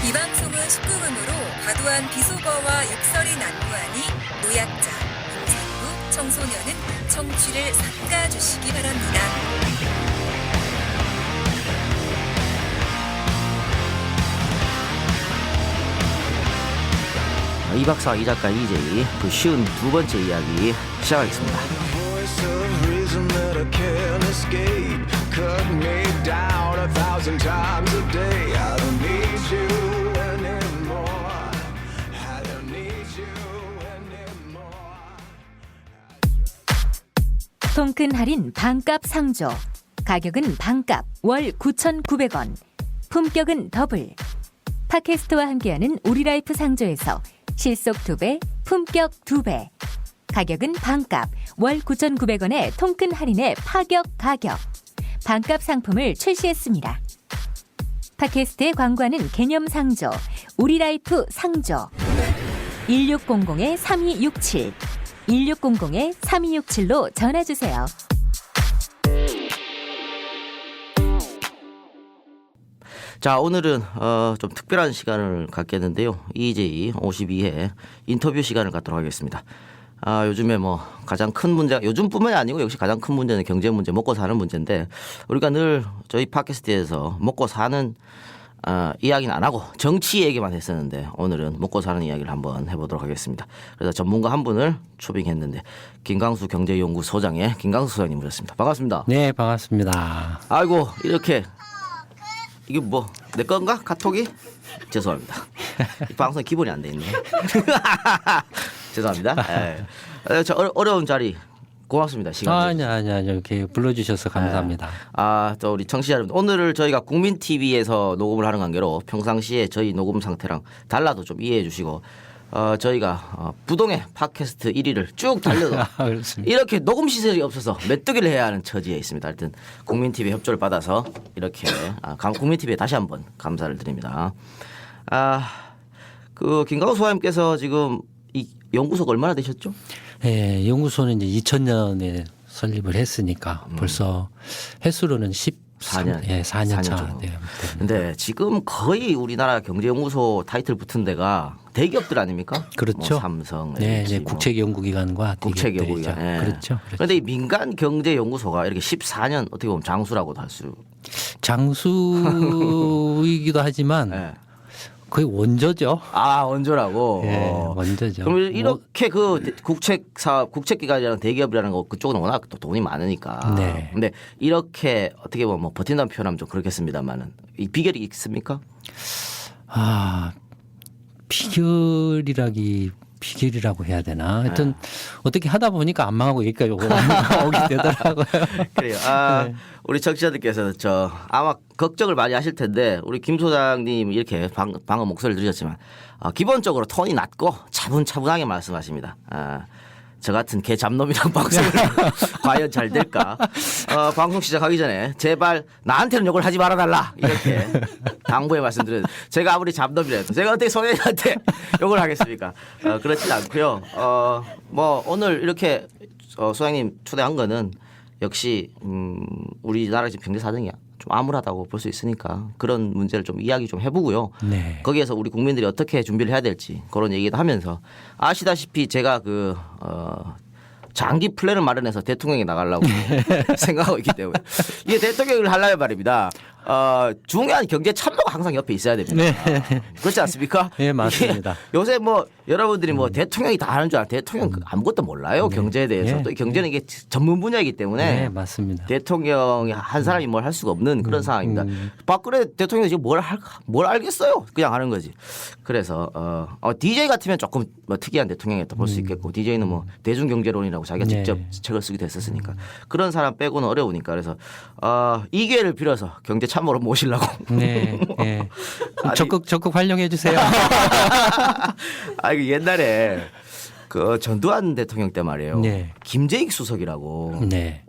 이 방송은 19금으로 과도한 비속어와 욕설이 난무하니 노약자, 임산부, 청소년은 청취를 삼가주시기 바랍니다. 이 박사, 이 작가, 이재희 그 쉬운 두 번째 이야기 시작하겠습니다. 통큰 할인 반값 상조. 가격은 반값 월 9,900원. 품격은 더블. 팟캐스트와 함께하는 우리라이프 상조에서 실속 2배, 품격 2배. 가격은 반값 월 9,900원의 통큰 할인의 파격 가격. 반값 상품을 출시했습니다. 팟캐스트에 광고하는 개념 상조, 우리라이프 상조. 1600-3267, 1600-3267로 전화주세요. 자, 오늘은 좀 특별한 시간을 갖겠는데요. 이재희 52회 인터뷰 시간을 갖도록 하겠습니다. 요즘에 뭐 가장 큰 문제, 요즘뿐만이 아니고 역시 가장 큰 문제는 경제 문제, 먹고 사는 문제인데, 우리가 늘 저희 팟캐스트에서 먹고 사는 이야기는 안 하고 정치 얘기만 했었는데, 오늘은 먹고 사는 이야기를 한번 해보도록 하겠습니다. 그래서 전문가 한 분을 초빙했는데, 김강수 경제연구소장의 김강수 소장님 모셨습니다. 반갑습니다. 네, 반갑습니다. 아이고, 이렇게 이게 뭐 내 건가? 카톡이? 죄송합니다. 이 방송 기본이 안 돼 있네. 죄송합니다. 저 어려운 자리 고맙습니다. 시간. 아니야. 이렇게 불러주셔서 감사합니다. 또 우리 청취자 여러분, 오늘을 저희가 국민 TV에서 녹음을 하는 관계로 평상시에 저희 녹음 상태랑 달라도 좀 이해해 주시고, 저희가 부동의 팟캐스트 1위를 쭉 달려도 이렇게 녹음 시설이 없어서 메뚜기를 해야 하는 처지에 있습니다. 하여튼 국민 TV 협조를 받아서 이렇게 국민 TV에 다시 한번 감사를 드립니다. 그 김강수 소장님께서 지금 이 연구소가 얼마나 되셨죠? 네, 연구소는 이제 2000년에 설립을 했으니까 벌써 횟수로는 14년, 4년 차. 근데 지금 거의 우리나라 경제연구소 타이틀 붙은 데가 대기업들 아닙니까? 그렇죠. 뭐 삼성, 네, LG, 국책연구기관과 국책연구기관. 네. 그렇죠. 그런데 이 민간 경제연구소가 이렇게 14년 어떻게 보면 장수라고도 할 수. 장수이기도 하지만 네. 거의 원조죠. 원조라고. 원조죠. 그럼 이렇게 그 국책기관이라는 대기업이라는 거 그쪽은 워낙 또 돈이 많으니까. 네. 근데 이렇게 어떻게 보면 뭐 버틴다는 표현하면 좀 그렇겠습니다만은 이 비결이 있습니까? 비결이라고 해야 되나? 하여튼 어떻게 하다 보니까 안 망하고 여기까지 오게 되더라고요. 그래요. 우리 청취자들께서 아마 걱정을 많이 하실 텐데, 우리 김 소장님 이렇게 방금 목소리를 들으셨지만 기본적으로 톤이 낮고 차분차분하게 말씀하십니다. 저 같은 개 잡놈이랑 방송을 과연 잘 될까? 방송 시작하기 전에 제발 나한테는 욕을 하지 말아달라, 이렇게 당부의 말씀드렸는데, 제가 아무리 잡놈이라도 제가 어떻게 소장님한테 욕을 하겠습니까? 그렇진 않고요. 뭐 오늘 이렇게 소장님 초대한 거는 역시 우리나라 지금 경제 사정이 좀 암울하다고 볼 수 있으니까 그런 문제를 좀 이야기 좀 해보고요. 네. 거기에서 우리 국민들이 어떻게 준비를 해야 될지 그런 얘기도 하면서, 아시다시피 제가 장기 플랜을 마련해서 대통령이 나가려고 생각하고 있기 때문에, 이게 대통령을 하려면 말입니다. 중요한 경제 참모가 항상 옆에 있어야 됩니다. 네. 그렇지 않습니까? 네, 맞습니다. 요새 뭐 여러분들이 뭐 대통령이 다 하는 줄 알아요. 대통령 아무것도 몰라요. 경제에 대해서. 또 경제는 이게 전문 분야이기 때문에. 네, 맞습니다. 대통령이 한 사람이 뭘 할 수가 없는 그런 상황입니다. 박근혜 대통령이 지금 뭘 알겠어요? 그냥 하는 거지. 그래서 DJ 같으면 조금 뭐 특이한 대통령이었다 볼 수 있겠고, DJ는 뭐 대중경제론이라고 자기가 네. 직접 책을 쓰기도 했었으니까 그런 사람 빼고는 어려우니까, 그래서 이 기회를 빌어서 경제 참모로 모시려고. 네. 적극 활용해 주세요. 이거 옛날에 그 전두환 대통령 때 말이에요. 네. 김재익 수석이라고. 네.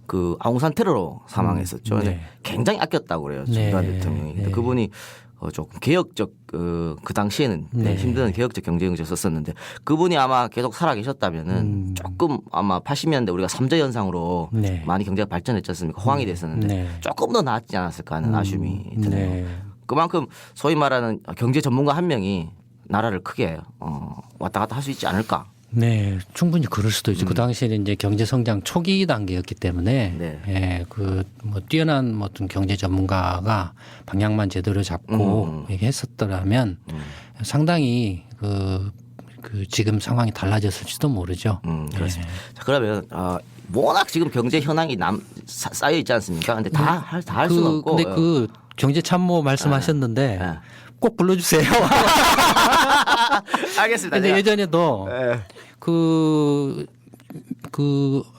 그 아웅산 테러로 사망했었죠. 네. 굉장히 아꼈다고 그래요. 전두환 대통령이. 근데 그분이 조금 개혁적 그 당시에는 힘든 개혁적 경제정책 썼었는데, 그분이 아마 계속 살아 계셨다면은 조금 아마 80년대 우리가 삼재 현상으로 많이 경제가 발전했지 않습니까? 호황이 됐었는데 조금 더 나았지 않았을까 하는 아쉬움이 드네요. 그만큼 소위 말하는 경제 전문가 한 명이 나라를 크게 왔다 갔다 할 수 있지 않을까. 네, 충분히 그럴 수도 있죠. 그 당시에는 이제 경제 성장 초기 단계였기 때문에 네. 예, 그 뭐 뛰어난 뭐 어떤 경제 전문가가 방향만 제대로 잡고 이렇게 했었더라면 상당히 그 지금 상황이 달라졌을지도 모르죠. 그렇습니다. 자, 그러면 워낙 지금 경제 현황이 쌓여 있지 않습니까? 근데 다 할 수는 없고. 근데 그 경제 참모 말씀하셨는데 꼭 불러주세요. 알겠습니다. 근데 제가. 예전에도 그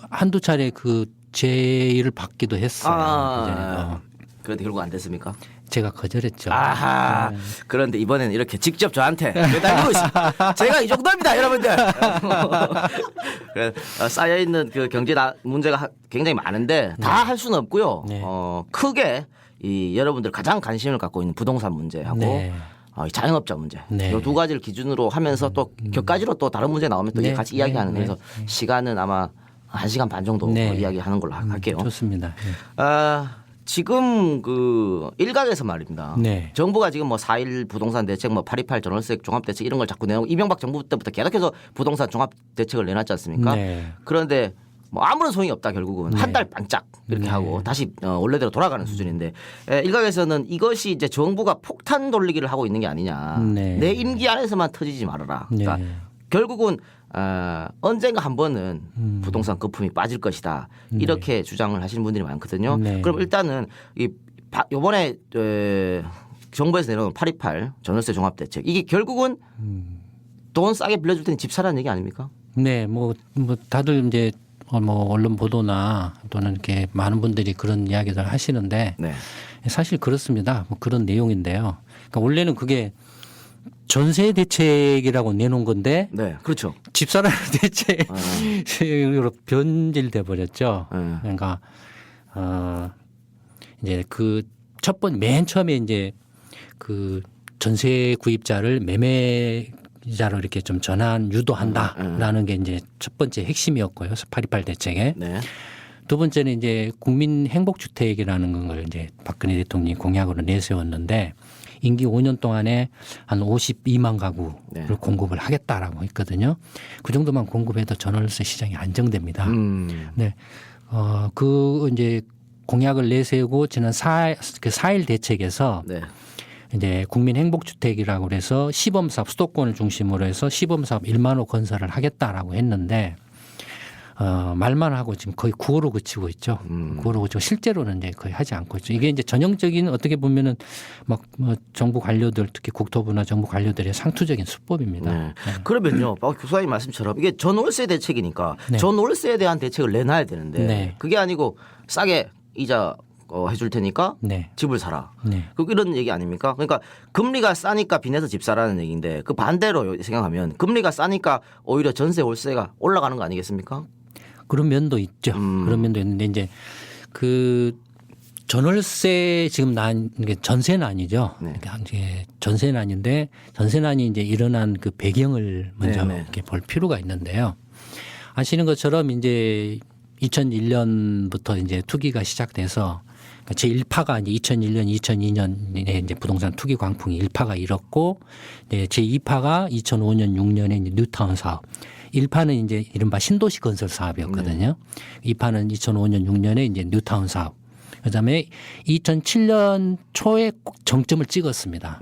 한두 차례 그 제의를 받기도 했어요. 예전에도. 그런데 결국 안 됐습니까? 제가 거절했죠. 아하. 그런데 이번에는 이렇게 직접 저한테 매달리고 있습니다. 제가 이 정도입니다, 여러분들. 쌓여 있는 그 경제 문제가 굉장히 많은데 다 할 수는 없고요. 네. 크게 이 여러분들 가장 관심을 갖고 있는 부동산 문제하고 네. 이 자영업자 문제 네. 이 두 가지를 기준으로 하면서 또 격가지로 또 다른 문제 나오면 또 네. 같이 이야기하는 네. 그래서 시간은 아마 1시간 반 정도 네. 이야기하는 걸로 할게요. 좋습니다. 지금 그 일각에서 말입니다. 네. 정부가 지금 뭐 4.1 부동산 대책, 뭐 8.28 전월세 종합 대책 이런 걸 자꾸 내고 이명박 정부 때부터 계속해서 부동산 종합 대책을 내놨지 않습니까? 네. 그런데 뭐 아무런 소용이 없다 결국은 네. 한 달 반짝 이렇게 네. 하고 다시 원래대로 돌아가는 수준인데 일각에서는 이것이 이제 정부가 폭탄 돌리기를 하고 있는 게 아니냐. 네. 내 임기 안에서만 터지지 말아라. 그러니까 네. 결국은 언젠가 한 번은 부동산 거품이 빠질 것이다. 이렇게 주장을 하시는 분들이 많거든요. 네. 그럼 일단은 이번에 정부에서 내놓은 8.28 전월세 종합대책 이게 결국은 돈 싸게 빌려줄 테니 집 사라는 얘기 아닙니까? 네, 뭐 다들 이제 뭐 언론 보도나 또는 이렇게 많은 분들이 그런 이야기를 하시는데 네. 사실 그렇습니다. 뭐 그런 내용인데요. 그러니까 원래는 그게 전세 대책이라고 내놓은 건데 네, 그렇죠. 집사라는 대책으로 변질돼 버렸죠. 네. 그러니까 이제 그 맨 처음에 이제 그 전세 구입자를 매매자로 이렇게 좀 전환 유도한다라는 게 이제 첫 번째 핵심이었고요. 8.28 대책에. 네. 두 번째는 이제 국민 행복주택이라는 걸 이제 박근혜 대통령이 공약으로 내세웠는데 임기 5년 동안에 한 52만 가구를 네. 공급을 하겠다라고 했거든요. 그 정도만 공급해도 전월세 시장이 안정됩니다. 네. 그 이제 공약을 내세우고 지난 4.1 대책에서 네. 이제 국민 행복주택이라고 그래서 시범사업 수도권을 중심으로 해서 시범사업 1만 호 건설을 하겠다라고 했는데 말만 하고 지금 거의 9호로 그치고 있죠. 9호로 그치고 실제로는 이제 거의 하지 않고 있죠. 이게 이제 전형적인 어떻게 보면은 막 뭐 정부 관료들 특히 국토부나 정부 관료들의 상투적인 수법입니다. 네. 그러면요, 박 교수님 말씀처럼 이게 전월세 대책이니까 네. 전월세에 대한 대책을 내놔야 되는데 네. 그게 아니고 싸게 이자 해줄 테니까 네. 집을 사라. 네. 이런 얘기 아닙니까? 그러니까 금리가 싸니까 빚내서 집 사라는 얘기인데 그 반대로 생각하면 금리가 싸니까 오히려 전세 월세가 올라가는 거 아니겠습니까? 그런 면도 있죠. 그런 면도 있는데 이제 그 전월세 지금 난 게 전세난이죠. 네. 그러니까 이제 전세난인데 전세난이 이제 일어난 그 배경을 먼저 네, 네. 이렇게 볼 필요가 있는데요. 아시는 것처럼 이제 2001년부터 이제 투기가 시작돼서 제 1파가 이제 2001년, 2002년에 이제 부동산 투기 광풍이 1파가 일었고, 제 2파가 2005년, 6년에 이제 뉴타운 사업. 1파는 이제 이른바 신도시 건설 사업이었거든요. 2파는 2005년, 6년에 이제 뉴타운 사업. 그다음에 2007년 초에 꼭 정점을 찍었습니다.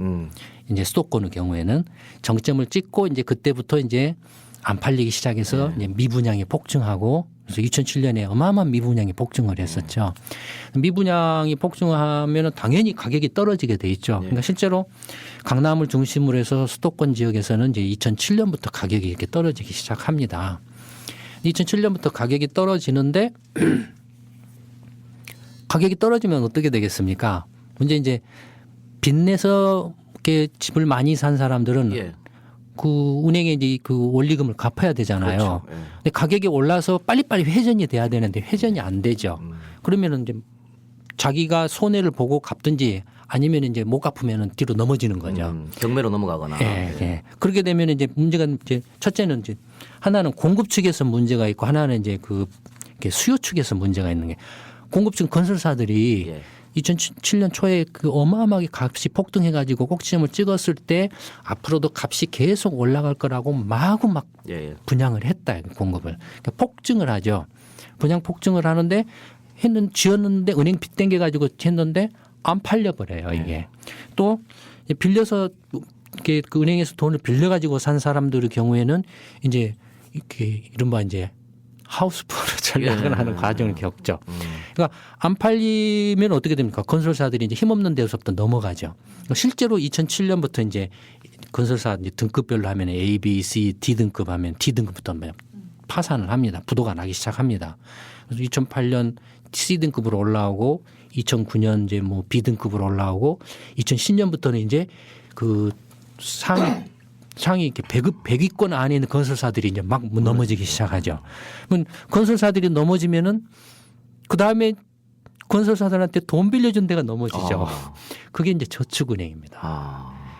이제 수도권의 경우에는 정점을 찍고 이제 그때부터 이제 안 팔리기 시작해서 이제 미분양이 폭증하고 그래서 2007년에 어마어마한 미분양이 폭증을 했었죠. 미분양이 폭증하면 당연히 가격이 떨어지게 돼 있죠. 그러니까 실제로 강남을 중심으로 해서 수도권 지역에서는 이제 2007년부터 가격이 이렇게 떨어지기 시작합니다. 2007년부터 가격이 떨어지는데 가격이 떨어지면 어떻게 되겠습니까? 문제 이제 빚내서 이렇게 집을 많이 산 사람들은 예. 그 은행에 이제 그 원리금을 갚아야 되잖아요. 그렇죠. 예. 근데 가격이 올라서 빨리빨리 회전이 돼야 되는데 회전이 안 되죠. 그러면은 이제 자기가 손해를 보고 갚든지 아니면 이제 못 갚으면은 뒤로 넘어지는 거죠. 경매로 넘어가거나. 예, 예. 그렇게 되면 이제 문제가 이제 첫째는 이제 하나는 공급 측에서 문제가 있고 하나는 이제 그 수요 측에서 문제가 있는 게 공급 측 건설사들이 예. 2007년 초에 그 어마어마하게 값이 폭등해가지고 꼭지점을 찍었을 때 앞으로도 값이 계속 올라갈 거라고 마구 막 예, 예. 분양을 했다 공급을. 그러니까 폭증을 하죠. 분양 폭증을 하는데 지었는데 은행 빚 땡겨가지고 했는데 안 팔려버려요 이게. 또 빌려서 이렇게 그 은행에서 돈을 빌려가지고 산 사람들의 경우에는 이제 이렇게 이른바 이제 하우스푸어로 전략을 하는 과정을 겪죠. 그러니까 안 팔리면 어떻게 됩니까? 건설사들이 이제 힘없는 데서부터 넘어가죠. 실제로 2007년부터 이제 건설사 이제 등급별로 하면 A, B, C, D 등급 하면 D 등급부터 파산을 합니다. 부도가 나기 시작합니다. 그래서 2008년 C 등급으로 올라오고 2009년 이제 뭐 B 등급으로 올라오고 2010년부터는 이제 그 상위 이렇게 100위권 안에 있는 건설사들이 이제 막 넘어지기 시작하죠. 그럼 건설사들이 넘어지면은 그 다음에 건설사들한테 돈 빌려준 데가 넘어지죠. 그게 이제 저축은행입니다.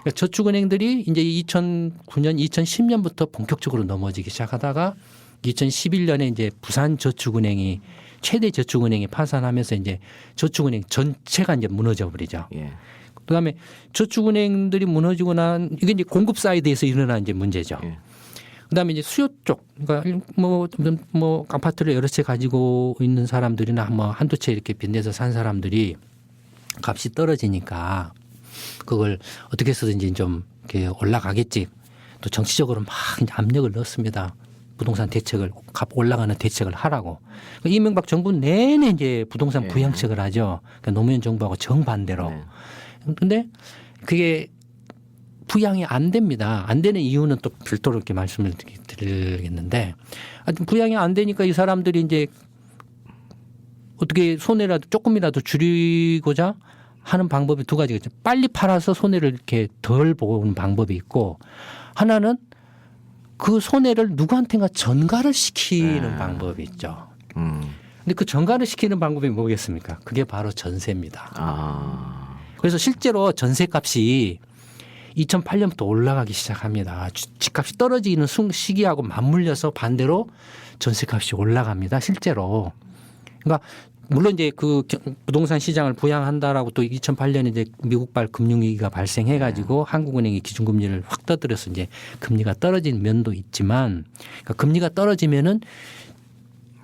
그러니까 저축은행들이 이제 2009년, 2010년부터 본격적으로 넘어지기 시작하다가 2011년에 이제 부산저축은행이 최대 저축은행이 파산하면서 이제 저축은행 전체가 이제 무너져 버리죠. 예. 그다음에 저축은행들이 무너지고 난 이게 이제 공급 사이드에서 일어난 이제 문제죠. 예. 그다음에 이제 수요 쪽, 그러니까 뭐 아파트를 여러 채 가지고 있는 사람들이나 뭐 한두 채 이렇게 빚내서 산 사람들이 값이 떨어지니까 그걸 어떻게 해서든지 좀 이렇게 올라가겠지. 또 정치적으로 막 이제 압력을 넣습니다. 부동산 대책을 값 올라가는 대책을 하라고. 이명박 정부 내내 이제 부동산 부양책을 하죠. 그러니까 노무현 정부하고 정반대로. 그런데 그게 부양이 안 됩니다. 안 되는 이유는 또 별도로 이렇게 말씀을 드리겠는데 하여튼 부양이 안 되니까 이 사람들이 이제 어떻게 손해라도 조금이라도 줄이고자 하는 방법이 두 가지가 있죠. 빨리 팔아서 손해를 이렇게 덜 보는 방법이 있고 하나는 그 손해를 누구한테가 전가를 시키는 방법이 있죠. 근데 그 전가를 시키는 방법이 뭐겠습니까? 그게 바로 전세입니다. 그래서 실제로 전세값이 2008년부터 올라가기 시작합니다. 집값이 떨어지는 시기하고 맞물려서 반대로 전세값이 올라갑니다. 실제로. 그러니까 물론 이제 그 부동산 시장을 부양한다라고 또 2008년에 이제 미국발 금융위기가 발생해 가지고 한국은행이 기준금리를 확 떠들여서 이제 금리가 떨어진 면도 있지만 그러니까 금리가 떨어지면은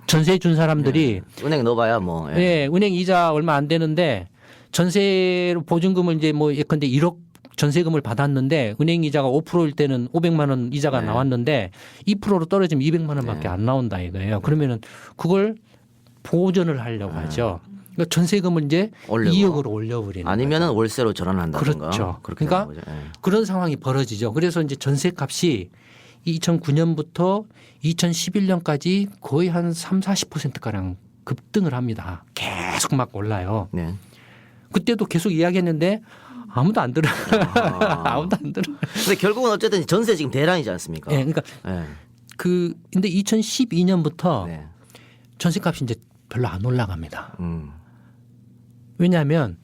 전세 준 사람들이 은행 넣어봐야 뭐. 예. 네, 은행 이자 얼마 안 되는데 전세로 보증금을 이제 뭐 예컨대 1억 전세금을 받았는데 은행 이자가 5%일 때는 500만 원 이자가 나왔는데 2%로 떨어지면 200만 원밖에 안 나온다 이거예요. 그러면은 그걸 보전을 하려고 하죠. 그러니까 전세금을 이제 올리고. 2억으로 올려버리는 아니면은 거죠. 월세로 전환한다든가. 그렇죠. 그렇게 그러니까 되는 거죠. 예. 그런 상황이 벌어지죠. 그래서 이제 전세값이 2009년부터 2011년까지 거의 한 40%가량 급등을 합니다. 계속 막 올라요. 네. 그때도 계속 이야기했는데 아무도 안 들어요. 아무도 안 들어요. 근데 결국은 어쨌든 전세 지금 대란이지 않습니까? 네, 그러니까 예. 근데 2012년부터 네. 전세값이 이제 별로 안 올라갑니다. 음. 왜냐하면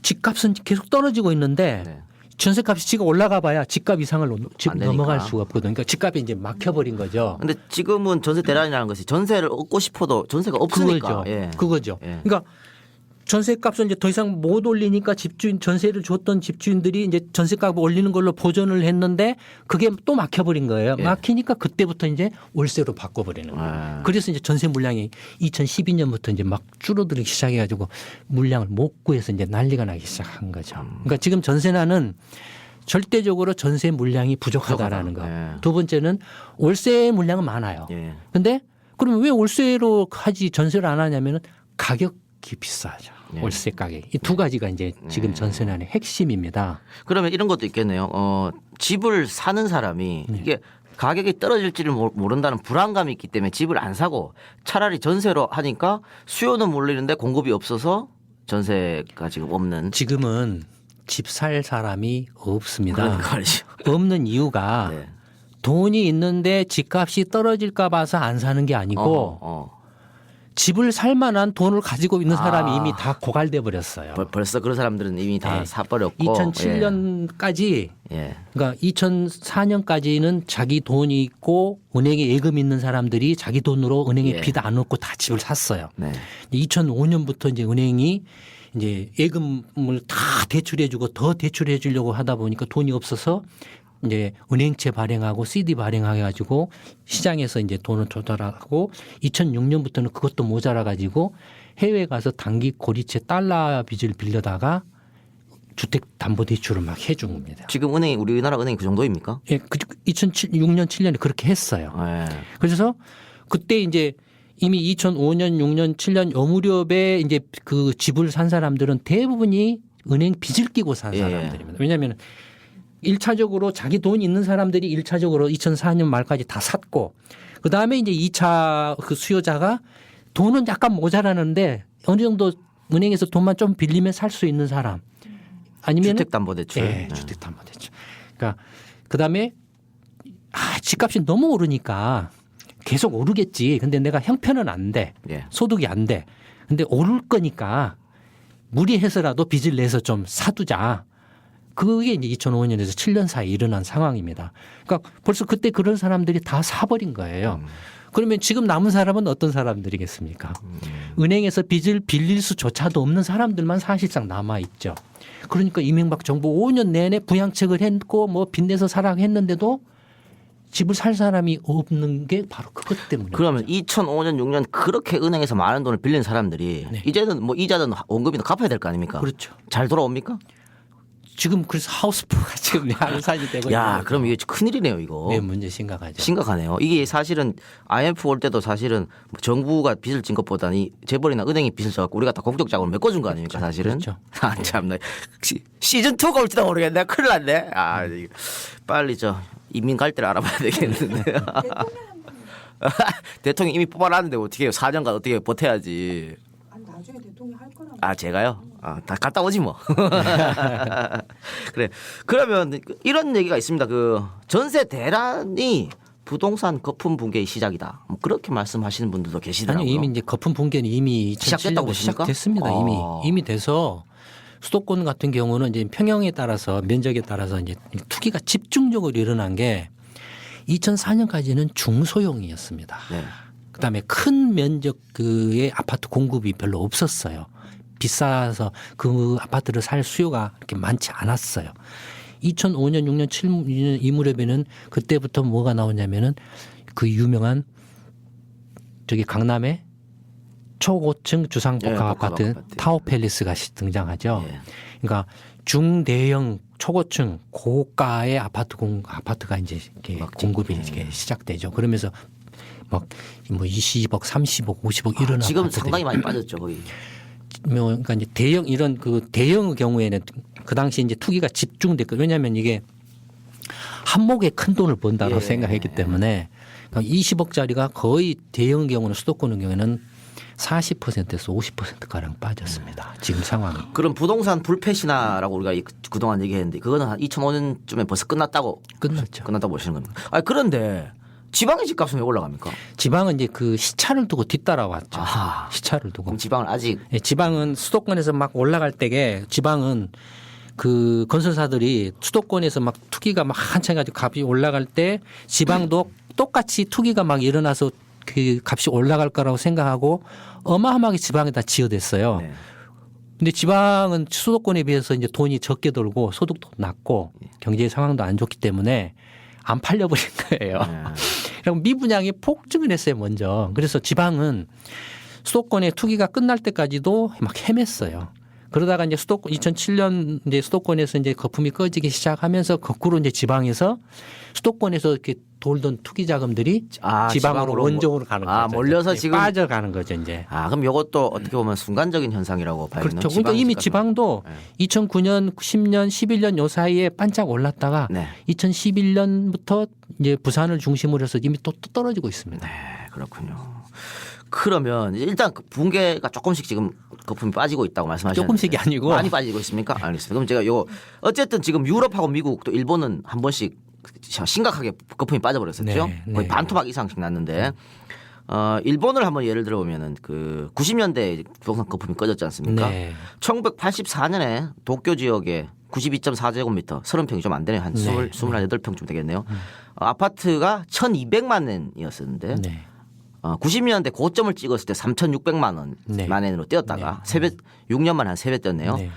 집값은 계속 떨어지고 있는데 네. 전세값이 지금 올라가 봐야 집값 이상을 안 되니까. 넘어갈 수가 없거든요. 그러니까 집값이 이제 막혀버린 거죠. 근데 지금은 전세 대란이라는 것이 전세를 얻고 싶어도 전세가 없으니까. 그거죠. 예. 그거죠. 예. 그러니까 전세값을 이제 더 이상 못 올리니까 집주인 전세를 줬던 집주인들이 이제 전세값을 올리는 걸로 보전을 했는데 그게 또 막혀버린 거예요. 예. 막히니까 그때부터 이제 월세로 바꿔버리는 거예요. 아. 그래서 이제 전세 물량이 2012년부터 이제 막 줄어들기 시작해가지고 물량을 못 구해서 이제 난리가 나기 시작한 거죠. 그러니까 지금 전세난은 절대적으로 전세 물량이 부족하다라는 거. 예. 두 번째는 월세 물량은 많아요. 예. 근데 그러면 왜 월세로 하지 전세를 안 하냐면은 가격이 비싸죠. 예. 월세 가격. 이 두 가지가 이제 지금 전세난의 핵심입니다. 그러면 이런 것도 있겠네요. 집을 사는 사람이 이게 가격이 떨어질지를 모른다는 불안감이 있기 때문에 집을 안 사고 차라리 전세로 하니까 수요는 몰리는데 공급이 없어서 전세가 지금 없는. 지금은 집 살 사람이 없습니다. 그러니까 말이죠. 없는 이유가 네. 돈이 있는데 집값이 떨어질까 봐서 안 사는 게 아니고 집을 살 만한 돈을 가지고 있는 사람이 이미 다 고갈돼 버렸어요. 벌써 그런 사람들은 이미 다 네. 사버렸고. 2007년까지 예. 그러니까 2004년까지는 자기 돈이 있고 은행에 예금 있는 사람들이 자기 돈으로 은행에 예. 빚 안 얻고 다 집을 샀어요. 네. 2005년부터 이제 은행이 이제 예금을 다 대출해주고 더 대출해주려고 하다 보니까 돈이 없어서 이제 은행채 발행하고 CD 발행해가지고 시장에서 이제 돈을 조달하고 2006년부터는 그것도 모자라 가지고 해외 가서 단기 고리채 달러 빚을 빌려다가 주택담보대출을 막 해준 겁니다. 지금 우리나라 은행이 그 정도입니까? 예, 2006년 7년에 그렇게 했어요. 네. 그래서 그때 이제 이미 2005년, 6년, 7년 요 무렵에 이제 그 집을 산 사람들은 대부분이 은행 빚을 끼고 산 예. 사람들입니다. 왜냐하면 1차적으로 자기 돈 있는 사람들이 1차적으로 2004년 말까지 다 샀고 그다음에 이제 2차 그 수요자가 돈은 약간 모자라는데 어느 정도 은행에서 돈만 좀 빌리면 살 수 있는 사람 아니면 주택담보대출. 네, 주택담보대출. 그러니까 그다음에 집값이 너무 오르니까 계속 오르겠지. 근데 내가 형편은 안 돼. 예. 소득이 안 돼. 근데 오를 거니까 무리해서라도 빚을 내서 좀 사두자. 그게 이제 2005년에서 7년 사이에 일어난 상황입니다. 그러니까 벌써 그때 그런 사람들이 다 사버린 거예요. 그러면 지금 남은 사람은 어떤 사람들이겠습니까? 은행에서 빚을 빌릴 수조차도 없는 사람들만 사실상 남아 있죠. 그러니까 이명박 정부 5년 내내 부양책을 했고 뭐 빚내서 사라고 했는데도 집을 살 사람이 없는 게 바로 그것 때문에. 그러면 2005년, 6년 그렇게 은행에서 많은 돈을 빌린 사람들이 네. 이제는 뭐 이자든 원금이든 갚아야 될 거 아닙니까? 그렇죠. 잘 돌아옵니까? 지금 그래서 하우스포가 지금 양산이 되고 야, 있는 그럼 이게 큰일이네요, 이거. 네, 문제 심각하죠. 심각하네요. 이게 사실은 IMF 올 때도 사실은 뭐 정부가 빚을 진 것보다는 이 재벌이나 은행이 빚을 져갖고 우리가 다 공적 자금을 메꿔준 거 아닙니까, 사실은? 그렇죠. 아, 참나. 시즌2가 올지도 모르겠네. 큰일 났네. 아, 이거 빨리 이민 갈 때를 알아봐야 되겠는데. 대통령 이미 뽑아놨는데 어떻게 해요? 4년간 어떻게 버텨야지. 아니, 나중에 대통령 할 거라고. 아, 제가요? 아, 다 갔다 오지 뭐. 그래. 그러면 이런 얘기가 있습니다. 그 전세 대란이 부동산 거품 붕괴의 시작이다. 뭐 그렇게 말씀하시는 분들도 계시더라고요. 아니 이미 이제 거품 붕괴는 이미 시작됐다고 2007년부터 보십니까? 시작됐습니다. 이미 돼서 수도권 같은 경우는 이제 평형에 따라서 면적에 따라서 이제 투기가 집중적으로 일어난 게 2004년까지는 중소형이었습니다. 네. 그다음에 큰 면적의 아파트 공급이 별로 없었어요. 비싸서 그 아파트를 살 수요가 그렇게 많지 않았어요. 2005년, 6년, 7년 이 무렵에는 그때부터 뭐가 나오냐면은 그 유명한 저기 강남의 초고층 주상복합 예, 아파트 복합 아파트. 타워팰리스가 등장하죠. 예. 그러니까 중대형 초고층 고가의 아파트가 이제 이렇게 공급이 이렇게 시작되죠. 그러면서 막 뭐 20억, 30억, 50억 이런 지금 아파트들이 상당히 많이 빠졌죠, 거의. 그러니까 이제 대형 이런 그 대형의 경우에는 그 당시 이제 투기가 집중됐고 왜냐하면 이게 한몫에 큰 돈을 번다고 예. 생각했기 때문에 그러니까 20억짜리가 거의 대형 경우는 수도권의 경우에는 40%에서 50%가량 빠졌습니다. 지금 상황이. 그럼 부동산 불패 신화라고 우리가 그동안 얘기했는데 그거는 한 2005년쯤에 벌써 끝났다고 끝났죠. 보시는 겁니까? 아, 그런데 지방의 집값은 왜 올라갑니까? 지방은 이제 그 시차를 두고 뒤따라왔죠. 아하. 시차를 두고. 그럼 지방은 아직 예, 지방은 수도권에서 막 올라갈 때게 지방은 그 건설사들이 수도권에서 막 투기가 막 한창 가지고 값이 올라갈 때 지방도 똑같이 투기가 막 일어나서 그 값이 올라갈 거라고 생각하고 어마어마하게 지방에다 지어댔어요. 네. 근데 지방은 수도권에 비해서 이제 돈이 적게 들고 소득도 낮고 경제 상황도 안 좋기 때문에 안 팔려버린 거예요. 그럼 미분양이 폭증을 했어요, 먼저. 그래서 지방은 수도권의 투기가 끝날 때까지도 막 헤맸어요. 그러다가 이제 2007년 이제 수도권에서 이제 거품이 꺼지기 시작하면서 거꾸로 이제 지방에서 수도권에서 이렇게 돌던 투기 자금들이 지방으로 원종으로 가는 거죠. 몰려서 지금 빠져가는 거죠, 이제. 아, 그럼 이것도 어떻게 보면 순간적인 현상이라고 봐야 되는 그렇죠. 그러니까 이미 지방도 네. 2009년, 10년, 11년 요 사이에 반짝 올랐다가 네. 2011년부터 이제 부산을 중심으로 해서 이미 또 떨어지고 있습니다. 네, 그렇군요. 그러면 이제 일단 그 붕괴가 조금씩 지금 거품이 빠지고 있다고 말씀하셨는데 조금씩이 아니고 많이 빠지고 있습니까? 알겠습니다. 그럼 제가 요거 어쨌든 지금 유럽하고 미국 또 일본은 한 번씩 심각하게 거품이 빠져버렸었죠. 네, 네. 거의 반토막 이상씩 났는데 일본을 한번 예를 들어보면은 그 90년대 부동산 거품이 꺼졌지 않습니까? 네. 1984년에 도쿄 지역에 92.4제곱미터 30평이 좀 안 되네요. 한 네. 28평쯤 되겠네요. 아파트가 1,200만 엔이었었는데 네. 90년대 고점을 찍었을 때 3,600만 원 네. 만원으로 뛰었다가 네. 3배, 6년 만에 한 3배 뛰었네요. 네.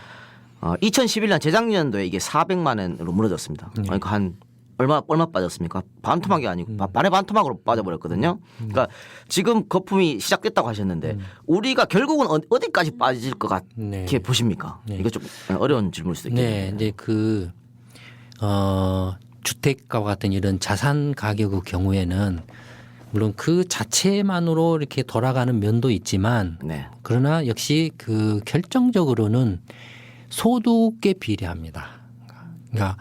2011년 재작년도에 이게 400만 원으로 무너졌습니다. 네. 그러니까 한 얼마 빠졌습니까? 반토막이 아니고 반의 반토막으로 빠져버렸거든요. 그러니까 지금 거품이 시작됐다고 하셨는데 우리가 결국은 어디까지 빠질 것 같게 네. 보십니까? 네. 이거 좀 어려운 질문일 수도 있겠네요. 네, 이제 주택과 같은 이런 자산 가격의 경우에는 물론 그 자체만으로 이렇게 돌아가는 면도 있지만 네. 그러나 역시 그 결정적으로는 소득에 비례합니다. 그러니까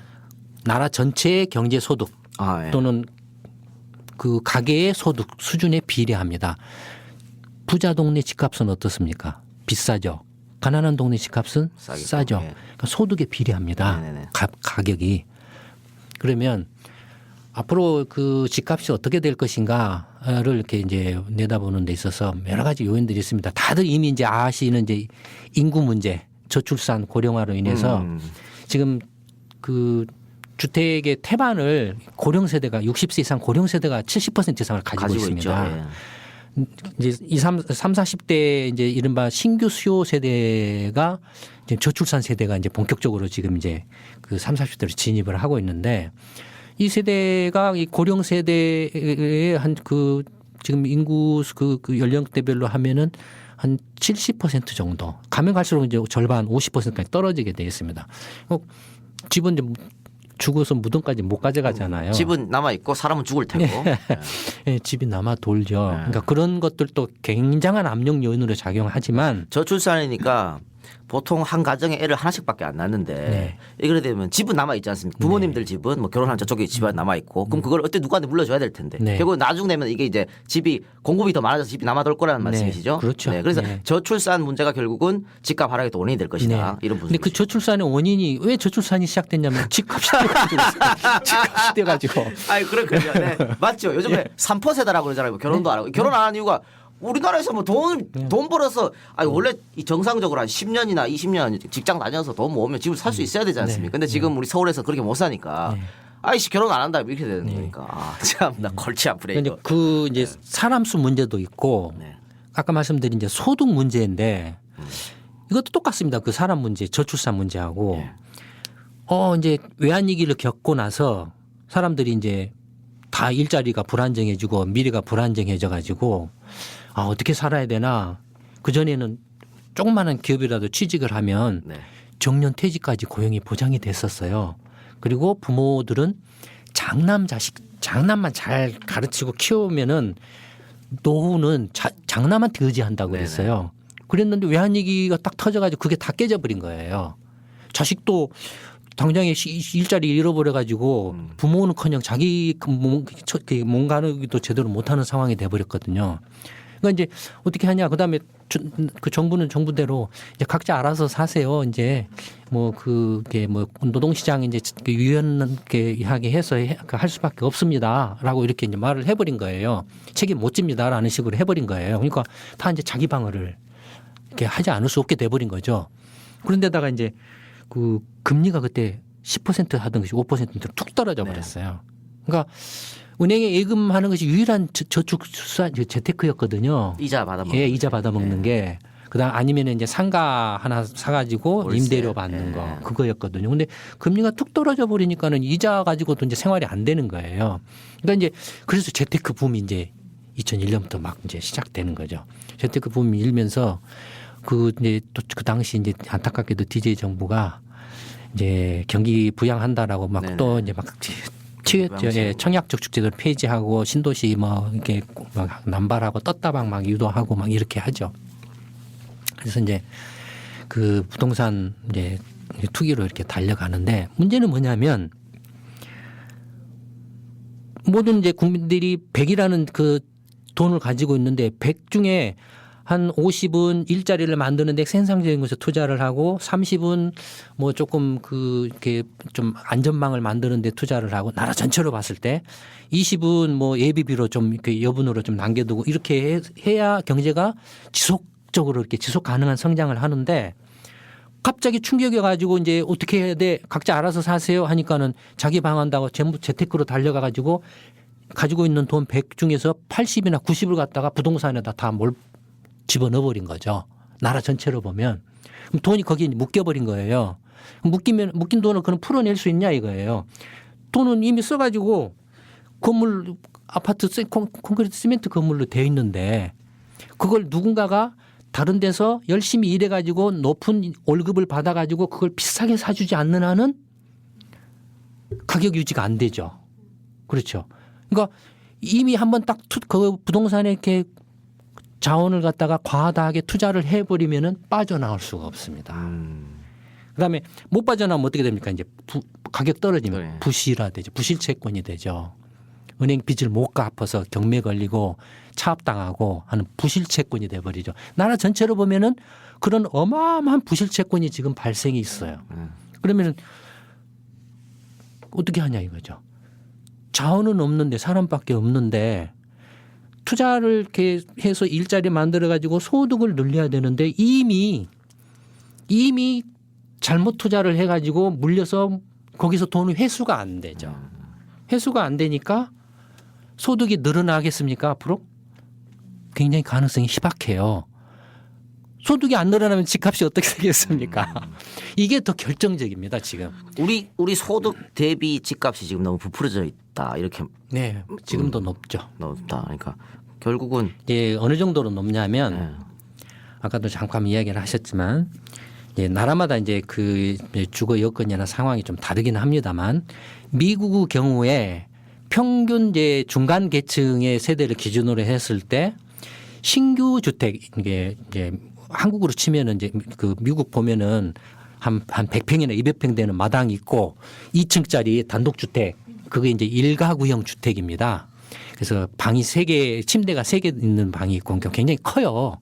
나라 전체의 경제 소득 예. 또는 그 가계의 소득 수준에 비례합니다. 부자 동네 집값은 어떻습니까? 비싸죠. 가난한 동네 집값은 싸겠고, 싸죠. 예. 그러니까 소득에 비례합니다. 네네네. 가격이. 그러면 앞으로 그 집값이 어떻게 될 것인가를 이렇게 이제 내다보는 데 있어서 여러 가지 요인들이 있습니다. 다들 이미 이제 아시는 이제 인구 문제, 저출산 고령화로 인해서 지금 그 주택의 태반을 고령 세대가 60세 이상 고령 세대가 70% 이상을 가지고 있습니다. 있죠. 예. 이제 40대 이제 이른바 신규 수요 세대가 이제 저출산 세대가 이제 본격적으로 지금 이제 그 30, 40대로 진입을 하고 있는데 이 세대가 이 고령 세대의 한 그 지금 인구 그 연령대별로 하면은 한 70% 정도 가면 갈수록 이제 절반 50%까지 떨어지게 되어 있습니다. 집은 이제 죽어서 무덤까지 못 가져가잖아요. 집은 남아 있고 사람은 죽을 테고. 네. 예, 집이 남아 돌죠. 그러니까 그런 것들도 굉장한 압력 요인으로 작용하지만 저출산이니까 보통 한 가정에 애를 하나씩밖에 안 낳는데 네. 이래 되면 집은 남아 있지 않습니까? 부모님들 집은 뭐 결혼한 저쪽에 집안 남아 있고 그럼 그걸 어때 누구한테 물려줘야 될 텐데 네. 결국 나중 되면 이게 이제 집이 공급이 더 많아져서 집이 남아 돌 거라는 네. 말씀이시죠? 그렇죠. 네. 그래서 네. 저출산 문제가 결국은 집값 하락의 원인이 될 것이다. 이런 근데 분석. 그 저출산의 원인이 왜 저출산이 시작됐냐면 집값이 돼가지고 집값이 돼가지고 아니 그렇군요. 네. 맞죠. 요즘에 예. 3% 세대라고 그러잖아요. 결혼도 안 하고 결혼 안 하는 이유가 우리나라에서 뭐 돈 벌어서 아니 원래 이 정상적으로 한 10년이나 20년 직장 다녀서 돈 모으면 집을 살 수 있어야 되지 않습니까? 근데 지금 우리 서울에서 그렇게 못 사니까 아이씨 결혼 안 한다 이렇게 되는 거니까 참나 골치 아프네 근데 이거. 그 이제 사람 수 문제도 있고 네. 아까 말씀드린 이제 소득 문제인데 이것도 똑같습니다. 그 사람 문제, 저출산 문제하고 이제 외환위기를 겪고 나서 사람들이 이제 다 일자리가 불안정해지고 미래가 불안정해져 가지고 어떻게 살아야 되나 그전에는 조그마한 기업이라도 취직을 하면 네. 정년 퇴직까지 고용이 보장이 됐었어요. 그리고 부모들은 장남만 잘 가르치고 키우면은 노후는 장남한테 의지한다고 네네. 그랬어요. 그랬는데 외환위기가 딱 터져가지고 그게 다 깨져버린 거예요. 자식도 당장에 일자리 잃어버려 가지고 부모는커녕 자기 몸 가누기도 제대로 못하는 상황이 돼버렸거든요. 그러니까 이제 어떻게 하냐. 그다음에 그 정부는 정부대로 이제 각자 알아서 사세요. 이제 뭐 그게 뭐 노동시장 이제 유연하게 해서 할 수밖에 없습니다라고 이렇게 이제 말을 해버린 거예요. 책임 못 집니다라는 식으로 해버린 거예요. 그러니까 다 이제 자기 방어를 이렇게 하지 않을 수 없게 돼버린 거죠. 그런데다가 이제 그 금리가 그때 10% 하던 것이 5%로 툭 떨어져 버렸어요. 그러니까 은행에 예금하는 것이 유일한 저축수산 재테크였거든요. 이자 받아먹는. 예, 이자 받아먹는 게. 그다음 아니면 이제 상가 하나 사가지고 월세. 임대료 받는 거 그거였거든요. 근데 금리가 툭 떨어져 버리니까는 이자 가지고도 이제 생활이 안 되는 거예요. 그러니까 이제 그래서 재테크 붐이 이제 2001년부터 막 이제 시작되는 거죠. 재테크 붐이 일면서 그 이제 또 그 당시 이제 안타깝게도 DJ 정부가 이제 경기 부양한다라고 막 또 이제 막 튀었죠. 예, 청약저축제도를 폐지하고 신도시 뭐 이렇게 막 남발하고 떴다방 막 유도하고 막 이렇게 하죠. 그래서 이제 그 부동산 이제 투기로 이렇게 달려가는데 문제는 뭐냐면 모든 이제 국민들이 100이라는 그 돈을 가지고 있는데 100 중에 한 50은 일자리를 만드는데 생산적인 것에 투자를 하고 30은 뭐 조금 이렇게 좀 안전망을 만드는데 투자를 하고 나라 전체로 봤을 때 20은 뭐 예비비로 좀 이렇게 여분으로 좀 남겨두고 이렇게 해야 경제가 지속적으로 이렇게 지속 가능한 성장을 하는데 갑자기 충격이 가지고 이제 어떻게 해야 돼? 각자 알아서 사세요 하니까는 자기 방한다고 전부 재테크로 달려가 가지고 가지고 있는 돈 100 중에서 80이나 90을 갖다가 부동산에다 다 집어넣어버린 거죠. 나라 전체로 보면. 그럼 돈이 거기에 묶여버린 거예요. 묶인 돈을 그럼 풀어낼 수 있냐 이거예요. 돈은 이미 써가지고 건물 아파트 콘크리트 시멘트 건물로 되어 있는데 그걸 누군가가 다른 데서 열심히 일해가지고 높은 월급을 받아가지고 그걸 비싸게 사주지 않는 한은 가격 유지가 안 되죠. 그렇죠. 그러니까 이미 한번 딱 그 부동산에 이렇게 자원을 갖다가 과다하게 투자를 해버리면은 빠져나올 수가 없습니다. 그다음에 못 빠져나오면 어떻게 됩니까? 이제 가격 떨어지면 네. 부실화 되죠. 부실채권이 되죠. 은행 빚을 못 갚아서 경매 걸리고 차압당하고 하는 부실채권이 돼버리죠. 나라 전체로 보면은 그런 어마어마한 부실채권이 지금 발생이 있어요. 그러면은 어떻게 하냐 이거죠. 자원은 없는데 사람밖에 없는데 투자를 이렇게 해서 일자리 만들어 가지고 소득을 늘려야 되는데 이미 잘못 투자를 해 가지고 물려서 거기서 돈이 회수가 안 되죠. 회수가 안 되니까 소득이 늘어나겠습니까 앞으로? 굉장히 가능성이 희박해요. 소득이 안 늘어나면 집값이 어떻게 되겠습니까? 이게 더 결정적입니다 지금. 우리 소득 대비 집값이 지금 너무 부풀어져 있다 이렇게 네, 지금도 높죠. 높다. 그러니까 결국은 예, 어느 정도로 높냐면 네. 아까도 잠깐 이야기를 하셨지만 예, 나라마다 이제 그 주거 여건이나 상황이 좀 다르긴 합니다만 미국의 경우에 평균 이제 중간 계층의 세대를 기준으로 했을 때 신규 주택 이게 이제 한국으로 치면은 이제 그 미국 보면은 한 100평이나 200평 되는 마당이 있고 2층짜리 단독주택 그게 이제 일가구형 주택입니다. 그래서 방이 3개, 침대가 3개 있는 방이 있고 그러니까 굉장히 커요.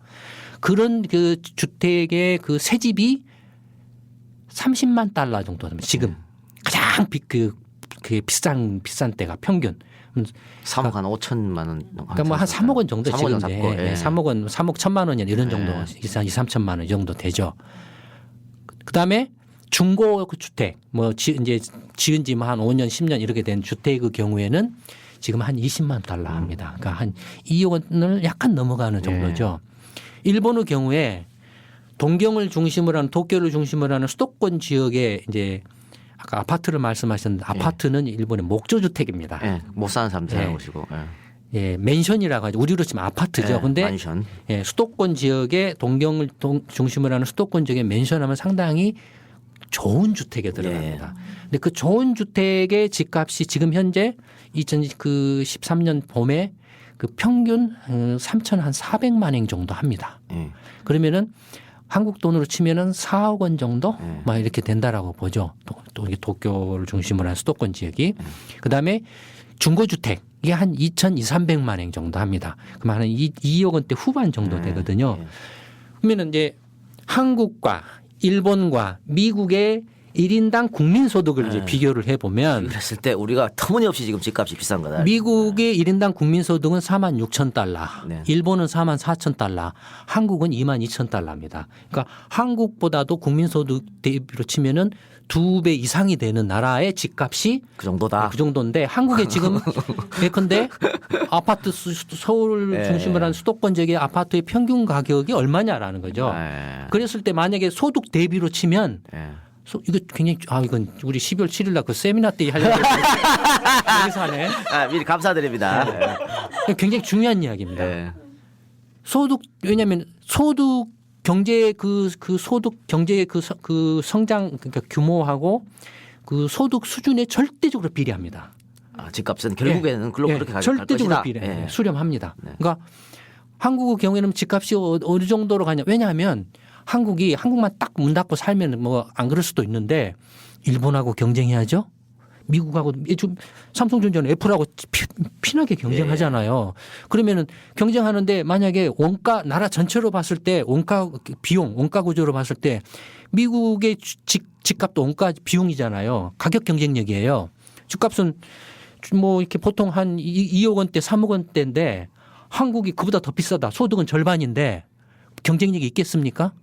그런 그 주택의 그 새 집이 30만 달러 정도 됩니다. 지금 가장 그 비싼 때가 평균. 3억 한 5천만 원. 그러니까 뭐 한 3억 원 정도 3억 지금 원 잡고, 예. 예. 3억 원, 3억 1천만 원이나 이런 정도, 예. 2, 3천만 원 이 정도 되죠. 그다음에 중고 주택, 뭐 이제 지은 지 한 5년, 10년 이렇게 된 주택의 경우에는 지금 한 20만 달러 합니다. 그러니까 한 2억 원을 약간 넘어가는 정도죠. 일본의 경우에 동경을 중심으로 하는 도쿄를 중심으로 하는 수도권 지역에 이제 아까 아파트를 말씀하셨는데 아파트는 일본의 목조 주택입니다. 예, 못 사는 사람들 예. 오시고. 예. 예, 맨션이라고 하죠. 우리로 치면 아파트죠. 예, 근데 만션. 예, 수도권 지역에 동경을 중심으로 하는 수도권 지역에 맨션하면 상당히 좋은 주택에 들어갑니다. 근데 그 좋은 주택의 집값이 지금 현재 2013년 봄에 그 평균 3,400만 원 정도 합니다. 예. 그러면은 한국 돈으로 치면은 4억 원 정도 네. 막 이렇게 된다라고 보죠. 또 이게 도쿄를 중심으로 한 수도권 지역이. 그다음에 중고주택 이게 한 2,200~300만 원 정도 합니다. 그러면 한 2억 원대 후반 정도 되거든요. 그러면은 이제 한국과 일본과 미국의 1인당 국민소득을 이제 비교를 해보면 그랬을 때 우리가 터무니없이 지금 집값이 비싼 거다. 미국의 1인당 국민소득은 46,000달러, 네. 일본은 44,000달러, 한국은 22,000달러입니다. 그러니까 한국보다도 국민소득 대비로 치면은 2배 이상이 되는 나라의 집값이 그 정도다. 그 정도인데 한국에 지금 예컨대 아파트 서울 네. 중심으로 한 수도권 지역의 아파트의 평균 가격이 얼마냐라는 거죠. 예. 그랬을 때 만약에 소득 대비로 치면 예. 이거 굉장히 이건 우리 12월 7일 날 그 세미나 때 하려고 여기서 하네. 아, 미리 감사드립니다. 굉장히 중요한 이야기입니다. 예. 소득 왜냐하면 소득 경제 그 소득 경제의 그 성장 그러니까 규모하고 그 소득 수준에 절대적으로 비례합니다. 아, 집값은 결국에는 그렇게 갈 절대적으로 것이다. 비례 예. 수렴합니다. 네. 그러니까 한국의 경우에는 집값이 어느 정도로 가냐? 왜냐하면 한국만 딱 문 닫고 살면 뭐 안 그럴 수도 있는데 일본하고 경쟁해야죠. 미국하고 좀 삼성전자는 애플하고 피나게 경쟁하잖아요. 그러면은 경쟁하는데 만약에 원가 나라 전체로 봤을 때 원가 비용 원가 구조로 봤을 때 미국의 집값도 원가 비용이잖아요. 가격 경쟁력이에요. 집값은 뭐 이렇게 보통 한 2억 원대 3억 원대인데 한국이 그보다 더 비싸다. 소득은 절반인데 경쟁력이 있겠습니까?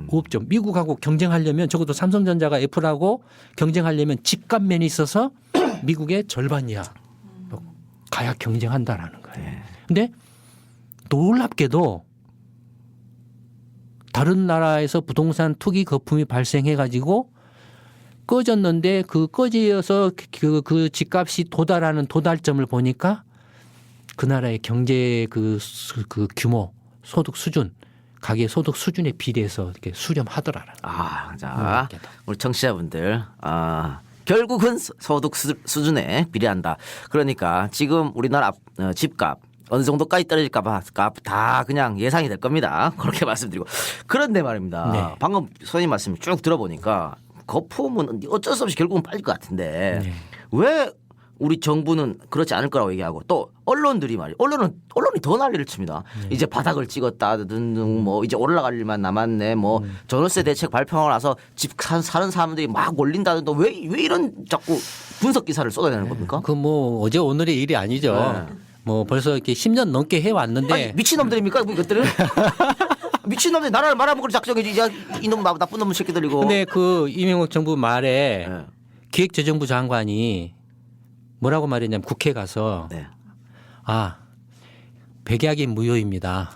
없죠. 미국하고 경쟁하려면 적어도 삼성전자가 애플하고 경쟁하려면 집값면이 있어서 미국의 절반 이하 가야 경쟁한다라는 거예요. 근데 놀랍게도 다른 나라에서 부동산 투기 거품이 발생해 가지고 꺼졌는데 그 꺼지어서 그 집값이 도달하는 도달점을 보니까 그 나라의 경제 그 규모, 소득 수준, 가계 소득 수준에 비례해서 이렇게 수렴하더라는. 자, 우리 청취자분들, 결국은 소득 수준에 비례한다. 그러니까 지금 우리나라 집값 어느 정도까지 떨어질까 봐 다 그냥 예상이 될 겁니다. 그렇게 말씀드리고. 그런데 말입니다. 네. 방금 선생님 말씀 쭉 들어보니까 거품은 어쩔 수 없이 결국은 빠질 것 같은데 네. 왜 우리 정부는 그렇지 않을 거라고 얘기하고 또 언론들이 말이에요. 언론이 더 난리를 칩니다. 이제 바닥을 찍었다 등등 뭐 이제 올라갈 일만 남았네 뭐 전월세 대책 발표하고 나서 집 사는 사람들이 막 올린다던데 왜 이런 자꾸 분석 기사를 쏟아내는 겁니까? 그 뭐 어제 오늘의 일이 아니죠. 네. 뭐 벌써 이렇게 10년 넘게 해왔는데 아니, 미친놈들입니까 이것들은? 미친놈들이 나라를 말아먹을 작정이지 이놈 나쁜 놈 새끼들이고. 근데 그 이명박 정부 말에 네. 기획재정부 장관이 뭐라고 말했냐면 국회 가서 네. 백약이 무효입니다.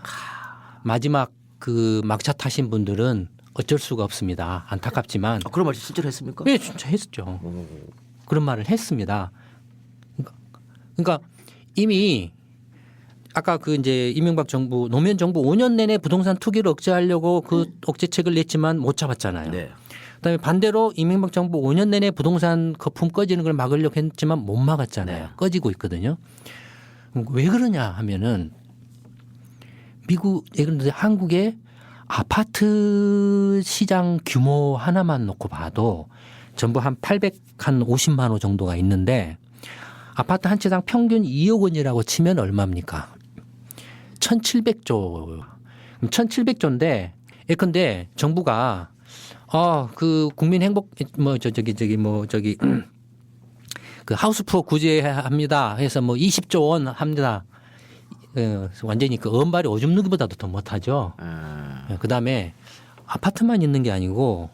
마지막 그 막차 타신 분들은 어쩔 수가 없습니다. 안타깝지만. 그런 말 실제로 했습니까? 네, 진짜 했죠. 그런 말을 했습니다. 그러니까 이미 아까 그 이제 이명박 정부 노무현 정부 5년 내내 부동산 투기를 억제하려고 그 억제책을 냈지만 못 잡았잖아요. 네. 그다음에 반대로 이명박 정부 5년 내내 부동산 거품 꺼지는 걸 막으려고 했지만 못 막았잖아요. 네. 꺼지고 있거든요. 왜 그러냐 하면은 미국 예를 들어 한국의 아파트 시장 규모 하나만 놓고 봐도 전부 한 850만 호 정도가 있는데 아파트 한 채당 평균 2억 원이라고 치면 얼마입니까? 1,700조. 1,700조인데 예컨대 정부가 그 국민 행복 그 하우스푸어 구제합니다. 해서 뭐 20조 원 합니다. 완전히 그 엄발이 오줌 누기보다도 더 못하죠. 그다음에 아파트만 있는 게 아니고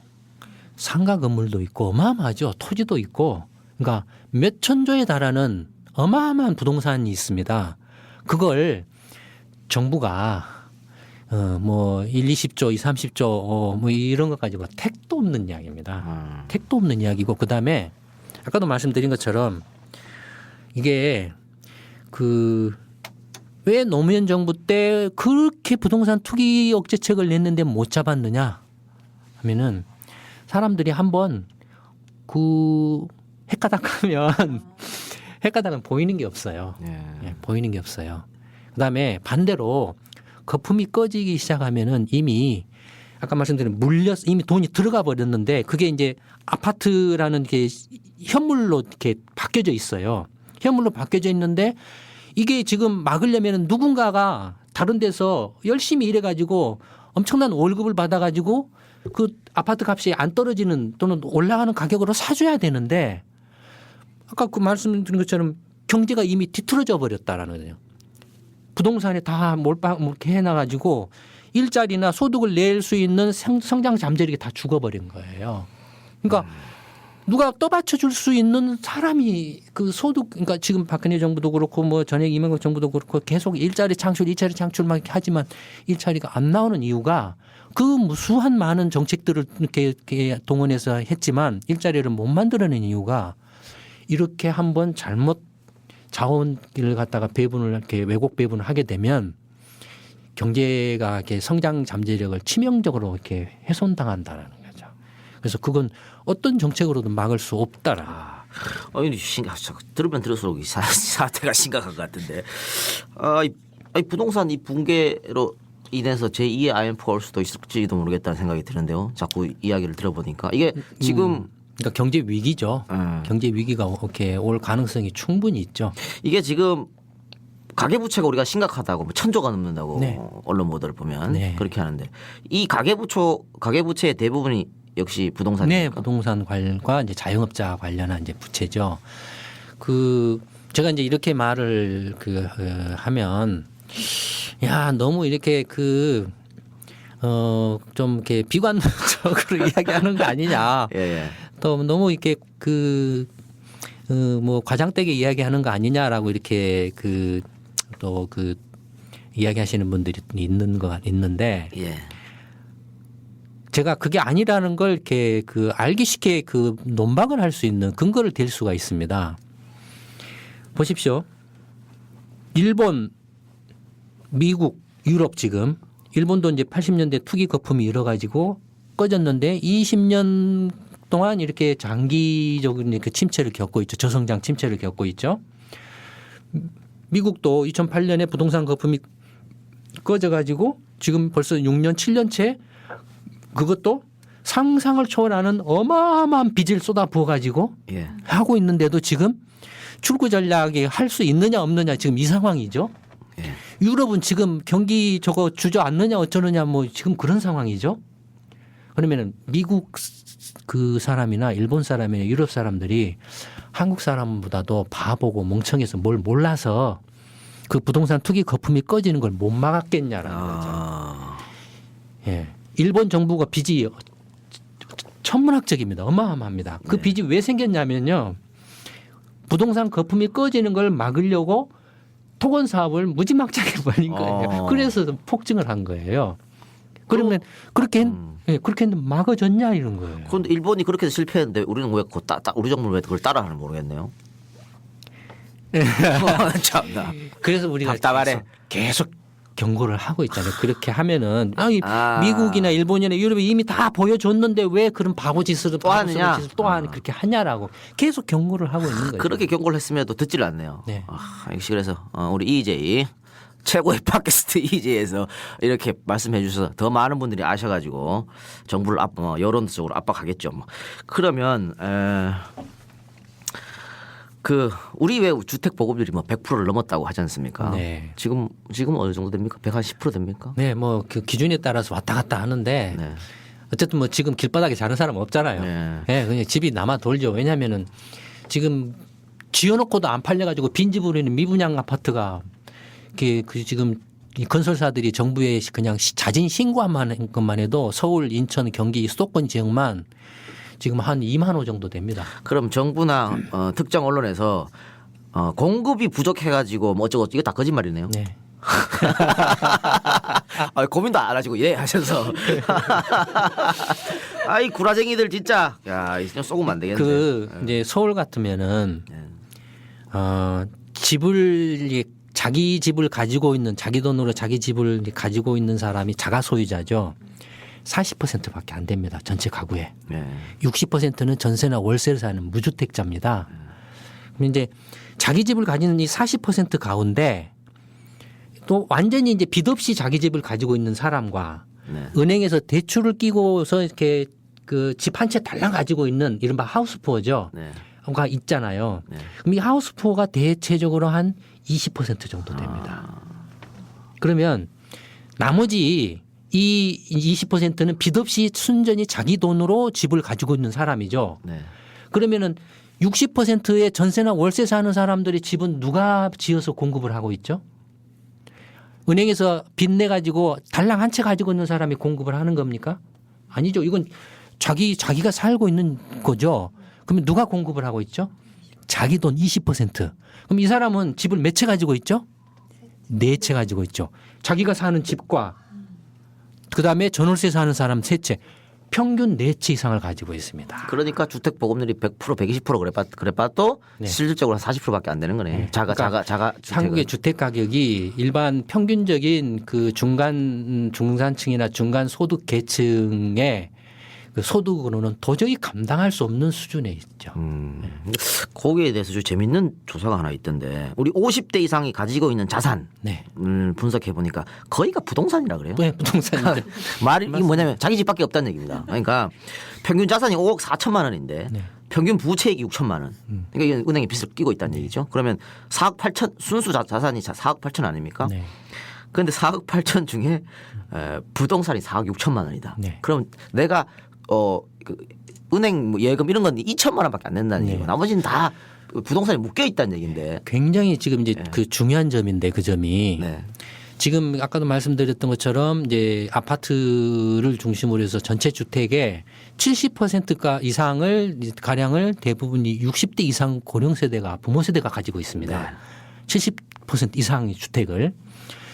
상가 건물도 있고 어마어마하죠. 토지도 있고. 그러니까 몇 천조에 달하는 어마어마한 부동산이 있습니다. 그걸 정부가 뭐 1, 20조, 2, 30조 뭐 이런 것 가지고 택도 없는 이야기입니다. 택도 없는 이야기고 그다음에 아까도 말씀드린 것처럼 이게 왜 노무현 정부 때 그렇게 부동산 투기 억제책을 냈는데 못 잡았느냐 하면은 사람들이 한번 헷가닥하면 헷가닥은 보이는 게 없어요. 예, 보이는 게 없어요. 그다음에 반대로 거품이 꺼지기 시작하면은 이미 아까 말씀드린 이미 돈이 들어가 버렸는데 그게 이제 아파트라는 게 현물로 이렇게 바뀌어져 있어요. 현물로 바뀌어져 있는데 이게 지금 막으려면 누군가가 다른 데서 열심히 일해가지고 엄청난 월급을 받아가지고 그 아파트 값이 안 떨어지는 또는 올라가는 가격으로 사줘야 되는데 아까 그 말씀드린 것처럼 경제가 이미 뒤틀어져 버렸다라는 거예요. 부동산에 다 몰빵 해놔가지고 일자리나 소득을 낼 수 있는 성장 잠재력이 다 죽어버린 거예요. 그러니까 누가 떠받쳐 줄 수 있는 사람이 그 소득 그러니까 지금 박근혜 정부도 그렇고 뭐 전에 이명박 정부도 그렇고 계속 일자리 창출만 하지만 일자리가 안 나오는 이유가 그 무수한 많은 정책들을 이렇게 동원해서 했지만 일자리를 못 만들어낸 이유가 이렇게 한번 잘못 자원을 갖다가 배분을 이렇게 왜곡 배분을 하게 되면 경제가 이렇게 성장 잠재력을 치명적으로 이렇게 훼손당한다는 거죠. 그래서 그건 어떤 정책으로도 막을 수 없다라는. 들으면 들을수록 이 사태가 심각한 것 같은데. 이 부동산 이 붕괴로 인해서 제2의 IMF가 올 수도 있을지도 모르겠다는 생각이 드는데요. 자꾸 이야기를 들어보니까 이게 지금 그러니까 경제 위기죠. 경제 위기가 이렇게 올 가능성이 충분히 있죠. 이게 지금 가계부채가 우리가 심각하다고 1,000조가 넘는다고 네. 언론 보도를 보면 네. 그렇게 하는데 이 가계부채의 대부분이 역시 부동산입니까? 네, 부동산 관련과 이제 자영업자 관련한 이제 부채죠. 제가 이제 이렇게 말을 하면 야 너무 이렇게 좀 이렇게 비관적으로 이야기하는 거 아니냐. 예. 또 너무 이렇게 뭐 과장되게 이야기하는 거 아니냐라고 이렇게 또 이야기하시는 분들이 있는데 예. 제가 그게 아니라는 걸 이렇게 알기 쉽게 논박을 할 수 있는 근거를 댈 수가 있습니다. 보십시오. 일본, 미국, 유럽 지금 일본도 이제 80년대 투기 거품이 일어가지고 꺼졌는데 20년 동안 이렇게 장기적인 그 침체를 겪고 있죠. 저성장 침체를 겪고 있죠. 미국도 2008년에 부동산 거품이 꺼져가지고 지금 벌써 6년, 7년째 그것도 상상을 초월하는 어마어마한 빚을 쏟아 부어가지고 예. 하고 있는데도 지금 출구 전략에 할 수 있느냐 없느냐 지금 이 상황이죠. 예. 유럽은 지금 경기 저거 주저앉느냐 어쩌느냐 뭐 지금 그런 상황이죠. 그러면은 미국 그 사람이나 일본 사람이나 유럽 사람들이 한국 사람보다도 바보고 멍청해서 뭘 몰라서 그 부동산 투기 거품이 꺼지는 걸 못 막았겠냐라는 거죠. 예. 일본 정부가 빚이 천문학적입니다. 어마어마합니다. 그 빚이 왜 생겼냐면요. 부동산 거품이 꺼지는 걸 막으려고 토건 사업을 무지막지하게 벌린 거예요. 그래서 폭증을 한 거예요. 그러면 그렇게 했는데 막아졌냐 이런 거예요. 그런데 일본이 그렇게 해서 실패했는데 우리는 왜 우리 정부는 왜 그걸 따라하는 모르겠네요. 참나. 그래서 우리가 답답하네. 계속 경고를 하고 있잖아요. 그렇게 하면은 미국이나 일본이나 유럽이 이미 다 보여줬는데 왜 그런 바보 짓을 또 하느냐? 그렇게 하냐라고 계속 경고를 하고 있는 거예요. 그렇게 경고를 했음에도 듣질 않네요. 네. 역시 그래서 우리 EJ 최고의 팟캐스트 EJ에서 이렇게 말씀해 주셔서 더 많은 분들이 아셔가지고 정부를 여론적으로 압박하겠죠. 뭐. 그러면 우리 왜 주택 보급률이 100%를 넘었다고 하지 않습니까? 네. 지금 어느 정도 됩니까? 110% 됩니까? 네, 뭐 그 기준에 따라서 왔다 갔다 하는데 네. 어쨌든 뭐 지금 길바닥에 자는 사람 없잖아요. 네. 네, 그냥 집이 남아 돌죠. 왜냐하면은 지금 지어놓고도 안 팔려가지고 빈집으로 있는 미분양 아파트가 지금 이 건설사들이 정부에 그냥 자진 신고한 것만 해도 서울, 인천, 경기 수도권 지역만 지금 한 2만 호 정도 됩니다. 그럼 정부나 특정 언론에서 공급이 부족해가지고 뭐 어쩌고 이거 다 거짓말이네요. 네. 고민도 안 하시고 예 하셔서 아이 구라쟁이들 진짜 야 이제 쏘면 안 되겠는데. 이제 서울 같으면은 집을 자기 집을 가지고 있는 자기 돈으로 자기 집을 가지고 있는 사람이 자가 소유자죠. 40%밖에 안 됩니다. 전체 가구에. 네. 60%는 전세나 월세를 사는 무주택자입니다. 그럼 이제 자기 집을 가지는 이 40% 가운데 또 완전히 이제 빚 없이 자기 집을 가지고 있는 사람과 네. 은행에서 대출을 끼고서 이렇게 그 집 한 채 달랑 가지고 있는 이른바 하우스푸어죠. 네. 가 있잖아요. 네. 그럼 이 하우스푸어가 대체적으로 한 20% 정도 됩니다. 그러면 나머지 이 20%는 빚 없이 순전히 자기 돈으로 집을 가지고 있는 사람이죠. 네. 그러면은 60%의 전세나 월세 사는 사람들의 집은 누가 지어서 공급을 하고 있죠? 은행에서 빚내 가지고 달랑 한 채 가지고 있는 사람이 공급을 하는 겁니까? 아니죠. 이건 자기가 살고 있는 거죠. 그러면 누가 공급을 하고 있죠? 자기 돈 20%. 그럼 이 사람은 집을 몇 채 가지고 있죠? 4채 가지고 있죠. 자기가 사는 집과 그다음에 전월세 사는 사람 3채. 평균 4채 이상을 가지고 있습니다. 그러니까 주택 보급률이 100% 120% 그래봐도 네. 실질적으로 한 40%밖에 안 되는 거네. 자가 주택은. 한국의 주택 가격이 일반 평균적인 그 중산층이나 중간 소득 계층의 그 소득으로는 도저히 감당할 수 없는 수준에 있죠. 거기에 대해서 좀 재밌는 조사가 하나 있던데 우리 50대 이상이 가지고 있는 자산을 네. 분석해 보니까 거의가 부동산이라 그래요. 네, 부동산이죠. 말이 뭐냐면 자기 집밖에 없다는 얘기입니다. 그러니까 평균 자산이 5억 4천만 원인데 네. 평균 부채액이 6천만 원. 그러니까 이건 은행에 빚을 끼고 있다는 얘기죠. 그러면 4억 8천 순수 자산이 4억 8천 아닙니까? 네. 그런데 4억 8천 중에 부동산이 4억 6천만 원이다. 네. 그럼 내가 은행 뭐 예금 이런 건 2천만 원밖에 안 낸다는 네. 얘기고 나머지는 다 부동산에 묶여 있다는 얘기인데. 굉장히 지금 이제 그 중요한 점인데 그 점이 네. 지금 아까도 말씀드렸던 것처럼 이제 아파트를 중심으로 해서 전체 주택의 70%가 이상을 가량을 대부분이 60대 이상 고령 세대가 부모 세대가 가지고 있습니다. 네. 70% 이상의 주택을.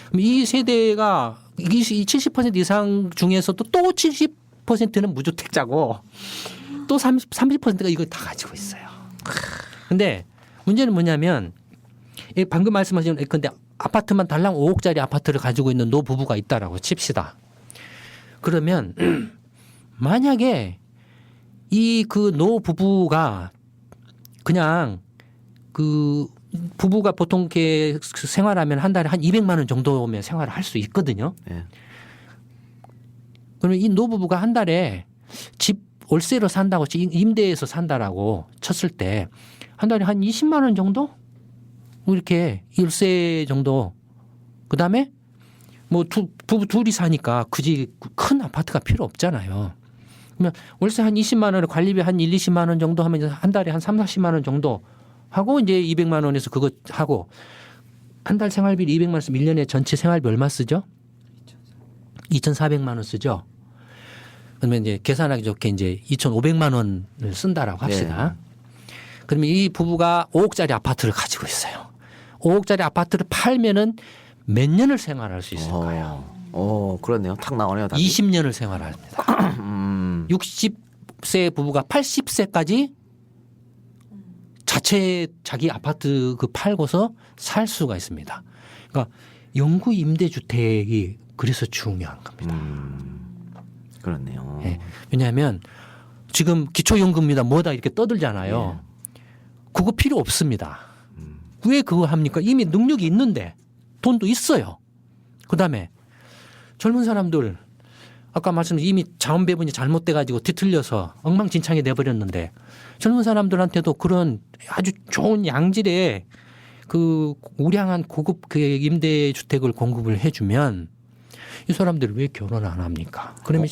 그럼 이 세대가 이 70% 이상 중에서도 또 70%는 무주택자고 또 30%가 이걸 다 가지고 있어요. 근데 문제는 뭐냐면 방금 말씀하신 근데 아파트만 달랑 5억짜리 아파트를 가지고 있는 노부부가 있다라고 칩시다. 그러면 만약에 이 그 노부부가 그냥 그 부부가 보통 이렇게 생활하면 한 달에 한 200만 원 정도면 생활을 할 수 있거든요. 네. 그러면 이 노부부가 한 달에 집 월세로 산다고 임대해서 산다라고 쳤을 때 한 달에 한 20만 원 정도 이렇게 월세 정도 그다음에 뭐 부부 둘이 사니까 굳이 큰 아파트가 필요 없잖아요. 그러면 월세 한 20만 원을 관리비 한 1, 20만 원 정도 하면 한 달에 한 3, 40만 원 정도 하고 이제 200만 원에서 그거 하고 한 달 생활비 200만 원 쓰면 1년에 전체 생활비 얼마 쓰죠? 2,400만 원 쓰죠. 그러면 이제 계산하기 좋게 이제 2,500만 원을 쓴다라고 합시다. 그러면 이 부부가 5억짜리 아파트를 가지고 있어요. 5억짜리 아파트를 팔면은 몇 년을 생활할 수 있을 거예요. 그렇네요. 탁 나오네요. 답이. 20년을 생활합니다. 60세 부부가 80세까지 자기 아파트 그 팔고서 살 수가 있습니다. 그러니까 영구 임대주택이 그래서 중요한 겁니다. 그렇네요. 네. 왜냐하면 지금 기초연금이다 뭐다 이렇게 떠들잖아요. 그거 필요 없습니다. 왜 그거 합니까? 이미 능력이 있는데 돈도 있어요. 그다음에 젊은 사람들 아까 말씀드린 이미 자원 배분이 잘못돼 가지고 뒤틀려서 엉망진창이 돼버렸는데 젊은 사람들한테도 그런 아주 좋은 양질의 그 우량한 고급 그 임대주택을 공급을 해주면 이 사람들이 왜 결혼 안 합니까? 그러면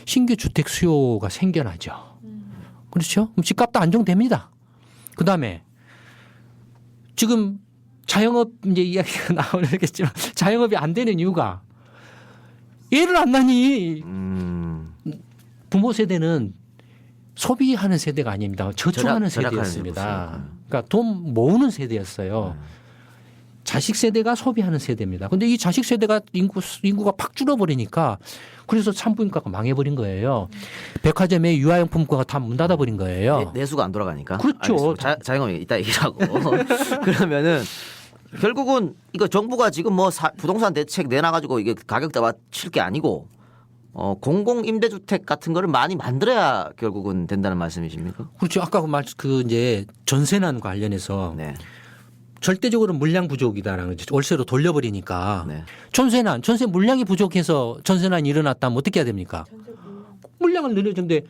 신규 주택 수요가 생겨나죠. 그렇죠? 그럼 집값도 안정됩니다. 그다음에 지금 자영업 이제 이야기가 나오겠지만 자영업이 안 되는 이유가 애를 안 낳니 부모 세대는 소비하는 세대가 아닙니다. 저축하는 세대였습니다. 그러니까 돈 모으는 세대였어요. 자식 세대가 소비하는 세대입니다. 그런데 이 자식 세대가 인구가 팍 줄어버리니까 그래서 산부인과가 망해버린 거예요. 백화점의 유아용품과가 다 문 닫아버린 거예요. 내수가 안 돌아가니까. 그렇죠. 자영업이 이따 얘기하고 그러면은 결국은 이거 정부가 지금 뭐 부동산 대책 내놔가지고 이게 가격대 맞출 게 아니고 공공 임대주택 같은 거를 많이 만들어야 결국은 된다는 말씀이십니까? 그렇죠. 아까 그 이제 전세난 관련해서 네. 절대적으로 물량 부족이다라는 거죠. 월세로 돌려버리니까 네. 전세 물량이 부족해서 전세난이 일어났다면 어떻게 해야 됩니까? 물량을 늘려주는데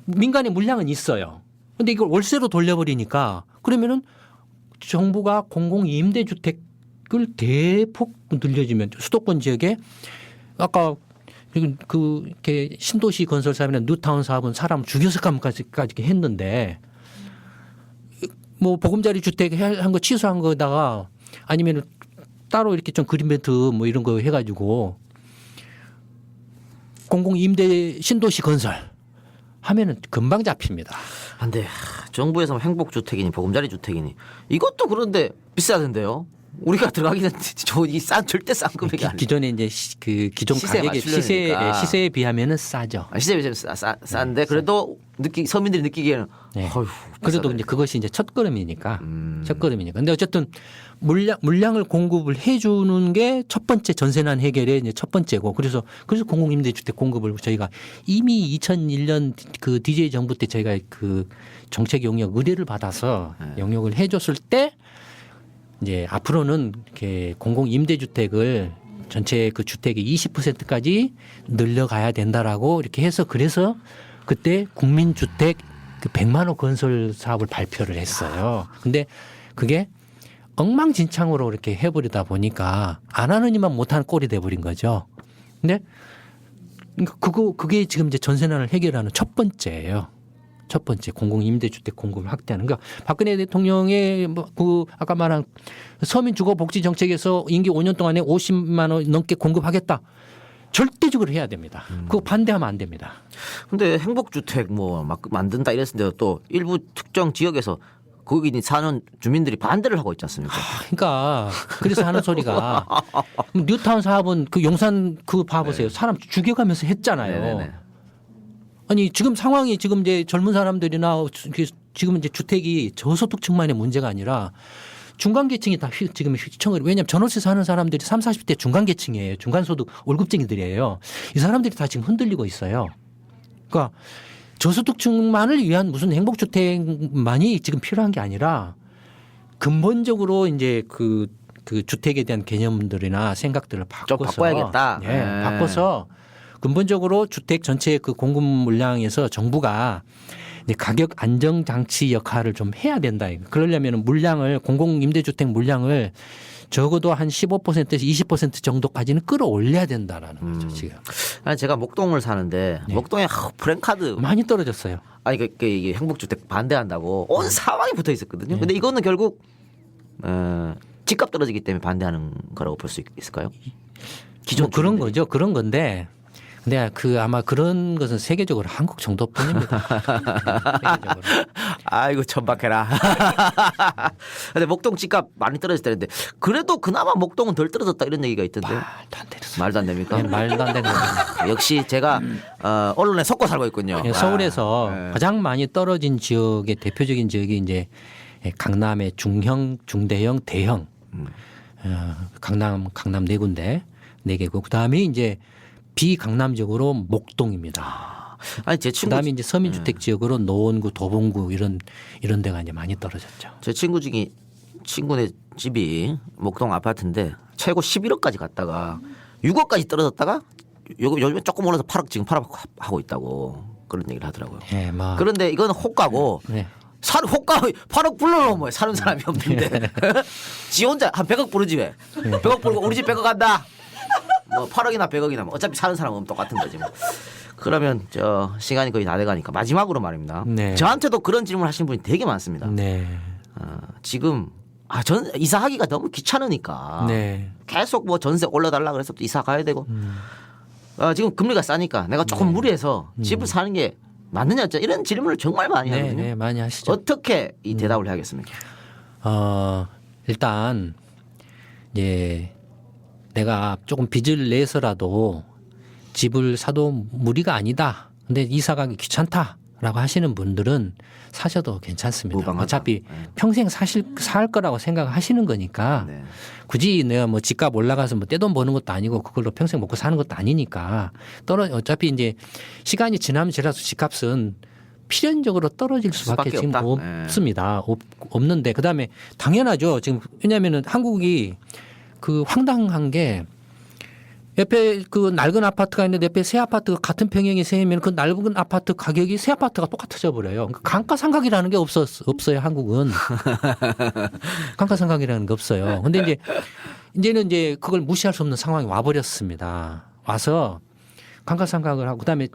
민간의 물량은 있어요. 그런데 이걸 월세로 돌려버리니까 그러면은 정부가 공공 임대주택을 대폭 늘려주면 수도권 지역에 아까 이렇게 신도시 건설 사업이나 뉴타운 사업은 사람을 죽여서 감까지 했는데 뭐 보금자리 주택 한 거 취소한 거다가 아니면 따로 이렇게 좀 그린벨트 뭐 이런 거 해가지고 공공 임대 신도시 건설 하면은 금방 잡힙니다. 근데 정부에서 행복주택이니 보금자리 주택이니 이것도 그런데 비싸던데요. 우리가 들어가기는 절대 싼 금액이 아니에요. 기존에 이제 그 기존 시세에 가격의 맞추려니까. 시세에 비하면은 싸죠. 시세에 비해 싼데 그래도 서민들이 느끼기에는 네. 어휴, 그래도 비싸다. 이제 그것이 이제 첫걸음이니까. 첫걸음이니까. 근데 어쨌든 물량을 공급을 해주는 게 첫 번째 전세난 해결의 이제 첫 번째고 그래서 공공임대주택 공급을 저희가 이미 2001년 그 DJ 정부 때 저희가 그 정책 용역 의뢰를 받아서 용역을 해줬을 때 이제 앞으로는 이렇게 공공임대주택을 전체 그 주택의 20%까지 늘려가야 된다라고 이렇게 해서 그래서 그때 국민주택 그 100만 호 건설 사업을 발표를 했어요. 근데 그게 엉망진창으로 이렇게 해버리다 보니까 안 하는 이만 못하는 꼴이 돼버린 거죠. 근데 그게 지금 이제 전세난을 해결하는 첫 번째예요. 첫 번째 공공임대주택 공급을 확대하는 거. 박근혜 대통령의 그 아까 말한 서민주거복지 정책에서 임기 5년 동안에 50만 원 넘게 공급하겠다. 절대적으로 해야 됩니다. 그거 반대하면 안 됩니다. 근데 행복주택 뭐 막 만든다 이랬는데도 또 일부 특정 지역에서 거기 사는 주민들이 반대를 하고 있지 않습니까? 그러니까 그래서 하는 소리가 뉴타운 사업은 그 용산 그 봐보세요. 사람 죽여가면서 했잖아요. 네네네. 아니 지금 상황이 지금 이제 젊은 사람들이나 지금 이제 주택이 저소득층만의 문제가 아니라 중간계층이 다 지금 휘청을 왜냐하면 전월세 사는 사람들이 30, 40대 중간계층이에요. 중간소득 월급쟁이들이에요. 이 사람들이 다 지금 흔들리고 있어요. 그러니까 저소득층만을 위한 무슨 행복주택만이 지금 필요한 게 아니라 근본적으로 이제 그 주택에 대한 개념들이나 생각들을 좀 바꿔서 바꿔야겠다. 네, 네. 바꿔서 근본적으로 주택 전체 그 공급 물량에서 정부가 이제 가격 안정 장치 역할을 좀 해야 된다. 그러려면 물량을 공공임대주택 물량을 적어도 한 15%에서 20% 정도까지는 끌어올려야 된다라는 거죠 지금. 아니 제가 목동을 사는데 네. 목동에 프랜카드 많이 떨어졌어요. 아니 이게 행복주택 반대한다고 온 사방이 붙어 있었거든요. 근데 이거는 결국 집값 떨어지기 때문에 반대하는 거라고 볼 수 있을까요? 뭐 그런 거죠. 그런 건데. 근데 아마 그런 것은 세계적으로 한국 정도뿐입니다. 세계적으로. 아이고 천박해라. 근데 목동 집값 많이 떨어졌다는데 그래도 그나마 목동은 덜 떨어졌다 이런 얘기가 있던데 말도 안 되는 소리. 말도 안 됩니까? 네, 말도 안 되는 겁니다. 역시 제가 언론에 속고 살고 있군요. 예, 서울에서 네. 가장 많이 떨어진 지역의 대표적인 지역이 이제 강남의 중형, 중대형, 대형, 강남 네 군데, 네 개고 그다음에 이제 비강남적으로 목동입니다. 아니 제 친구 그다음에 이제 서민주택 지역으로 노원구, 도봉구 이런 데가 이제 많이 떨어졌죠. 제 친구 중에 친구네 집이 목동 아파트인데 최고 11억까지 갔다가 6억까지 떨어졌다가 요즘에 조금 올라서 8억 지금 8억 하고 있다고 그런 얘기를 하더라고요. 예, 뭐 그런데 이건 호가고 네. 호가 8억 불러놓으면 사는 사람이 없는데 지 혼자 한 100억 부르지 왜? 100억 부르고 우리 집 100억 간다. 뭐 8억이나 100억이나 뭐 어차피 사는 사람은 똑같은 거지 뭐. 그러면 시간이 거의 다 돼가니까 마지막으로 말입니다. 네. 저한테도 그런 질문 하시는 분이 되게 많습니다. 네. 지금 전 이사하기가 너무 귀찮으니까 네. 계속 뭐 전세 올려달라 그래서 또 이사 가야 되고 지금 금리가 싸니까 내가 조금 무리해서 집을 사는 게 맞느냐 이런 질문을 정말 많이 네, 하거든요. 네, 많이 하시죠. 어떻게 이 대답을 해야겠습니까? 일단 이제 내가 조금 빚을 내서라도 집을 사도 무리가 아니다. 근데 이사 가기 귀찮다라고 하시는 분들은 사셔도 괜찮습니다. 무방하다. 어차피 네. 평생 살 거라고 생각하시는 거니까 네. 굳이 내가 뭐 집값 올라가서 뭐 떼돈 버는 것도 아니고 그걸로 평생 먹고 사는 것도 아니니까 어차피 이제 시간이 지나면 지나서 집값은 필연적으로 떨어질 수밖에 수밖에 지금 없다. 네. 없습니다. 없는데 그다음에 당연하죠. 지금 왜냐하면은 한국이 그 황당한 게 옆에 그 낡은 아파트가 있는데 옆에 새 아파트가 같은 평형이 세면 그 낡은 아파트 가격이 새 아파트가 똑같아져 버려요. 그러니까 감가상각이라는 게 없어요. 한국은 감가상각이라는 게 없어요. 근데 이제는 이제 그걸 무시할 수 없는 상황이 와버렸습니다. 와서 감가상각을 하고 그다음에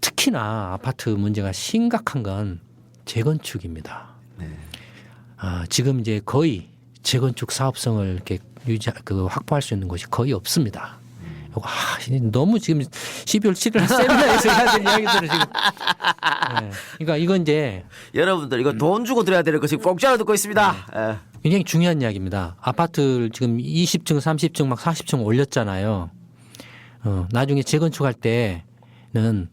특히나 아파트 문제가 심각한 건 재건축입니다. 지금 이제 거의 재건축 사업성을 이렇게 확보할 수 있는 곳이 거의 없습니다. 너무 지금 12월 7일 세미나에서 해야 될 이야기들을 지금. 네. 그러니까 이건 이제 여러분들 이거 돈 주고 들어야 되는 거 지금 공짜로 듣고 있습니다. 예. 굉장히 중요한 이야기입니다. 아파트를 지금 20층, 30층, 막 40층 올렸잖아요. 나중에 재건축할 때는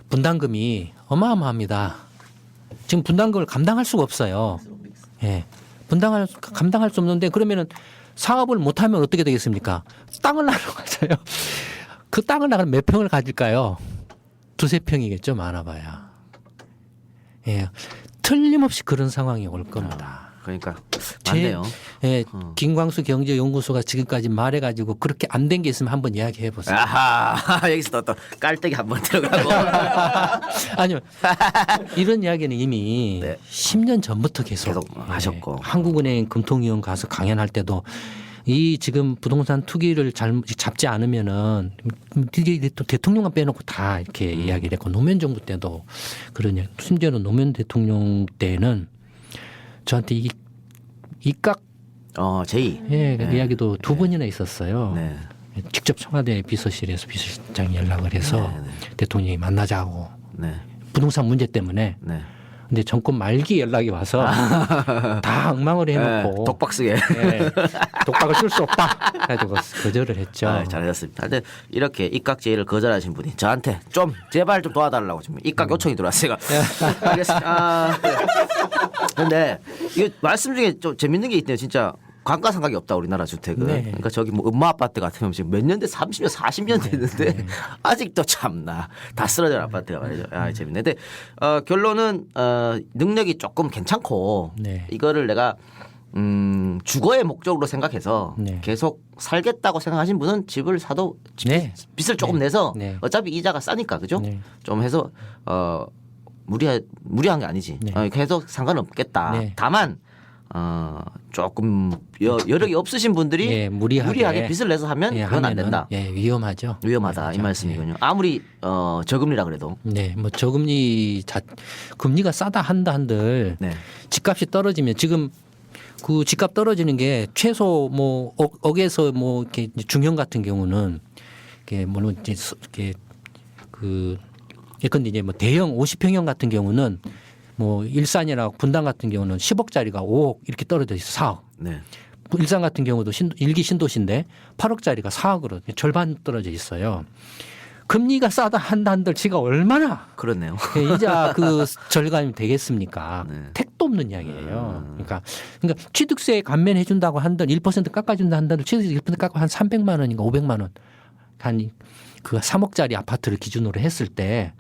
분담금이 어마어마합니다. 지금 분담금을 감당할 수가 없어요. 예. 감당할 수 없는데 그러면은 사업을 못하면 어떻게 되겠습니까? 땅을 나눠가져요. 그 땅을 나가면 몇 평을 가질까요? 2-3평이겠죠. 많아봐야. 예. 틀림없이 그런 상황이 올 겁니다. 그러니까 맞네요. 김광수 경제연구소가 지금까지 말해가지고 그렇게 안 된 게 있으면 한번 이야기해 보세요. 아하 여기서 또 깔때기 한번 들어가고. 아니요. 이런 이야기는 이미 네. 10년 전부터 계속 하셨고. 한국은행 금통위원 가서 강연할 때도 이 지금 부동산 투기를 잡지 않으면은 이게 또 대통령만 빼놓고 다 이렇게 이야기를 했고 노무현 정부 때도 그러냐. 심지어는 노무현 대통령 때는 저한테 입각 제의. 그 이야기도 두 번이나 있었어요. 네. 직접 청와대 비서실에서 비서실장이 연락을 해서 대통령이 만나자고 네. 부동산 문제 때문에. 네. 근데 정권 말기 연락이 와서 다 엉망으로 해놓고 독박 쓰게. 네, 독박을 쓸 수 없다 해가지고 거절을 했죠. 잘하셨습니다. 근데 이렇게 입각 제의를 거절하신 분이 저한테 좀 제발 좀 도와달라고 지금 입각 요청이 들어왔어요. 알겠습니다. 근데 이거 말씀 중에 좀 재밌는 게 있네요. 진짜 감가상각이 없다 우리나라 주택은. 네. 그러니까 저기 뭐 엄마 아파트 같으면 지금 몇 년 돼 30년 40년 됐는데 아직도 참나 다 쓰러진 아파트가 말이죠. 재밌네. 근데 결론은 능력이 조금 괜찮고 네. 이거를 내가 주거의 목적으로 생각해서 네. 계속 살겠다고 생각하신 분은 집을 사도 네. 빚을 조금 내서 네. 어차피 이자가 싸니까 그죠? 네. 좀 해서 무리한 게 아니지. 네. 계속 상관없겠다. 네. 다만 조금 여력이 없으신 분들이 예, 무리하게 빚을 내서 하면 예, 그건 안 하면은, 된다. 예, 위험하죠. 위험하다 이 위험하죠. 말씀이군요. 아무리 저금리라 그래도. 네, 뭐 저금리 금리가 싸다 한들 네. 집값이 떨어지면 지금 그 집값 떨어지는 게 최소 뭐 억에서 뭐 이렇게 중형 같은 경우는 이게 물론 이렇게 그 예컨대 이제 뭐 대형 50평형 같은 경우는 뭐 일산이나 분당 같은 경우는 10억짜리가 5억 이렇게 떨어져 있어 4억. 네. 일산 같은 경우도 일기 신도시인데 8억짜리가 4억으로 절반 떨어져 있어요. 금리가 싸다 한들 지가 얼마나 그렇네요. 이자 그 절감이 되겠습니까? 네. 택도 없는 이야기예요. 그러니까 취득세 감면해 준다고 한들 1% 깎아준다 한들 취득세 1% 깎아 한 300만 원인가 500만 원 한 그 3억짜리 아파트를 기준으로 했을 때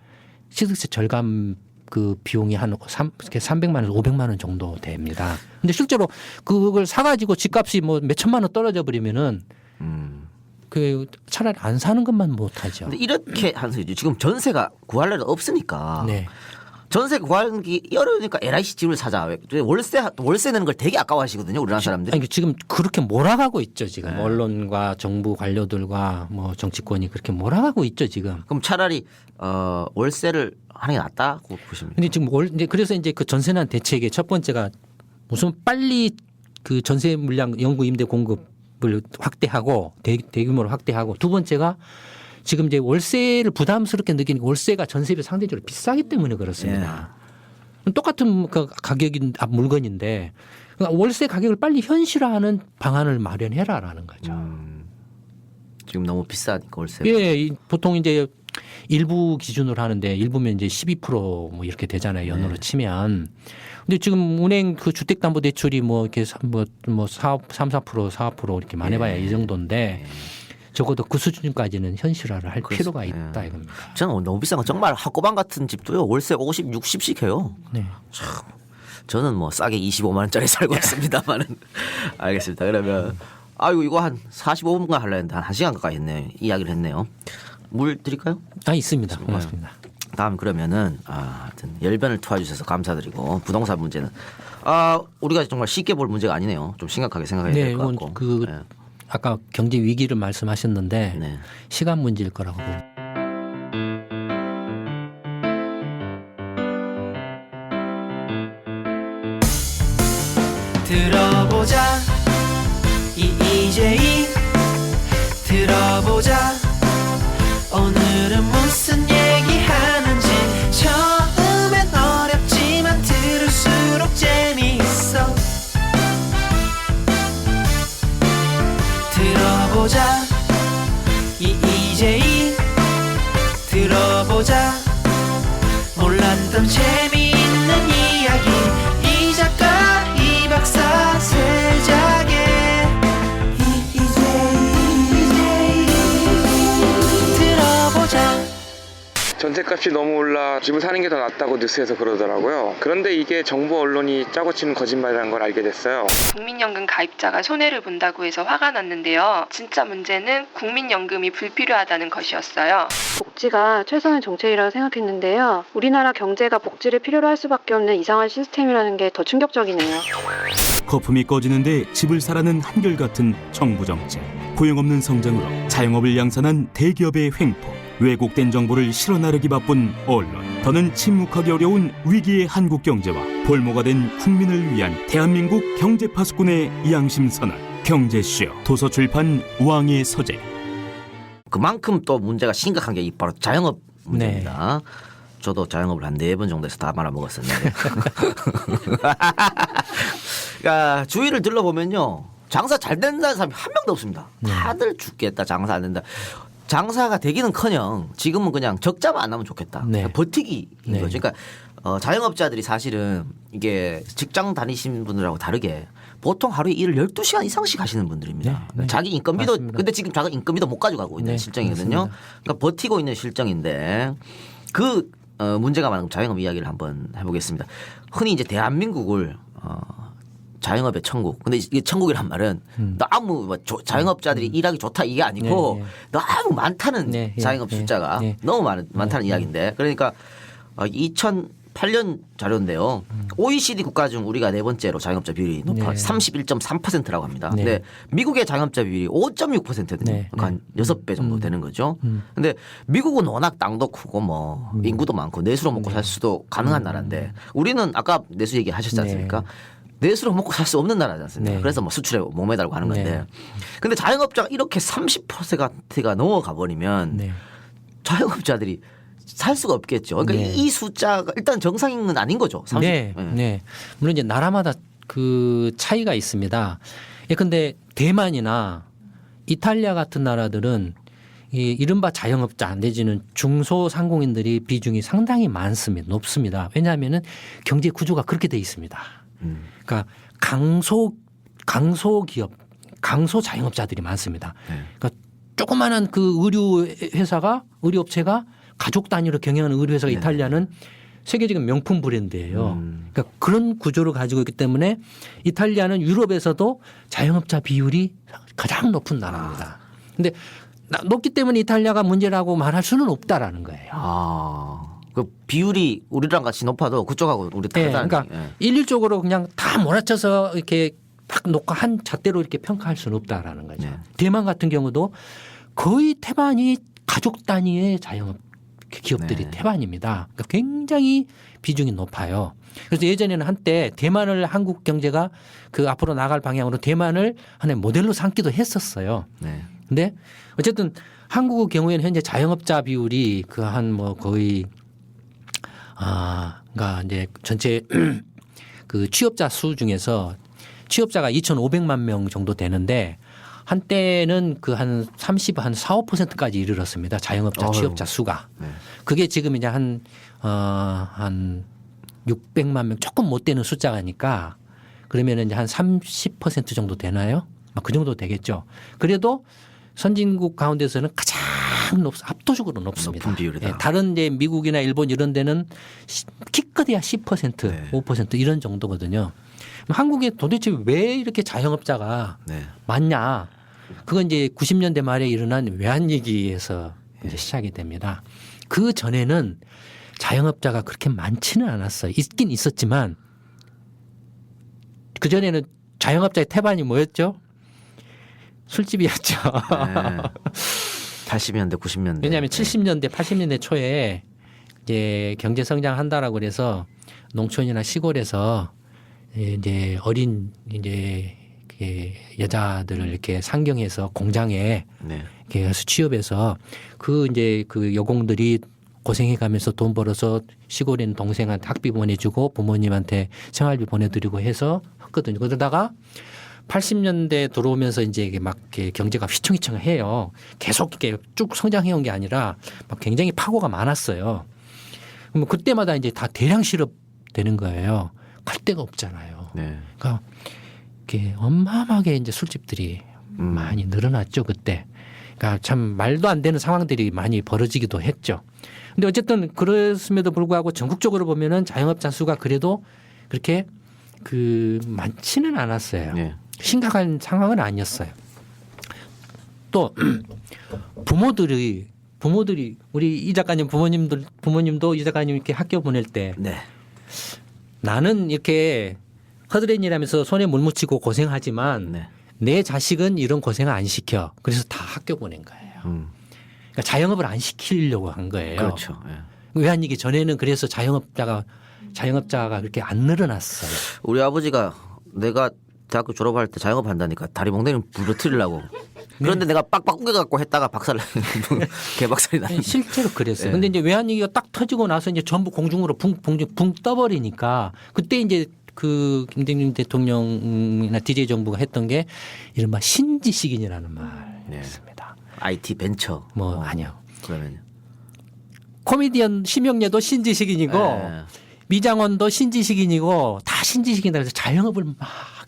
취득세 절감 그 비용이 한 300만 원, 500만 원 정도 됩니다. 근데 실제로 그걸 사가지고 집값이 뭐 몇 천만 원 떨어져 버리면은 그 차라리 안 사는 것만 못하죠. 근데 이렇게 한 소리죠. 지금 전세가 구할 데가 없으니까. 네. 전세 구하기 어려우니까 LIC 집을 사자. 월세 내는 걸 되게 아까워하시거든요. 우리나라 사람들이. 아니, 지금 그렇게 몰아가고 있죠. 지금 언론과 정부 관료들과 뭐 정치권이 그렇게 몰아가고 있죠. 지금. 그럼 차라리 월세를 하는 게 낫다고 보십니까? 근데 지금 이제 그래서 이제 그 전세난 대책의 첫 번째가 무슨 빨리 그 전세 물량 영구 임대 공급을 확대하고 대규모로 확대하고 두 번째가 지금 이제 월세를 부담스럽게 느끼는 게 월세가 전세비 상대적으로 비싸기 때문에 그렇습니다. 똑같은 그 가격인 물건인데 그러니까 월세 가격을 빨리 현실화하는 방안을 마련해라라는 거죠. 지금 너무 비싸니까 월세. 예, 보통 이제 일부 기준으로 하는데 일부면 이제 12%뭐 이렇게 되잖아요. 연으로 치면. 근데 지금 은행 그 주택담보대출이 뭐 이렇게 뭐 3, 4%, 4% 이렇게 많이 봐야 이 정도인데 적어도 그 수준까지는 현실화를 할 필요가 있다 이겁니다. 저는 너무 비싼 거 정말 한꼬방 같은 집도요. 월세 50, 60씩 해요. 네. 저는 뭐 싸게 25만 원짜리 살고 있습니다만은. 알겠습니다. 그러면 아이고 이거 한 45분간 하려 했는데 한 1시간 가까이 했네요. 이야기를 했네요. 물 드릴까요? 있습니다. 고맙습니다. 다음 그러면은 하여튼 열변을 토해주셔서 감사드리고 부동산 문제는 우리가 정말 쉽게 볼 문제가 아니네요. 좀 심각하게 생각해야 될 것 같고. 네. 아까 경제 위기를 말씀하셨는데 네. 시간 문제일 거라고 봅니다. 들어보자 이재희 들어보자 오늘은 무슨 얘기하는지 처음엔 어렵지만 들을수록 재미있어 들어보자 이재희 들어보자 몰랐던 재미있는 이야기 이 작가 이 박사 세작의 이재희 들어보자. 전셋값이 너무 올라 집을 사는 게 더 낫다고 뉴스에서 그러더라고요. 그런데 이게 정부 언론이 짜고 치는 거짓말이라는 걸 알게 됐어요. 국민연금 가입자가 손해를 본다고 해서 화가 났는데요. 진짜 문제는 국민연금이 불필요하다는 것이었어요. 복지가 최선의 정책이라고 생각했는데요. 우리나라 경제가 복지를 필요로 할 수밖에 없는 이상한 시스템이라는 게 더 충격적이네요. 거품이 꺼지는데 집을 사라는 한결같은 정부 정책. 고용없는 성장으로 자영업을 양산한 대기업의 횡포. 왜곡된 정보를 실어나르기 바쁜 언론. 더는 침묵하기 어려운 위기의 한국 경제와 볼모가 된 국민을 위한 대한민국 경제 파수꾼의 양심 선언. 경제쇼 도서출판 왕의 서재. 그만큼 또 문제가 심각한 게 바로 자영업 문제입니다. 저도 자영업을 한 4번 정도 해서 다 말아먹었었는데. 그러니까 주위를 둘러보면요. 장사 잘 된다는 사람이 한 명도 없습니다. 다들 죽겠다. 장사 안 된다. 장사가 되기는커녕 지금은 그냥 적자만 안 나면 좋겠다. 네. 버티기인 네. 거죠. 그러니까 자영업자들이 사실은 이게 직장 다니시는 분들하고 다르게 보통 하루에 일을 12시간 이상씩 하시는 분들입니다. 네. 자기 인건비도 맞습니다. 근데 지금 자기 인건비도 못 가져가고 있는 네. 실정이거든요. 맞습니다. 그러니까 버티고 있는 실정인데 그 문제가 많은 자영업 이야기를 한번 해보겠습니다. 흔히 이제 대한민국을 자영업의 천국. 근데 이게 천국이란 말은 너무 뭐 자영업자들이 일하기 좋다 이게 아니고 너무 많다는 자영업 숫자가 너무 많다는 이야기인데 그러니까 2008년 자료인데요. OECD 국가 중 우리가 4번째로 자영업자 비율이 높아 31.3%라고 합니다. 근데 미국의 자영업자 비율이 5.6%거든요. 한 6배 정도 되는 거죠. 근데 미국은 워낙 땅도 크고 뭐 인구도 많고 내수로 먹고 살 수도 가능한 나라인데 우리는 아까 내수 얘기 하셨지 않습니까? 내수로 먹고 살 수 없는 나라지 않습니까? 그래서 뭐 수출에 목매달고 하는 건데. 근데 자영업자가 이렇게 30%가 넘어가 버리면 자영업자들이 살 수가 없겠죠. 그러니까 이 숫자가 일단 정상은 아닌 거죠. 30. 네. 물론 이제 나라마다 그 차이가 있습니다. 근데 대만이나 이탈리아 같은 나라들은 이 이른바 자영업자 내지는 중소상공인들이 비중이 상당히 많습니다. 높습니다. 왜냐하면은 경제 구조가 그렇게 돼 있습니다. 그러니까 강소기업, 강소 자영업자들이 많습니다. 그러니까 조그마한 그 의류업체가 가족 단위로 경영하는 의류회사가 이탈리아는 세계적인 명품 브랜드예요. 그러니까 그런 구조를 가지고 있기 때문에 이탈리아는 유럽에서도 자영업자 비율이 가장 높은 나라입니다. 근데 높기 때문에 이탈리아가 문제라고 말할 수는 없다라는 거예요. 그 비율이 우리랑 같이 높아도 그쪽하고 우리 다르다는. 그러니까 일률적으로 그냥 다 몰아쳐서 이렇게 딱 놓고 한 잣대로 이렇게 평가할 수는 없다라는 거죠. 대만 같은 경우도 거의 태반이 가족 단위의 자영업 기업들이 태반입니다. 그러니까 굉장히 비중이 높아요. 그래서 예전에는 한때 대만을 한국 경제가 그 앞으로 나갈 방향으로 대만을 하나의 모델로 삼기도 했었어요. 근데 어쨌든 한국의 경우에는 현재 자영업자 비율이 그 한 뭐 거의 그러니까 이제 전체 그 취업자 수 중에서 취업자가 2,500만 명 정도 되는데 한때는 그 한 30, 한 4, 5%까지 이르렀습니다. 자영업자 취업자 수가. 그게 지금 이제 한 600만 명 조금 못 되는 숫자가니까 그러면 이제 한 30% 정도 되나요? 그 정도 되겠죠. 그래도 선진국 가운데서는 가장 압도적으로 높습니다. 높은 비율이다. 다른 이제 미국이나 일본 이런 데는 기껏해야 10%, 5% 이런 정도거든요. 한국에 도대체 왜 이렇게 자영업자가 많냐? 그건 이제 90년대 말에 일어난 외환위기에서 이제 시작이 됩니다. 그 전에는 자영업자가 그렇게 많지는 않았어요. 있긴 있었지만 그 전에는 자영업자의 태반이 뭐였죠? 술집이었죠. 80년대, 90년대. 왜냐하면 70년대, 80년대 초에 이제 경제 성장한다라고 그래서 농촌이나 시골에서 이제 어린 이제 여자들을 이렇게 상경해서 공장에 이렇게 가서 취업해서 그 이제 그 여공들이 고생해가면서 돈 벌어서 시골에 있는 동생한테 학비 보내주고 부모님한테 생활비 보내드리고 해서 했거든요. 그러다가 80년대 들어오면서 이제 이게 막 경제가 휘청휘청해요. 계속 이렇게 쭉 성장해온 게 아니라 막 굉장히 파고가 많았어요. 그럼 그때마다 이제 다 대량 실업되는 거예요. 갈 데가 없잖아요. 그러니까 이렇게 어마어마하게 이제 술집들이 많이 늘어났죠 그때. 그러니까 참 말도 안 되는 상황들이 많이 벌어지기도 했죠. 근데 어쨌든 그랬음에도 불구하고 전국적으로 보면은 자영업자 수가 그래도 그렇게 그 많지는 않았어요. 심각한 상황은 아니었어요. 또 부모들이 우리 이 작가님 부모님도 이 작가님 이렇게 학교 보낼 때 나는 이렇게 허드렛일하면서 손에 물 묻히고 고생하지만 내 자식은 이런 고생을 안 시켜. 그래서 다 학교 보낸 거예요. 그러니까 자영업을 안 시키려고 한 거예요. 그렇죠. 외환위기 전에는 그래서 자영업자가 그렇게 안 늘어났어요. 우리 아버지가 내가 대학교 졸업할 때 자영업 한다니까 다리 몽둥이를 부러뜨리려고 그런데 내가 빡빡 우겨갖고 했다가 박살 개박살이 나는. 실제로 그랬어요. 네. 근데 이제 외환위기가 딱 터지고 나서 이제 전부 공중으로 붕 떠버리니까 그때 이제 그 김대중 대통령이나 DJ 정부가 했던 게 이른바 신지식인이라는 말이었습니다. IT 벤처. 뭐 아니요. 그러면요. 코미디언 심영래도 신지식인이고 네. 미장원도 신지식인이고 다 신지식인이다 그래서 자영업을 막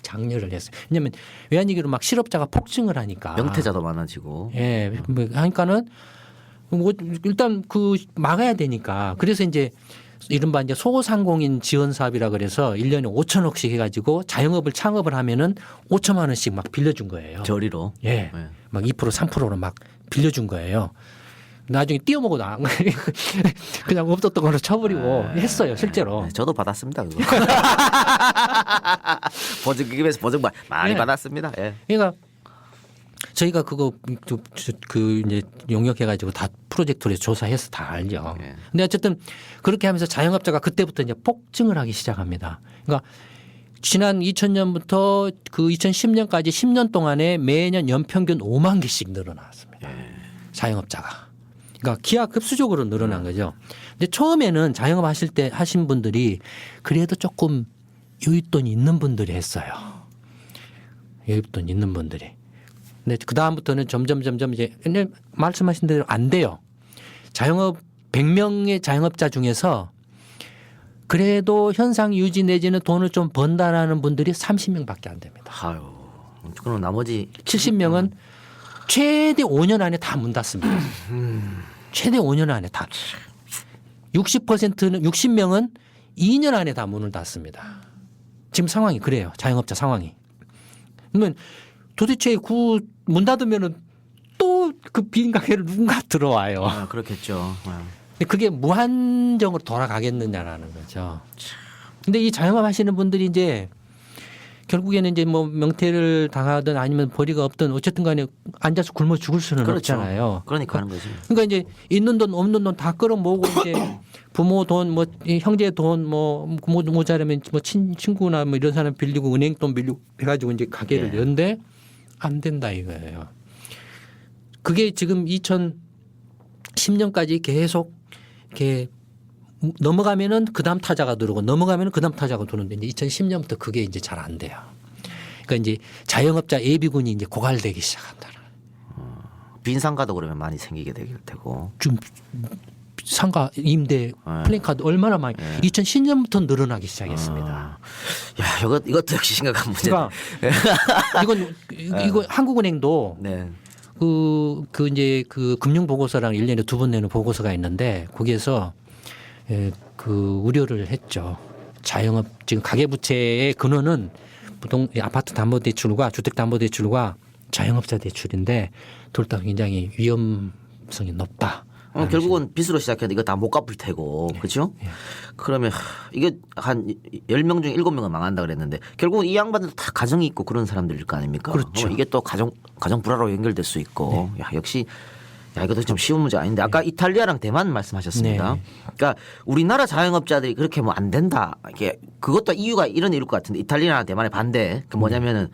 장려를 했어요. 왜냐하면 외환위기로 막 실업자가 폭증을 하니까. 명태자도 많아지고. 예, 뭐 하니까는 뭐 일단 그 막아야 되니까 그래서 이제 이른바 이제 소상공인 지원 사업이라 그래서 1년에 5천억씩 해가지고 자영업을 창업을 하면은 5천만 원씩 막 빌려준 거예요. 저리로. 예, 네. 막 2% 3%로 막 빌려준 거예요. 나중에 띄어먹어도 안 그냥 없었던 걸로 쳐버리고 했어요 실제로. 네, 저도 받았습니다. 그거. 보증기금에서 보증 많이 네. 받았습니다. 예. 그러니까 저희가 그거 그 이제 용역해가지고 다 프로젝트로 조사해서 다 알죠. 네. 근데 어쨌든 그렇게 하면서 자영업자가 그때부터 이제 폭증을 하기 시작합니다. 그러니까 지난 2000년부터 그 2010년까지 10년 동안에 매년 연평균 5만 개씩 늘어났습니다. 자영업자가. 그러니까 기하급수적으로 늘어난 거죠. 근데 처음에는 자영업 하신 분들이 그래도 조금 여윳돈 있는 분들이 했어요. 여윳돈 있는 분들이. 근데 그 다음부터는 점점 이제 말씀하신 대로 안 돼요. 자영업 100명의 자영업자 중에서 그래도 현상 유지 내지는 돈을 좀 번다라는 분들이 30명밖에 안 됩니다. 아유. 그럼 나머지 70명은 최대 5년 안에 다 문 닫습니다. 최대 5년 안에 다. 60%는 60명은 2년 안에 다 문을 닫습니다. 지금 상황이 그래요. 자영업자 상황이. 그러면 도대체 그 문 닫으면은 또 그 빈 가게를 누군가 들어와요. 아, 그렇겠죠. 근데 그게 무한정으로 돌아가겠느냐라는 거죠. 근데 이 자영업 하시는 분들이 이제 결국에는 이제 뭐 명태를 당하든 아니면 벌이가 없든 어쨌든 간에 앉아서 굶어 죽을 수는 그렇죠. 없잖아요. 그러니까 하는 거지. 그러니까 이제 있는 돈 없는 돈 다 끌어모으고 이제 부모 돈 뭐 형제 돈 뭐 모자라면 뭐 친구나 뭐 이런 사람 빌리고 은행 돈 빌리고 해가지고 이제 가게를 예. 연대 안 된다 이거예요. 그게 지금 2010년까지 계속 이렇게 넘어가면은 그 다음 타자가 들어오고 넘어가면은 그 다음 타자가 들어오는데 이제 2010년부터 그게 이제 잘 안 돼요. 그러니까 이제 자영업자 예비군이 이제 고갈되기 시작한다. 빈상가도 그러면 많이 생기게 될 테고. 좀 상가 임대 플랜카드 얼마나 많이 2010년부터 늘어나기 시작했습니다. 야, 이것도 역시 심각한 문제다. 그러니까 이거 한국은행도 네. 그 이제 그 금융 보고서랑 1년에 2번 내는 보고서가 있는데 거기에서 그 우려를 했죠. 자영업 지금 가계부채의 근원은 아파트 담보대출과 주택담보대출과 자영업자 대출인데 둘 다 굉장히 위험성이 높다. 결국은 빚으로 시작했는데 이거 다 못 갚을 테고. 그렇죠? 그러면 이게 한 10명 중에 7명은 망한다 그랬는데 결국은 이 양반들 다 가정이 있고 그런 사람들일 거 아닙니까? 그렇죠. 이게 또 가정 불화로 연결될 수 있고. 야, 역시 이것도 좀 쉬운 문제 아닌데 아까 이탈리아랑 대만 말씀하셨습니다. 네. 그러니까 우리나라 자영업자들이 그렇게 뭐 안 된다. 이게 그것도 이유가 이런 이유일 것 같은데 이탈리아랑 대만의 반대. 그 뭐냐면은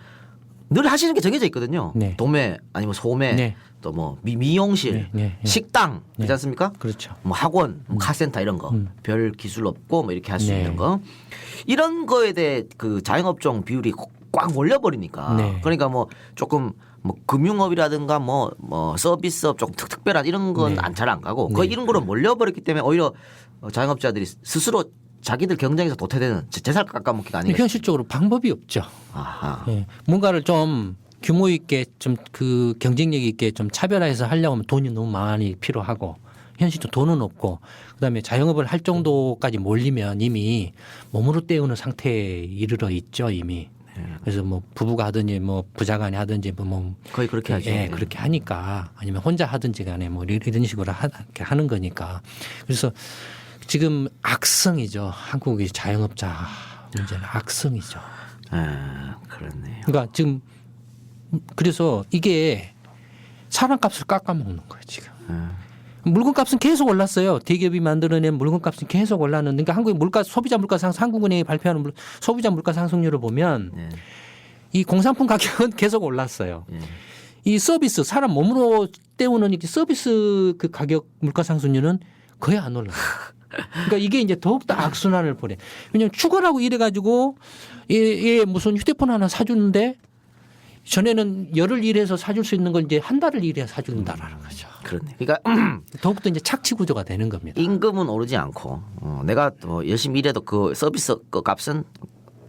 늘 하시는 게 정해져 있거든요. 네. 도매 아니면 소매 네. 또 뭐 미용실, 네. 식당 그렇지 않습니까? 그렇죠. 뭐 학원, 뭐 카센터 이런 거 별 기술 없고 뭐 이렇게 할 수 네. 있는 거 이런 거에 대해 그 자영업종 비율이 꽉 몰려버리니까 네. 그러니까 뭐 조금 뭐 금융업이라든가 뭐 서비스업 조금 특별한 이런 건 네. 잘 안 가고 네. 그 이런 거로 몰려버렸기 때문에 오히려 자영업자들이 스스로 자기들 경쟁에서 도태되는 재살 깎아먹기가 아니겠습니까? 현실적으로 방법이 없죠. 아하. 예. 뭔가를 좀 규모 있게 좀 그 경쟁력 있게 좀 차별화해서 하려고 하면 돈이 너무 많이 필요하고 현실적으로 돈은 없고 그다음에 자영업을 할 정도까지 몰리면 이미 몸으로 때우는 상태에 이르러 있죠 이미. 그래서 뭐 부부가 하든지 뭐 부자간에 하든지 뭐 거의 그렇게 하죠. 예, 그렇게 하니까 아니면 혼자 하든지 간에 뭐 이런 식으로 이렇게 하는 거니까 그래서 지금 악성이죠 한국의 자영업자 문제는 악성이죠. 그렇네요. 그러니까 지금 그래서 이게 사람값을 깎아먹는 거예요 지금. 물건값은 계속 올랐어요. 대기업이 만들어낸 물건값은 계속 올랐는데, 그러니까 한국의 소비자 물가 상승, 한국은행이 발표하는 소비자 물가 상승률을 보면 이 공산품 가격은 계속 올랐어요. 이 서비스 사람 몸으로 때우는 이 서비스 그 가격 물가 상승률은 거의 안 올라요. 그러니까 이게 이제 더욱더 악순환을 보내. 왜냐하면 축구라고 이래가지고 얘 무슨 휴대폰 하나 사주는데 전에는 열흘 일해서 사줄 수 있는 걸 이제 한 달을 일해야 사준다라는 거죠. 그렇네. 그러니까 더욱더 이제 착취 구조가 되는 겁니다. 임금은 오르지 않고 내가 열심히 일해도 그 서비스 그 값은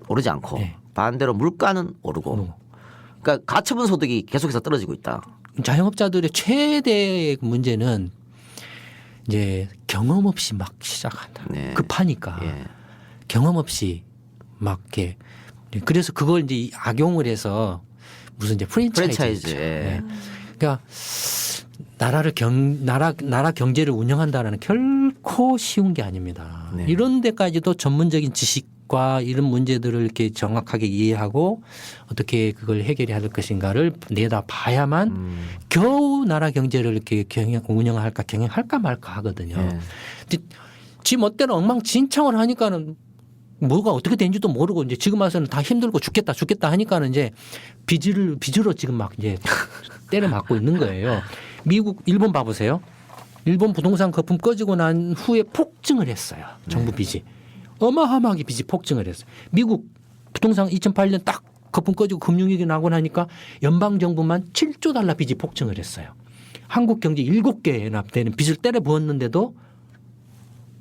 오르지 않고 네. 반대로 물가는 오르고 그러니까 가처분 소득이 계속해서 떨어지고 있다. 자영업자들의 최대 문제는 이제 경험 없이 막 시작한다. 네. 급하니까 예. 경험 없이 막 이렇게 그래서 그걸 이제 악용을 해서 무슨 이제 프랜차이즈. 예. 그러니까 나라 경제를 운영한다는 결코 쉬운 게 아닙니다. 네. 이런 데까지도 전문적인 지식과 이런 문제들을 이렇게 정확하게 이해하고 어떻게 그걸 해결해야 할 것인가를 내다 봐야만 겨우 나라 경제를 이렇게 경영할까 말까 하거든요. 네. 근데 지 멋대로 엉망진창을 하니까는 뭐가 어떻게 된지도 모르고 이제 지금 와서는 다 힘들고 죽겠다 하니까는 이제 빚으로 지금 막 이제 때려 맞고 있는 거예요. 미국, 일본 봐보세요. 일본 부동산 거품 꺼지고 난 후에 폭증을 했어요. 정부 빚이. 어마어마하게 빚이 폭증을 했어요. 미국 부동산 2008년 딱 거품 꺼지고 금융위기 나고 나니까 연방정부만 7조 달러 빚이 폭증을 했어요. 한국 경제 7개나 되는 빚을 때려 부었는데도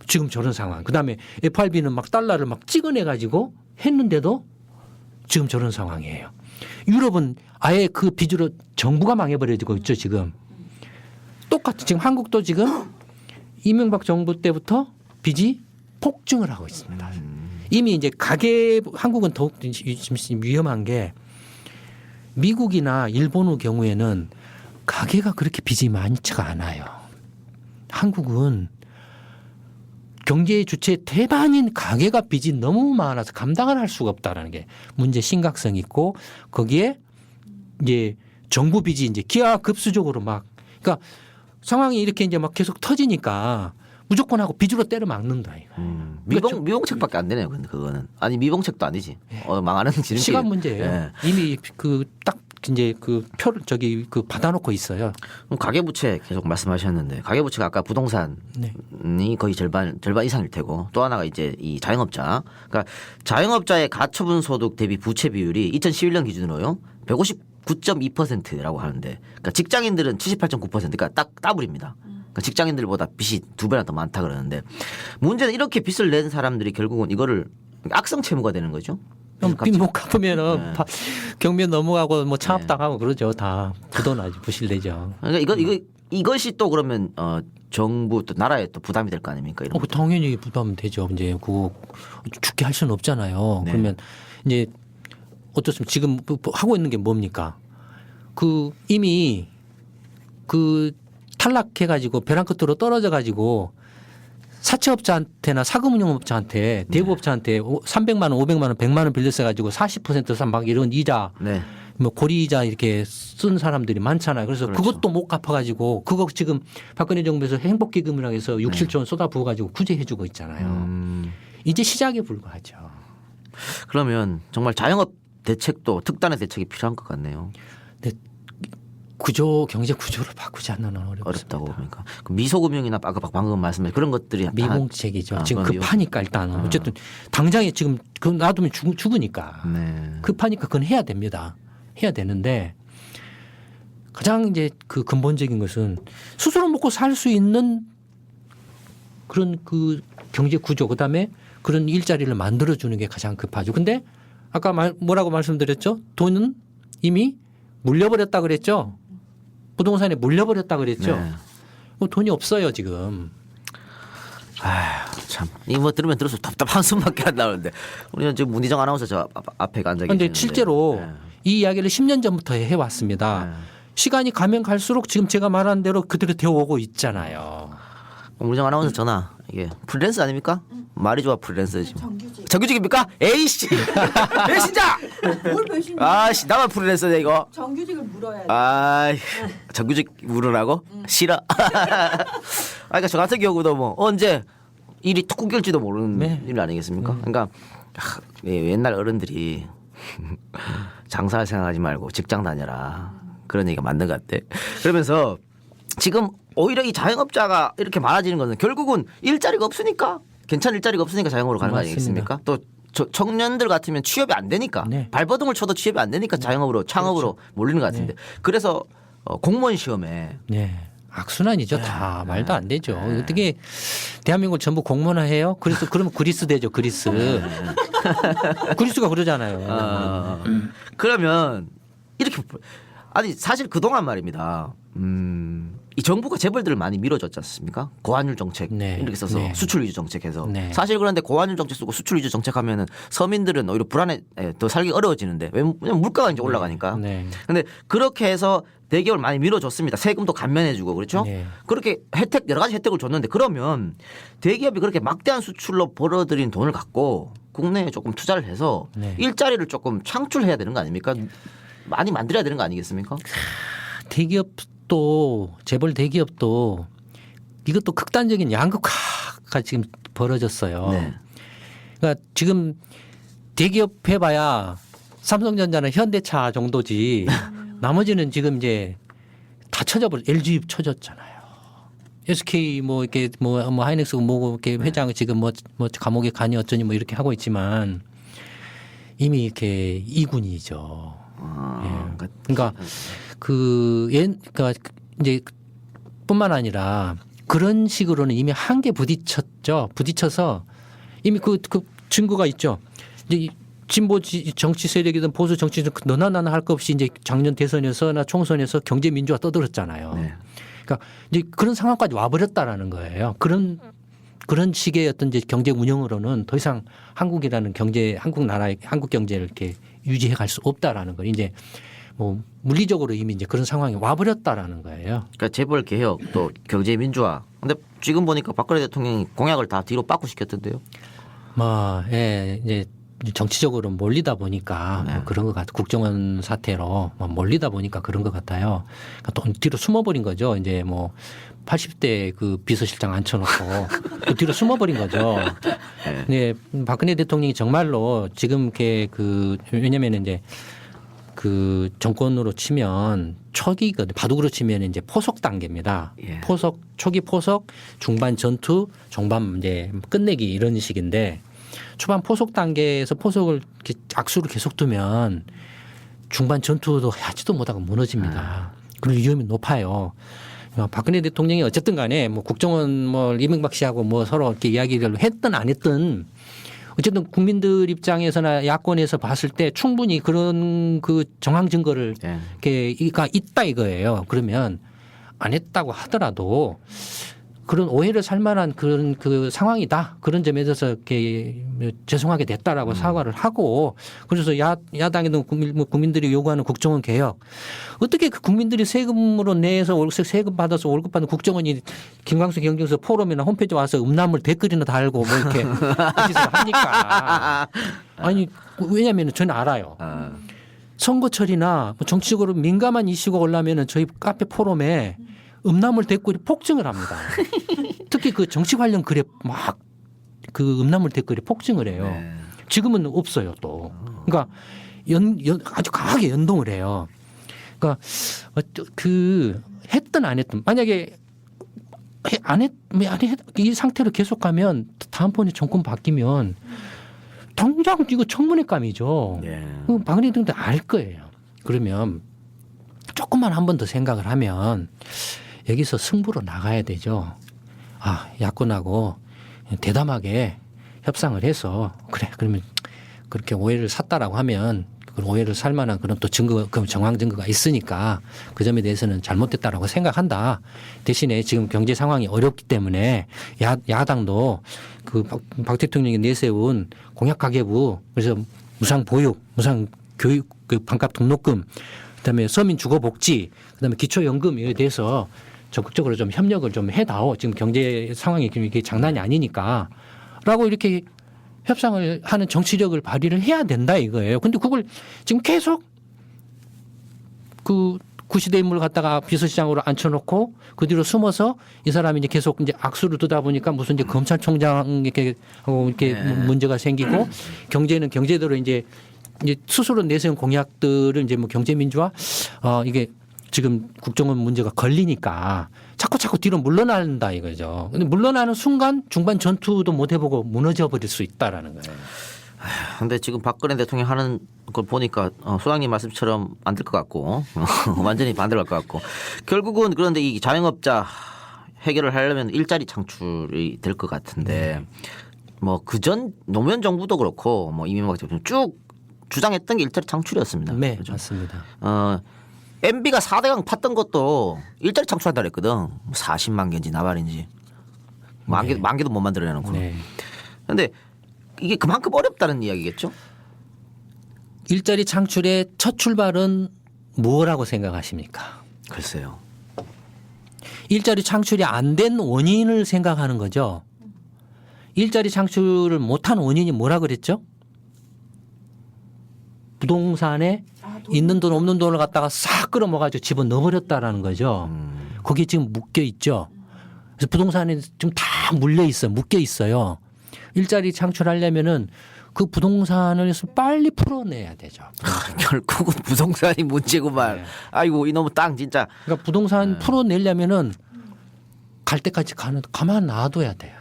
지금 저런 상황. 그다음에 FRB는 막 달러를 막 찍어내가지고 했는데도 지금 저런 상황이에요. 유럽은 아예 그 빚으로 정부가 망해버려지고 있죠 지금. 똑같이 지금 한국도 지금 이명박 정부 때부터 빚이 폭증을 하고 있습니다. 이미 이제 한국은 더욱 위험한 게 미국이나 일본의 경우에는 가계가 그렇게 빚이 많지가 않아요. 한국은 경제의 주체 대반인 가계가 빚이 너무 많아서 감당을 할 수가 없다라는 게 문제 심각성이 있고 거기에 이제 정부 빚이 이제 기하급수적으로 막 그러니까 상황이 이렇게 이제 막 계속 터지니까 무조건 하고 빚으로 때려 막는다. 미봉책밖에 안 되네요. 근데 그거는 아니 미봉책도 아니지. 망하는 지름길. 시간 문제예요. 예. 이미 그 딱 이제 그 표를 그 받아놓고 있어요. 그럼 가계부채 계속 말씀하셨는데 가계부채가 아까 부동산이 거의 절반 이상일 테고 또 하나가 이제 이 자영업자. 그러니까 자영업자의 가처분 소득 대비 부채 비율이 2011년 기준으로요 159.2%라고 하는데 그러니까 직장인들은 78.9% 그러니까 딱 더블입니다. 그러니까 직장인들보다 빚이 2배나 더 많다 그러는데 문제는 이렇게 빚을 낸 사람들이 결국은 이거를 악성 채무가 되는 거죠. 빚 못 갚으면은 경비원 넘어가고 뭐 창업당하고 그러죠. 다 부도나지 부실되죠. 그러니까 이것이 또 그러면 정부 또 나라에 또 부담이 될 거 아닙니까? 이런 당연히 부담되죠. 이제 그거 죽게 할 수는 없잖아요. 네. 그러면 이제 어떻습니까? 지금 하고 있는 게 뭡니까? 그 이미 그 탈락해가지고 벼랑 끝으로 떨어져가지고 사채업자한테나 사금융업자한테 대부업자한테 300만 원, 500만 원, 100만 원 빌려서 가지고 40% 막 이런 이자, 네. 뭐 고리이자 이렇게 쓴 사람들이 많잖아요. 그래서 그렇죠. 그것도 못 갚아가지고 그거 지금 박근혜 정부에서 행복기금이라고 해서 6, 7조 원 쏟아부어가지고 구제해주고 있잖아요. 이제 시작에 불과하죠. 그러면 정말 자영업 대책도 특단의 대책이 필요한 것 같네요. 근데 경제 구조를 바꾸지 않는 한 어렵다고 보니까 미소금융이나 방금 말씀하신 그런 것들이 미봉책이죠. 지금 급하니까 일단 어쨌든 당장에 지금 그 놔두면 죽으니까 급하니까 그건 해야 됩니다. 해야 되는데 가장 이제 그 근본적인 것은 스스로 먹고 살 수 있는 그런 그 경제 구조 그다음에 그런 일자리를 만들어주는 게 가장 급하죠. 근데 아까 뭐라고 말씀드렸죠? 돈은 이미 물려버렸다 그랬죠. 부동산에 물려버렸다 그랬죠. 네. 뭐 돈이 없어요 지금. 참. 이 뭐 들으면 들을수록 답답한 숨밖에 안 나오는데 우리는 지금 문희정 아나운서 저 앞에 앉아 계시는데. 그런데 실제로 이 이야기를 10년 전부터 해왔습니다. 시간이 가면 갈수록 지금 제가 말한 대로 그대로 되어오고 있잖아요. 문희정 아나운서 전화 이게 프리랜서 아닙니까? 말이 좋아 프리랜서 지금. 정규직입니까? 에이씨 배신자. 뭘 배신자? 아씨 나만 프리랜서네 이거. 정규직을 물어야 돼. 아 정규직 물으라고? 싫어. 그러니까 저 같은 경우도 뭐 언제 일이 툭 끊길지도 모르는 일 아니겠습니까? 그러니까 옛날 어른들이 장사할 생각하지 말고 직장 다녀라. 그런 얘기가 맞는 것 같아. 그러면서 지금 오히려 이 자영업자가 이렇게 많아지는 거는 결국은 일자리가 없으니까 괜찮은 일자리가 없으니까 자영업으로 가는 거 아니겠습니까? 또 청년들 같으면 취업이 안 되니까 네. 발버둥을 쳐도 취업이 안 되니까 자영업으로 창업으로 몰리는 것 같은데 그래서 공무원 시험에 네. 악순환이죠. 다 말도 안 되죠. 어떻게 대한민국을 전부 공무원화해요? 그래서 그러면 그리스 되죠. 그리스. 그리스가 그러잖아요. 그러면 이렇게 아니 사실 그동안 말입니다. 이 정부가 재벌들을 많이 밀어줬지 않습니까? 고환율 정책 네. 이렇게 써서 네. 수출 위주 정책해서 네. 사실 그런데 고환율 정책 쓰고 수출 위주 정책하면은 서민들은 오히려 불안해 더 살기 어려워지는데 왜냐면 물가가 이제 올라가니까. 네. 근데 그렇게 해서 대기업을 많이 밀어줬습니다. 세금도 감면해주고 그렇죠? 네. 그렇게 여러 가지 혜택을 줬는데 그러면 대기업이 그렇게 막대한 수출로 벌어들인 돈을 갖고 국내에 조금 투자를 해서 네. 일자리를 조금 창출해야 되는 거 아닙니까? 많이 만들어야 되는 거 아니겠습니까? 대기업도 재벌 대기업도 이것도 극단적인 양극화가 지금 벌어졌어요. 네. 그러니까 지금 대기업 해봐야 삼성전자는 현대차 정도지 나머지는 지금 이제 다 쳐져버려. LG 쳐졌잖아요. SK 뭐 이렇게 뭐 하이닉스 뭐 이렇게 회장 지금 뭐 감옥에 가니 어쩌니 뭐 이렇게 하고 있지만 이미 이렇게 이군이죠. 예. 그러니까 그러니까 이제 뿐만 아니라 그런 식으로는 이미 한계 부딪혔죠. 부딪혀서 이미 그 증거가 있죠. 이제 진보 정치 세력이든 보수 정치든 너나 나나 할 것 없이 이제 작년 대선에서나 총선에서 경제 민주화 떠들었잖아요. 네. 그러니까 이제 그런 상황까지 와버렸다라는 거예요. 그런 식의 어떤 이제 경제 운영으로는 더 이상 한국이라는 한국 나라의 한국 경제를 이렇게 유지해 갈 수 없다라는 거. 이제 뭐 물리적으로 이미 이제 그런 상황이 와버렸다라는 거예요. 그러니까 재벌 개혁 또 경제 민주화. 근데 지금 보니까 박근혜 대통령이 공약을 다 뒤로 빠꾸 시켰던데요. 예, 이제 정치적으로 몰리다 보니까 뭐 그런 것 같아요. 국정원 사태로 몰리다 보니까 그런 것 같아요. 그러니까 또 뒤로 숨어버린 거죠. 이제 뭐 80대 그 비서실장 앉혀놓고 그 뒤로 숨어버린 거죠. 네. 박근혜 대통령이 정말로 지금 이렇게 왜냐면 이제 그 정권으로 치면 초기거든. 바둑으로 치면 이제 포석 단계입니다. 예. 초기 포석, 중반 전투, 중반 이제 끝내기 이런 식인데 초반 포석 단계에서 포석을 이렇게 악수를 계속 두면 중반 전투도 하지도 못하고 무너집니다. 그런 위험이 높아요. 박근혜 대통령이 어쨌든 간에 뭐 국정원 뭐 이명박 씨하고 뭐 서로 이렇게 이야기를 했든 안 했든 어쨌든 국민들 입장에서나 야권에서 봤을 때 충분히 그런 그 정황 증거를 이렇게가 있다 이거예요. 그러면 안 했다고 하더라도 그런 오해를 살 만한 그런 그 상황이다. 그런 점에 대해서 이렇게 죄송하게 됐다라고 사과를 하고 그래서 야당이든 국민들이 요구하는 국정원 개혁 어떻게 그 국민들이 세금으로 내서 세금 받아서 월급 받는 국정원이 김광수 경제에서 포럼이나 홈페이지 와서 음란물 댓글이나 달고 뭐 이렇게 짓을 하니까 아니 왜냐하면 저는 알아요. 선거철이나 정치적으로 민감한 이슈가 올라오면 저희 카페 포럼에 음란물 댓글이 폭증을 합니다. 특히 그 정치 관련 글에 막 그 음란물 댓글이 폭증을 해요. 네. 지금은 없어요 또. 그러니까 아주 강하게 연동을 해요. 그러니까 했든 안 했든 만약에 이 상태로 계속 가면 다음번에 정권 바뀌면 당장 이거 청문회감이죠. 박근혜 대통령도 알 거예요. 그러면 조금만 한 번 더 생각을 하면 여기서 승부로 나가야 되죠. 야권하고 대담하게 협상을 해서 그래 그러면 그렇게 오해를 샀다라고 하면 그 오해를 살 만한 그런 또 증거, 그 정황 증거가 있으니까 그 점에 대해서는 잘못됐다라고 생각한다. 대신에 지금 경제 상황이 어렵기 때문에 야당도 그 박 대통령이 내세운 공약 가계부 그래서 무상 보육, 무상 교육, 그 반값 등록금, 그다음에 서민 주거 복지, 그다음에 기초연금에 대해서 적극적으로 좀 협력을 좀 해다오. 지금 경제 상황이 이게 장난이 아니니까. 라고 이렇게 협상을 하는 정치력을 발휘를 해야 된다 이거예요. 근데 그걸 지금 계속 그 구시대 인물을 갖다가 비서실장으로 앉혀놓고 그 뒤로 숨어서 이 사람이 이제 계속 이제 악수를 두다 보니까 무슨 이제 검찰총장 이렇게 하고 이렇게 문제가 생기고 경제는 경제대로 이제 스스로 내세운 공약들을 이제 뭐 경제민주화 이게 지금 국정원 문제가 걸리니까 자꾸 뒤로 물러난다 이거죠. 근데 물러나는 순간 중반 전투도 못 해보고 무너져 버릴 수 있다라는 거예요. 근데 지금 박근혜 대통령이 하는 걸 보니까 소장님 말씀처럼 안 될 것 같고 완전히 반대로 갈 것 같고 결국은 그런데 이 자영업자 해결을 하려면 일자리 창출이 될 것 같은데 뭐 그전 노무현 정부도 그렇고 뭐 이명박 정부 쭉 주장했던 게 일자리 창출이었습니다. 네, 그렇죠? 맞습니다. MB가 4대강 팠던 것도 일자리 창출한다 그랬거든. 40만 개인지 나발인지 만 개도 못 만들어내놓고. 네. 그런데 이게 그만큼 어렵다는 이야기겠죠? 일자리 창출의 첫 출발은 뭐라고 생각하십니까? 글쎄요. 일자리 창출이 안 된 원인을 생각하는 거죠. 일자리 창출을 못한 원인이 뭐라 그랬죠? 부동산에 있는 돈 없는 돈을 갖다가 싹 끌어모아가지고 집어 넣어버렸다라는 거죠. 거기에 지금 묶여 있죠. 그래서 부동산에 지금 다 물려 있어요. 묶여 있어요. 일자리 창출하려면은 그 부동산을 빨리 풀어내야 되죠. 결국은 부동산이 문제구만. 네. 아이고 이놈의 땅 진짜. 그러니까 부동산 풀어내려면은 갈 때까지 가만 놔둬야 돼요.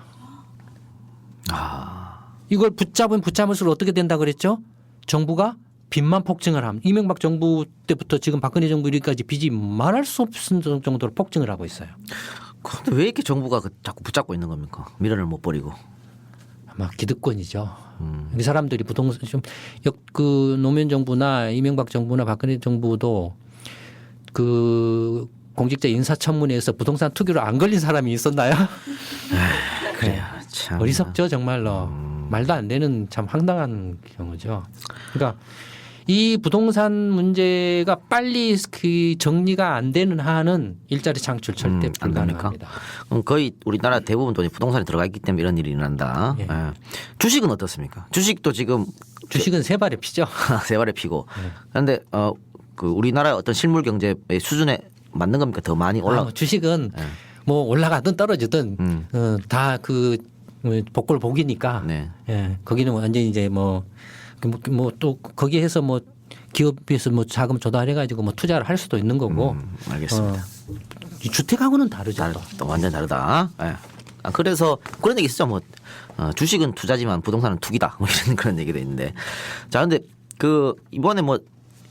이걸 붙잡을수록 어떻게 된다 그랬죠? 정부가 빚만 폭증을 함. 이명박 정부 때부터 지금 박근혜 정부 이르기까지 빚이 말할 수 없을 정도로 폭증을 하고 있어요. 그런데 왜 이렇게 정부가 자꾸 붙잡고 있는 겁니까? 미련을 못 버리고. 아마 기득권이죠. 이 사람들이 부동산 그 노무현 정부나 이명박 정부나 박근혜 정부도 그 공직자 인사청문회에서 부동산 투기로 안 걸린 사람이 있었나요? 그래요. 참. 어리석죠 정말로. 말도 안 되는 참 황당한 경우죠. 그러니까 이 부동산 문제가 빨리 그 정리가 안 되는 한은 일자리 창출 절대 불가능합니다. 그럼 거의 우리나라 대부분 돈이 부동산에 들어가 있기 때문에 이런 일이 일어난다. 예. 예. 주식은 어떻습니까? 주식도 지금 주식은 세 발에 피죠. 세 발에 피고. 그런데 그 우리나라 어떤 실물 경제의 수준에 맞는 겁니까? 더 많이 올라. 주식은 예. 뭐 올라가든 떨어지든 다 그 복골 복이니까. 네. 예. 거기는 완전히 이제 뭐 또 거기에서 뭐 기업에서 뭐 자금 조달해가지고 뭐 투자를 할 수도 있는 거고. 알겠습니다. 이 주택하고는 다르죠. 또 완전 다르다. 예. 그래서 그런 얘기 있었죠. 뭐 주식은 투자지만 부동산은 투기다. 뭐 이런 그런 얘기도 있는데. 자, 근데 그 이번에 뭐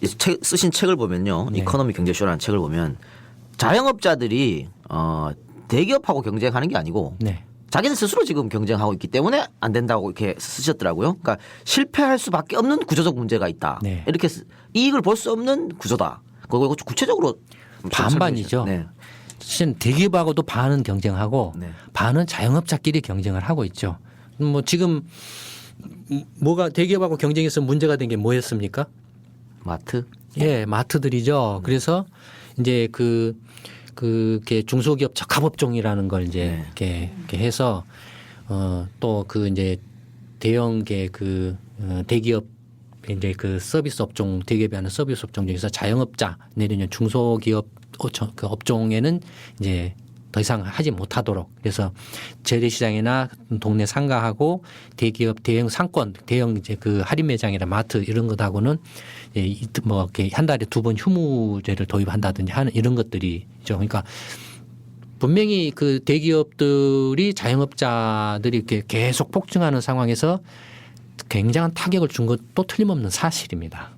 쓰신 책을 보면요, 네. 이코노미 경제쇼라는 책을 보면 자영업자들이 대기업하고 경쟁하는 게 아니고. 네. 자기는 스스로 지금 경쟁하고 있기 때문에 안 된다고 이렇게 쓰셨더라고요. 그러니까 실패할 수밖에 없는 구조적 문제가 있다. 네. 이렇게 이익을 볼 수 없는 구조다. 그거 구체적으로 반반이죠. 네. 사실 대기업하고도 반은 경쟁하고 네. 반은 자영업자끼리 경쟁을 하고 있죠. 뭐 지금 뭐가 대기업하고 경쟁해서 문제가 된 게 뭐였습니까? 마트. 예, 마트들이죠. 그래서 이제 그게 중소기업 적합업종이라는 걸 이제 이렇게 해서 또 그 이제 대형계 대기업 이제 그 서비스 업종 대기업이 하는 서비스 업종 중에서 자영업자 내지는 중소기업 그 업종에는 이제 더 이상 하지 못하도록 그래서 재래시장이나 동네 상가하고 대기업 대형 상권 대형 이제 그 할인 매장이나 마트 이런 것하고는 뭐 이렇게 한 달에 2번 휴무제를 도입한다든지 하는 이런 것들이죠. 그러니까 분명히 그 대기업들이 자영업자들이 이렇게 계속 폭증하는 상황에서 굉장한 타격을 준 것도 틀림없는 사실입니다.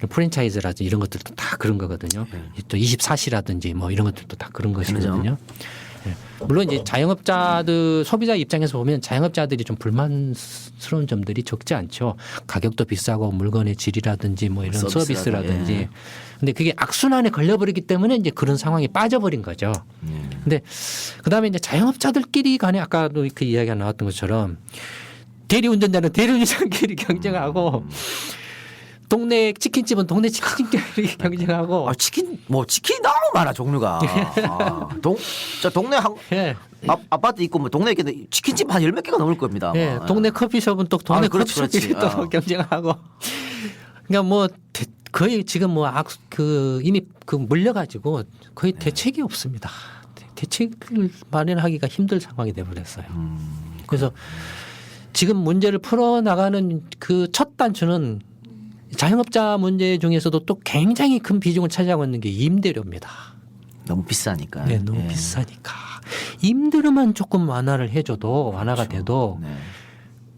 프랜차이즈라든지 이런 것들도 다 그런 거거든요. 또 24시라든지 뭐 이런 것들도 다 그런 것이거든요. 네. 물론 이제 자영업자들 소비자 입장에서 보면 자영업자들이 좀 불만스러운 점들이 적지 않죠. 가격도 비싸고 물건의 질이라든지 뭐 이런 서비스라든지. 예. 근데 그게 악순환에 걸려버리기 때문에 이제 그런 상황이 빠져버린 거죠. 근데 그다음에 이제 자영업자들끼리 간에 아까도 그 이야기가 나왔던 것처럼 대리운전자는 대리운전자끼리 경쟁하고 동네 치킨집은 동네 치킨집끼리 경쟁하고. 치킨이 너무 많아 종류가. 동네 예. 아파트 있고 뭐 동네 있겠는데 치킨집 한 10몇 개가 넘을 겁니다. 예. 동네 커피숍은 또 동네 커피숍끼리 또 경쟁하고. 그러니까 뭐 거의 지금 뭐 이미 물려가지고 거의 대책이 없습니다. 대책을 마련하기가 힘들 상황이 돼버렸어요. 그래서 지금 문제를 풀어나가는 그 첫 단추는 자영업자 문제 중에서도 또 굉장히 큰 비중을 차지하고 있는 게 임대료입니다. 너무 비싸니까. 네, 너무 예. 비싸니까. 임대료만 조금 완화를 해줘도 완화가 돼도 네.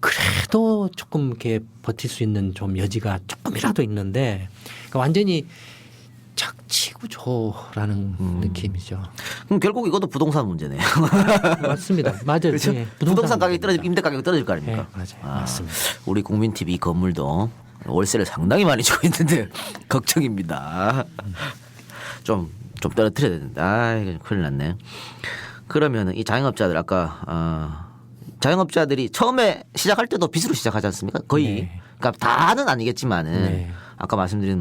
그래도 조금 이렇게 버틸 수 있는 좀 여지가 조금이라도 있는데 그러니까 완전히 착취구조라는 느낌이죠. 그럼 결국 이것도 부동산 문제네요. 맞습니다. 맞아요. 그렇죠? 네, 부동산 가격이 문제입니다. 떨어지면 임대 가격이 떨어질 거 아닙니까? 네, 맞아요. 맞습니다. 우리 국민TV 건물도 월세를 상당히 많이 주고 있는데 걱정입니다. 좀 떨어뜨려야 되는데 이거 큰일 났네. 그러면 이 자영업자들 아까 자영업자들이 처음에 시작할 때도 빚으로 시작하지 않습니까? 거의. 네. 그러니까 다는 아니겠지만은 네. 아까 말씀드린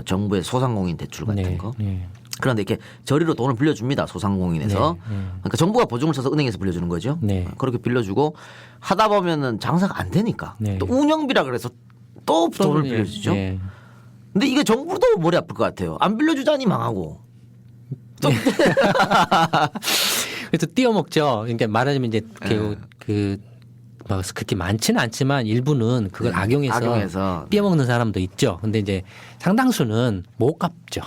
정부의 소상공인 대출 같은 네, 거. 네. 그런데 이렇게 저리로 돈을 빌려줍니다. 소상공인에서. 네, 네. 그러니까 정부가 보증을 쳐서 은행에서 빌려주는 거죠. 네. 그렇게 빌려주고 하다 보면은 장사가 안 되니까 네. 또 운영비라 그래서 또 돈을 빌려주죠. 네. 근데 이게 정부도 머리 아플 것 같아요. 안 빌려주자니 망하고. 또 그래서 띄어먹죠. 그러니까 말하자면 이제 네. 뭐 그렇게 많지는 않지만 일부는 그걸 네. 악용해서 악용해서 띄어먹는 사람도 있죠. 근데 이제 상당수는 못 갚죠.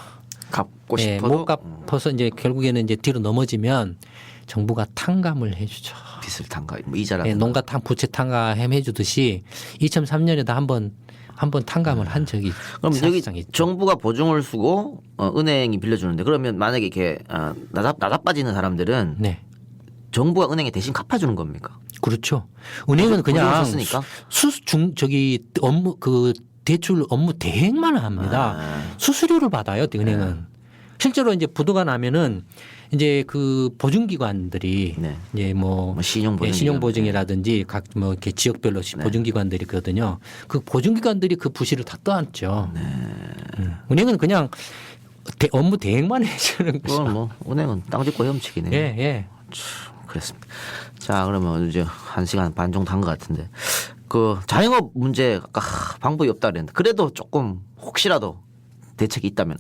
갚고 네, 싶어도 못 갚아서 이제 결국에는 이제 뒤로 넘어지면 정부가 탕감을 해주죠. 빚을 탕가 뭐 이자라든가. 네, 농가 부채 탕감 해주듯이 2003년에도 한번 탕감을 한 적이 그럼 여기 사실상 있죠. 정부가 보증을 쓰고 은행이 빌려주는데 그러면 만약에 이렇게 나자빠지는 사람들은 네, 정부가 은행에 대신 갚아주는 겁니까? 그렇죠. 은행은 그냥 보증을 썼으니까? 대출 업무 대행만 합니다. 수수료를 받아요. 은행은 실제로 이제 부도가 나면은 이제 그 보증기관들이 네. 이제 뭐 신용보증 신용보증이라든지 각 뭐 이렇게 지역별로 보증기관들이 있거든요. 그 보증기관들이 그 부실을 다 떠안죠. 은행은 그냥 업무 대행만 해주는 거죠. 그건 뭐 은행은 땅 짚고 헤엄치기네. 예, 예. 그렇습니다. 자, 그러면 이제 1시간 반 정도 한 것 같은데 그 자영업 문제 아까 방법이 없다 그랬는데 그래도 조금 혹시라도 대책이 있다면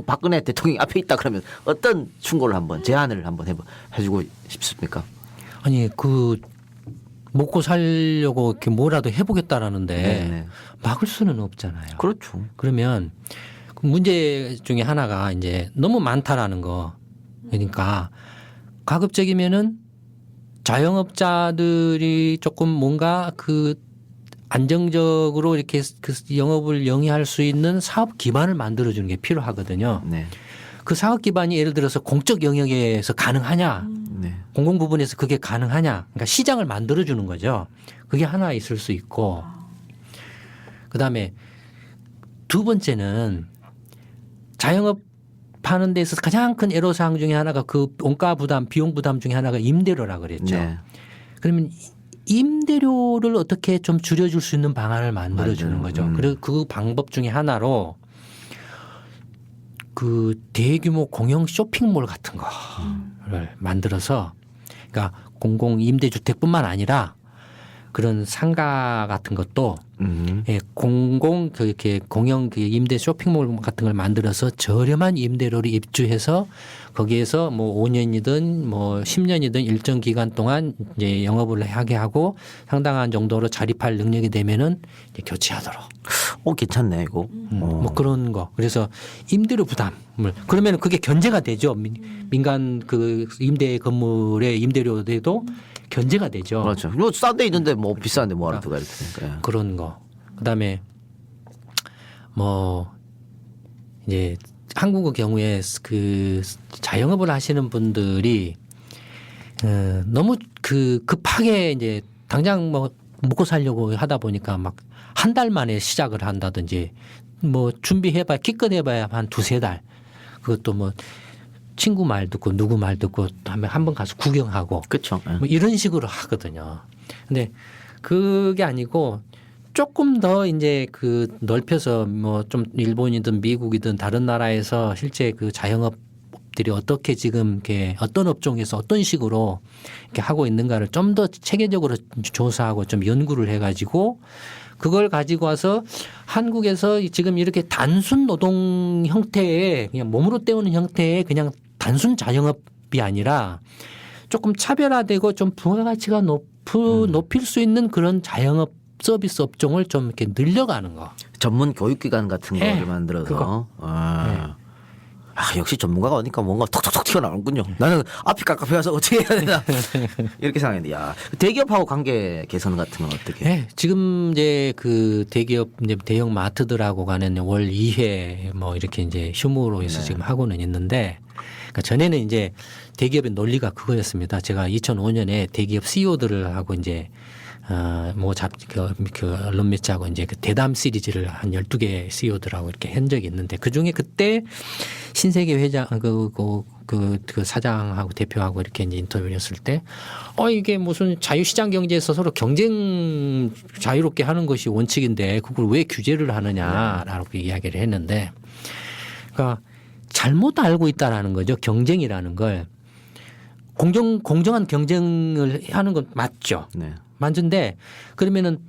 박근혜 대통령이 앞에 있다 그러면 어떤 충고를 한번 제안을 한번 해주고 싶습니까? 아니 그 먹고 살려고 이렇게 뭐라도 해보겠다라는데 네네. 막을 수는 없잖아요. 그렇죠. 그러면 그 문제 중에 하나가 이제 너무 많다라는 거. 그러니까 가급적이면은 자영업자들이 조금 뭔가 그 안정적으로 이렇게 그 영업을 영위할 수 있는 사업 기반을 만들어주는 게 필요하거든요. 네. 그 사업 기반이 예를 들어서 공적 영역에서 가능하냐, 네. 공공 부분에서 그게 가능하냐, 그러니까 시장을 만들어주는 거죠. 그게 하나 있을 수 있고, 그 다음에 두 번째는 자영업 하는 데서 가장 큰 애로사항 중에 하나가 그 원가 부담, 비용 부담 중에 하나가 임대료라 그랬죠. 네. 그러면 임대료를 어떻게 좀 줄여줄 수 있는 방안을 만들어주는 거죠. 그리고 그 방법 중에 하나로 그 대규모 공영 쇼핑몰 같은 거를 만들어서 그러니까 공공 임대주택뿐만 아니라 그런 상가 같은 것도 예, 공공 이렇게 공영 그 임대 쇼핑몰 같은 걸 만들어서 저렴한 임대료를 입주해서 거기에서 뭐 5년이든 뭐 10년이든 일정 기간 동안 이제 영업을 하게 하고 상당한 정도로 자립할 능력이 되면은 이제 교체하도록. 괜찮네 이거. 뭐 그런 거. 그래서 임대료 부담을 그러면 그게 견제가 되죠. 민간 그 임대 건물의 임대료에도 견제가 되죠. 그렇죠. 뭐 싼 데 있는데 뭐 비싼데 뭐 하러 들어가 이렇게 되니까. 그런 거. 그다음에 뭐 이제 한국의 경우에 그 자영업을 하시는 분들이 너무 그 급하게 이제 당장 뭐 먹고 살려고 하다 보니까 막 한 달 만에 시작을 한다든지 뭐 준비해봐야 기껏 해봐야 한 2-3달. 그것도 뭐 친구 말 듣고 누구 말 듣고 하면 한번 가서 구경하고 그렇죠. 뭐 이런 식으로 하거든요. 근데 그게 아니고 조금 더 이제 그 넓혀서 뭐 좀 일본이든 미국이든 다른 나라에서 실제 그 자영업들이 어떻게 지금 이렇게 어떤 업종에서 어떤 식으로 이렇게 하고 있는가를 좀 더 체계적으로 조사하고 좀 연구를 해가지고 그걸 가지고 와서 한국에서 지금 이렇게 단순 노동 형태의 그냥 몸으로 때우는 형태의 그냥 단순 자영업이 아니라 조금 차별화되고 좀 부가가치가 높일 수 있는 그런 자영업 서비스 업종을 좀 이렇게 늘려가는 거. 전문 교육기관 같은 네, 거를 만들어서. 그거. 아. 아, 역시 전문가가 오니까 뭔가 톡톡톡 튀어나오는군요. 나는 앞이 깝깝해서 어떻게 해야 되나 이렇게 생각했는데, 야, 대기업하고 관계 개선 같은 건 어떻게? 네, 지금 이제 그 대기업 이제 대형 마트들하고 가는 월 2회 뭐 이렇게 이제 휴무로 해서 지금 하고는 있는데, 그러니까 전에는 이제 대기업의 논리가 그거였습니다. 제가 2005년에 대기업 CEO들을 하고 이제 그 언론 매체하고 이제 그 대담 시리즈를 한 12개 CEO들하고 이렇게 한 적이 있는데, 그 중에 그때 신세계 회장 그 사장하고 대표하고 이렇게 이제 인터뷰를 했을 때 이게 무슨 자유시장 경제에서 서로 경쟁 자유롭게 하는 것이 원칙인데 그걸 왜 규제를 하느냐라고 이야기를 했는데, 그러니까 잘못 알고 있다라는 거죠. 경쟁이라는 걸. 공정한 경쟁을 하는 건 맞죠. 네. 맞는데, 그러면은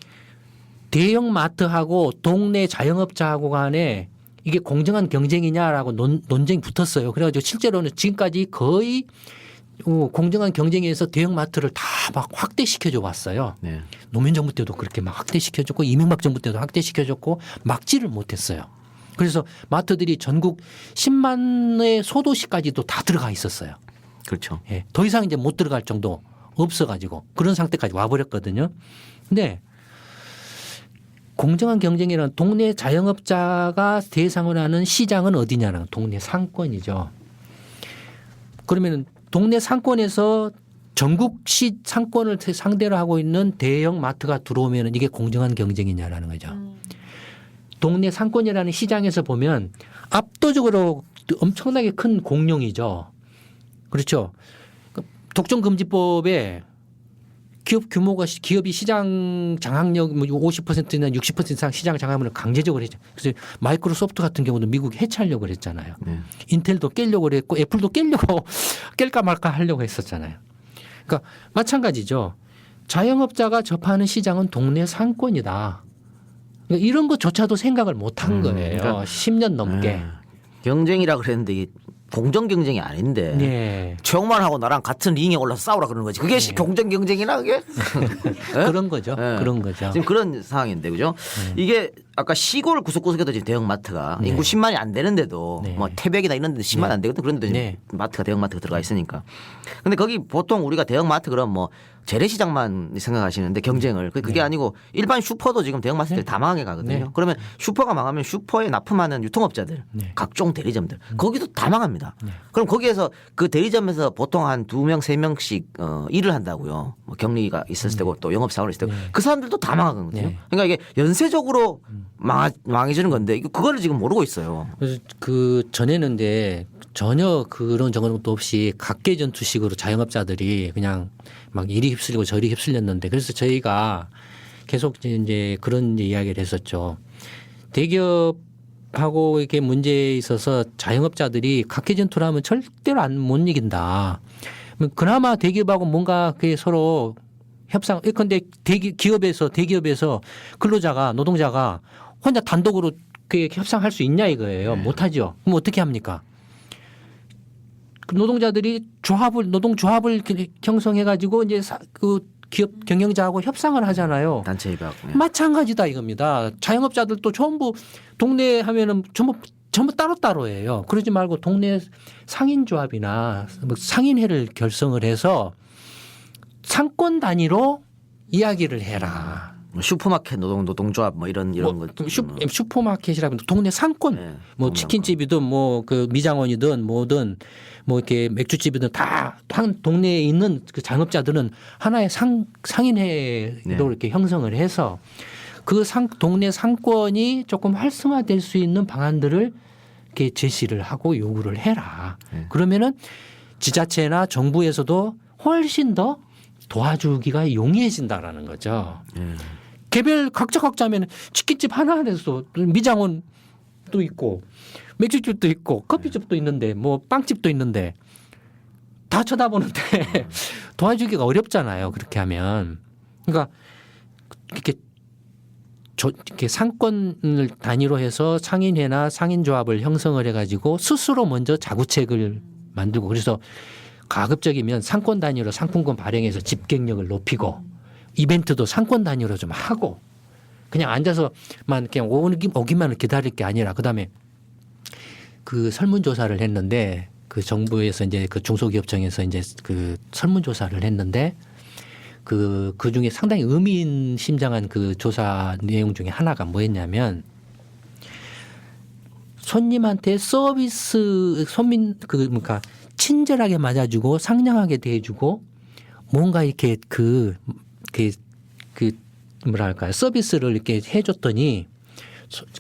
대형 마트하고 동네 자영업자하고 간에 이게 공정한 경쟁이냐라고 논쟁이 붙었어요. 그래가지고 실제로는 지금까지 거의 공정한 경쟁에서 대형 마트를 다 막 확대시켜줘 왔어요. 네. 노무현 정부 때도 그렇게 막 확대시켜줬고 이명박 정부 때도 확대시켜줬고 막지를 못했어요. 그래서 마트들이 전국 10만의 소도시까지도 다 들어가 있었어요. 그렇죠. 예, 더 이상 이제 못 들어갈 정도 없어가지고 그런 상태까지 와버렸거든요. 근데 공정한 경쟁이라는 동네 자영업자가 대상을 하는 시장은 어디냐는 동네 상권이죠. 그러면 동네 상권에서 전국시 상권을 상대로 하고 있는 대형 마트가 들어오면 이게 공정한 경쟁이냐라는 거죠. 동네 상권이라는 시장에서 보면 압도적으로 엄청나게 큰 공룡이죠. 그렇죠. 독점금지법에 기업이 시장 장악력 50%나 60% 이상 시장 장악력을 강제적으로 했죠. 그래서 마이크로소프트 같은 경우도 미국이 해체하려고 그랬잖아요. 네. 인텔도 깨려고 그랬고 애플도 깰까 말까 하려고 했었잖아요. 그러니까 마찬가지죠. 자영업자가 접하는 시장은 동네 상권이다. 그러니까 이런 것조차도 생각을 못한 거예요. 그러니까 10년 넘게. 경쟁이라 그랬는데 이게 공정 경쟁이 아닌데 네. 최영만 하고 나랑 같은 링에 올라서 싸우라 그러는 거지. 그게 공정 경쟁이나 그게? 그런 거죠. 네. 그런 거죠. 지금 그런 상황인데, 그죠? 이게 아까 시골 구석구석에도 지금 대형 마트가 인구 10만이 안 되는데도 네. 뭐 태백이나 이런 데는 10만 안 되거든. 그런데도 네. 마트가 대형 마트가 들어가 있으니까. 근데 거기 보통 우리가 대형 마트 그럼 뭐 재래시장만 생각하시는데 경쟁을 그게 아니고 일반 슈퍼도 지금 대형 마트들 다 망하게 가거든요. 네. 그러면 슈퍼가 망하면 슈퍼에 납품하는 유통업자들, 네. 각종 대리점들 거기도 다 망합니다. 그럼 거기에서 그 대리점에서 보통 한 2명, 3명씩 일을 한다고요. 뭐 격리가 있었을 때고 또 영업사원이 있을 때고 그 사람들도 다 망하거든요. 네. 그러니까 이게 연쇄적으로 망해지는 건데 그거를 지금 모르고 있어요. 그래서 그 전에는 근데 전혀 그런 정보도 없이 각계전투식으로 자영업자들이 그냥 막 이리 휩쓸리고 저리 휩쓸렸는데, 그래서 저희가 계속 이제 그런 이야기를 했었죠. 대기업하고 이렇게 문제에 있어서 자영업자들이 각계전투를 하면 절대로 못 이긴다. 그나마 대기업하고 뭔가 그게 서로 협상, 예컨대 대기업에서 근로자가 노동자가 혼자 단독으로 그 협상할 수 있냐 이거예요. 네. 못하죠. 그럼 어떻게 합니까? 노동자들이 노동조합을 형성해 가지고 이제 그 기업 경영자하고 협상을 하잖아요. 단체 협약. 마찬가지다 이겁니다. 자영업자들도 전부 동네 하면은 전부 따로따로예요. 그러지 말고 동네 상인조합이나 상인회를 결성을 해서 상권 단위로 이야기를 해라. 슈퍼마켓 노동조합 뭐 이런 것. 슈퍼마켓이라면 동네 상권, 네, 뭐 치킨집이든 뭐 그 미장원이든 뭐든 뭐 이렇게 맥주집이든 다 한 동네에 있는 그 자영업자들은 하나의 상인회로 네. 이렇게 형성을 해서 그 동네 상권이 조금 활성화될 수 있는 방안들을 이렇게 제시를 하고 요구를 해라. 네. 그러면은 지자체나 정부에서도 훨씬 더 도와주기가 용이해진다라는 거죠. 개별 각자 하면 치킨집 하나에서 미장원도 있고 맥주집도 있고 커피집도 있는데 뭐 빵집도 있는데 다 쳐다보는데 도와주기가 어렵잖아요. 그렇게 하면. 그러니까 이렇게 상권을 단위로 해서 상인회나 상인조합을 형성을 해가지고 스스로 먼저 자구책을 만들고, 그래서 가급적이면 상권 단위로 상품권 발행해서 집객력을 높이고 이벤트도 상권 단위로 좀 하고 그냥 앉아서만 그냥 오기만 기다릴 게 아니라 그다음에 그 설문조사를 했는데 그 정부에서 이제 그 중소기업청에서 이제 그 설문조사를 했는데 그 중에 상당히 의미심장한 그 조사 내용 중에 하나가 뭐였냐면 손님한테 서비스 그러니까 친절하게 맞아주고 상냥하게 대해주고 뭔가 이렇게 그 뭐랄까요 서비스를 이렇게 해줬더니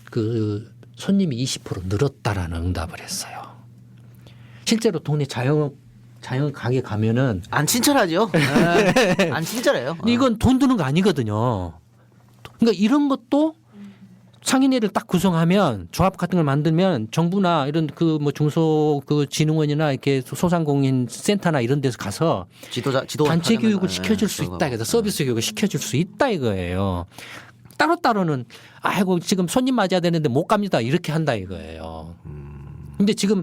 그 손님이 20% 늘었다라는 응답을 했어요. 실제로 동네 자영업 가게 가면은 안 친절하죠. 안 친절해요. 근데 이건 돈 드는 거 아니거든요. 그러니까 이런 것도 상인회를 딱 구성하면 조합 같은 걸 만들면 정부나 이런 그 뭐 중소 그 진흥원이나 이렇게 소상공인 센터나 이런 데서 가서 지도 단체 교육을 시켜줄 수 있다. 그래서 서비스 교육을 시켜줄 수 있다 이거예요. 따로따로는 아이고 지금 손님 맞아야 되는데 못 갑니다. 이렇게 한다 이거예요. 근데 지금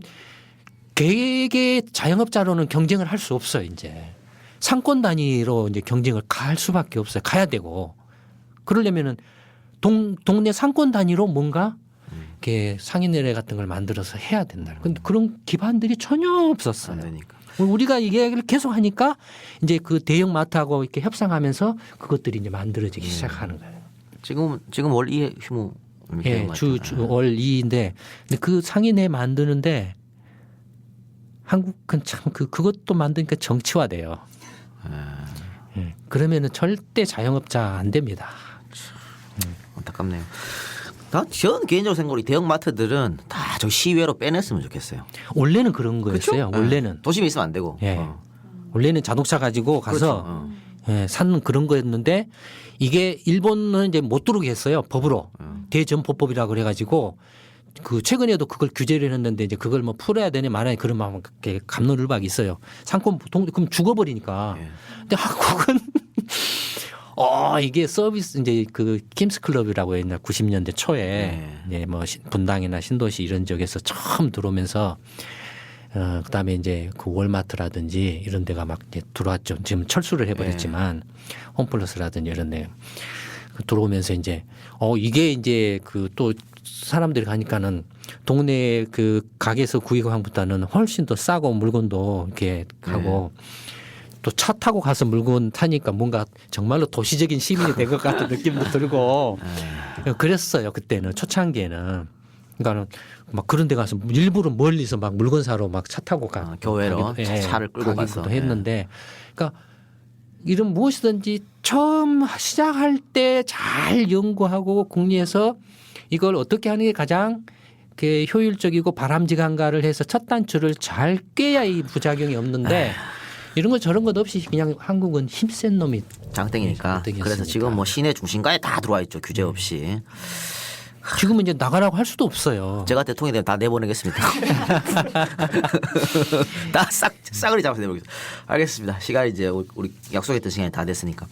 개개 자영업자로는 경쟁을 할 수 없어요. 이제 상권 단위로 이제 경쟁을 갈 수밖에 없어요. 가야 되고 그러려면은 동네 상권 단위로 뭔가 이렇게 상인회례 같은 걸 만들어서 해야 된다. 근데 그런 기반들이 전혀 없었어요. 안 되니까. 우리가 이 얘기를 계속 하니까 이제 그 대형 마트하고 이렇게 협상하면서 그것들이 이제 만들어지기 시작하는 거예요. 지금 월 2회 휴무 예, 월 2인데 근데 그 상인회 만드는데 한국은 참 그것도 만드니까 정치화돼요. 예, 그러면은 절대 자영업자 안 됩니다. 안타깝네요. 저는 개인적으로 생각으로 대형 마트들은 다 저 시외로 빼냈으면 좋겠어요. 원래는 그런 거였어요. 그렇죠? 원래는 도심에 있으면 안 되고. 예. 원래는 자동차 가지고 가서 그렇죠. 예, 사는 그런 거였는데 이게 일본은 이제 못 들어오게 했어요. 법으로 대점포법이라고 그래가지고 그 최근에도 그걸 규제를 했는데 이제 그걸 뭐 풀어야 되냐 말아야 그런 막 갑론을박이 있어요. 상권 그럼 죽어버리니까. 예. 근데 한국은 이게 서비스 이제 그 킴스 클럽이라고 옛날 90년대 초에 이제 뭐 분당이나 신도시 이런 지역에서 처음 들어오면서 그다음에 이제 그 월마트라든지 이런 데가 막 이제 들어왔죠. 지금 철수를 해버렸지만 홈플러스라든지 이런 데 들어오면서 이제 이게 이제 그 또 사람들이 가니까는 동네 그 가게에서 구입한보다는 훨씬 더 싸고 물건도 이렇게 하고 또 차 타고 가서 물건 타니까 뭔가 정말로 도시적인 시민이 된 것 같은 느낌도 들고 그랬어요. 그때는 초창기에는. 그러니까는 막 그런 데 가서 일부러 멀리서 막 물건 사러 막 차 타고 교회로 차를 끌고 가서 했는데 그러니까 이런 무엇이든지 처음 시작할 때 잘 연구하고 궁리해서 이걸 어떻게 하는 게 가장 효율적이고 바람직한가를 해서 첫 단추를 잘 꿰야 이 부작용이 없는데 이런 거 저런 것 없이 그냥 한국은 힘센 놈이 장땡이니까. 그래서 지금 뭐 시내 중심가에 다 들어와 있죠. 규제 없이. 지금은 이제 나가라고 할 수도 없어요. 제가 대통령이 되면 다 내보내겠습니다. 다 싸그리 잡아서 내보내겠습니다. 알겠습니다. 시간이 이제 우리 약속했던 시간이 다 됐으니까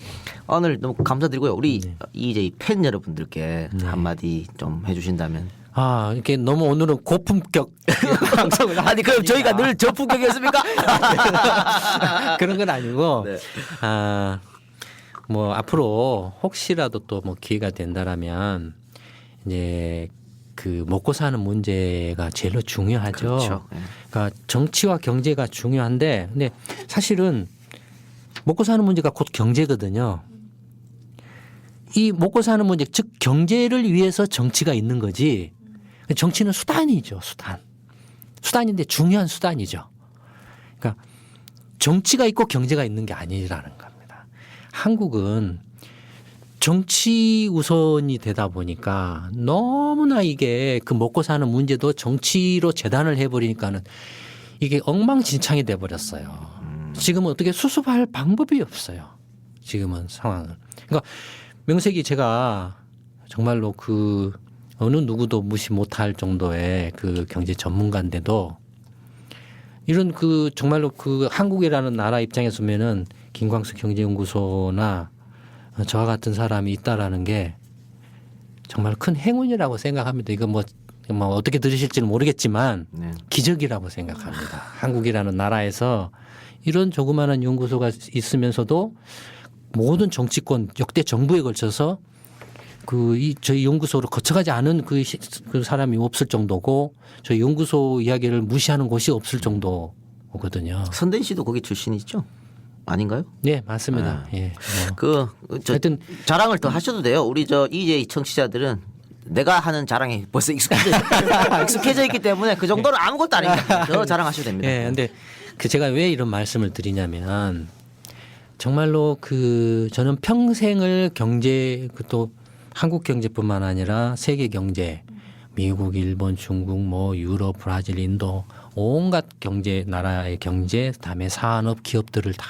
오늘 너무 감사드리고요. 우리 이제 팬 여러분들께 한마디 좀 해주신다면. 이렇게 너무 오늘은 고품격 방송을 아니 그럼 저희가 늘 저품격이었습니까? 그런 건 아니고 네. 뭐 앞으로 혹시라도 또 뭐 기회가 된다라면 이제 그 먹고 사는 문제가 제일 중요하죠. 그렇죠. 네. 그러니까 정치와 경제가 중요한데 근데 사실은 먹고 사는 문제가 곧 경제거든요. 이 먹고 사는 문제 즉 경제를 위해서 정치가 있는 거지. 정치는 수단이죠. 수단인데 중요한 수단이죠. 그러니까 정치가 있고 경제가 있는 게 아니라는 겁니다. 한국은 정치 우선이 되다 보니까 너무나 이게 그 먹고 사는 문제도 정치로 재단을 해버리니까는 이게 엉망진창이 돼버렸어요. 지금은 어떻게 수습할 방법이 없어요. 지금은 상황은. 그러니까 명색이 제가 정말로 그 어느 누구도 무시 못할 정도의 그 경제 전문가인데도 이런 그 정말로 그 한국이라는 나라 입장에서 보면은 김광수 경제연구소나 저와 같은 사람이 있다라는 게 정말 큰 행운이라고 생각합니다. 이거 뭐 어떻게 들으실지는 모르겠지만 기적이라고 생각합니다. 한국이라는 나라에서 이런 조그마한 연구소가 있으면서도 모든 정치권 역대 정부에 걸쳐서 저희 연구소를 거쳐가지 않은 그 사람이 없을 정도고 저희 연구소 이야기를 무시하는 곳이 없을 정도거든요. 선대인 씨도 거기 출신이죠? 아닌가요? 네, 맞습니다. 예. 하여튼 자랑을 더 하셔도 돼요. 우리 EJ 청취자들은 내가 하는 자랑이 벌써 익숙해져 있기 때문에 그 정도는 아무것도 아닙니다. 더 자랑하셔도 됩니다. 예, 근데 제가 왜 이런 말씀을 드리냐면 정말로 저는 평생을 또 한국 경제뿐만 아니라 세계 경제, 미국, 일본, 중국, 유럽, 브라질, 인도 온갖 나라의 경제, 그다음에 산업, 기업들을 다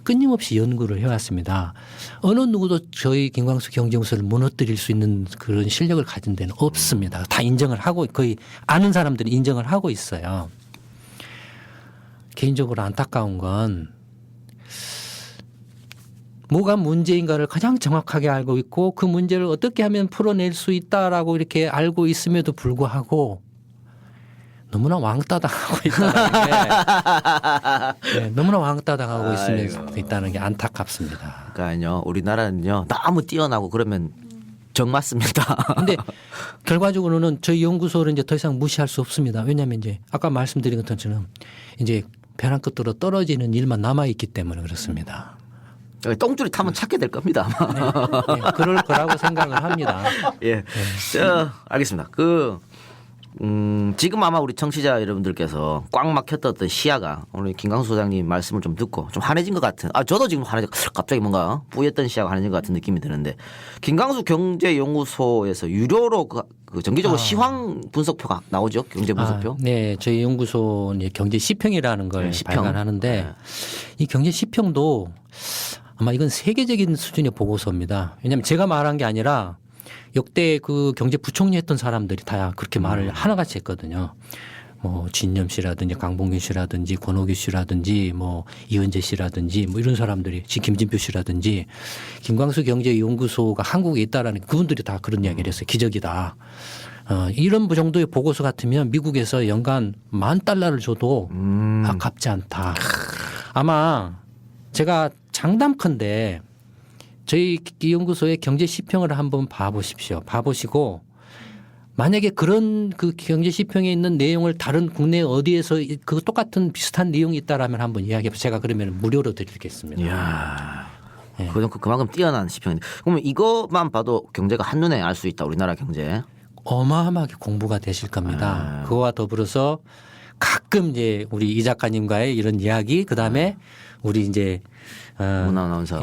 끊임없이 연구를 해왔습니다. 어느 누구도 저희 김광수 경제연구소를 무너뜨릴 수 있는 그런 실력을 가진 데는 없습니다. 다 인정을 하고 거의 아는 사람들이 인정을 하고 있어요. 개인적으로 안타까운 건 뭐가 문제인가를 가장 정확하게 알고 있고 그 문제를 어떻게 하면 풀어낼 수 있다라고 이렇게 알고 있음에도 불구하고 너무나 왕따 당하고 있다는 너무나 왕따 당하고 있다는 게 안타깝습니다. 그러니까요, 우리나라는요 너무 뛰어나고 그러면 정맞습니다. 근데 결과적으로는 저희 연구소를 이제 더 이상 무시할 수 없습니다. 왜냐하면 이제 아까 말씀드린 것처럼 이제 벼랑 끝으로 떨어지는 일만 남아 있기 때문에 그렇습니다. 똥줄이 타면 찾게 될 겁니다. 네, 그럴 거라고 생각을 합니다. 예, 알겠습니다. 지금 아마 우리 청취자 여러분들께서 꽉 막혔던 어떤 시야가 오늘 김광수 소장님 말씀을 좀 듣고 좀 환해진 것 같은. 저도 지금 갑자기 뭔가 뿌였던 시야가 환해진 것 같은 느낌이 드는데 김광수 경제연구소에서 유료로 정기적으로 시황 분석표가 나오죠, 경제 분석표. 네, 저희 연구소 경제 시평이라는 걸 발간하는데 이 경제 시평도 아마 이건 세계적인 수준의 보고서입니다. 왜냐하면 제가 말한 게 아니라 역대 경제부총리 했던 사람들이 다 그렇게 말을 하나같이 했거든요. 진념 씨라든지 강봉균 씨라든지 권오기 씨라든지 이은재 씨라든지 이런 사람들이 김진표 씨라든지 김광수 경제연구소가 한국에 있다라는 그분들이 다 그런 이야기를 했어요. 기적이다. 이런 정도의 보고서 같으면 미국에서 연간 $10,000를 줘도 아깝지 않다. 아마 제가 장담컨대 저희 연구소의 경제 시평을 한번 봐보시고 만약에 그런 경제 시평에 있는 내용을 다른 국내 어디에서 똑같은 비슷한 내용이 있다라면 한번 이야기해. 제가 그러면 무료로 드리겠습니다. 이야, 그만큼 뛰어난 시평인데 그러면 이것만 봐도 경제가 한눈에 알 수 있다. 우리나라 경제 어마어마하게 공부가 되실 겁니다. 그거와 더불어서 가끔 이제 우리 이 작가님과의 이런 이야기, 그 다음에 우리 이제 문아나운서,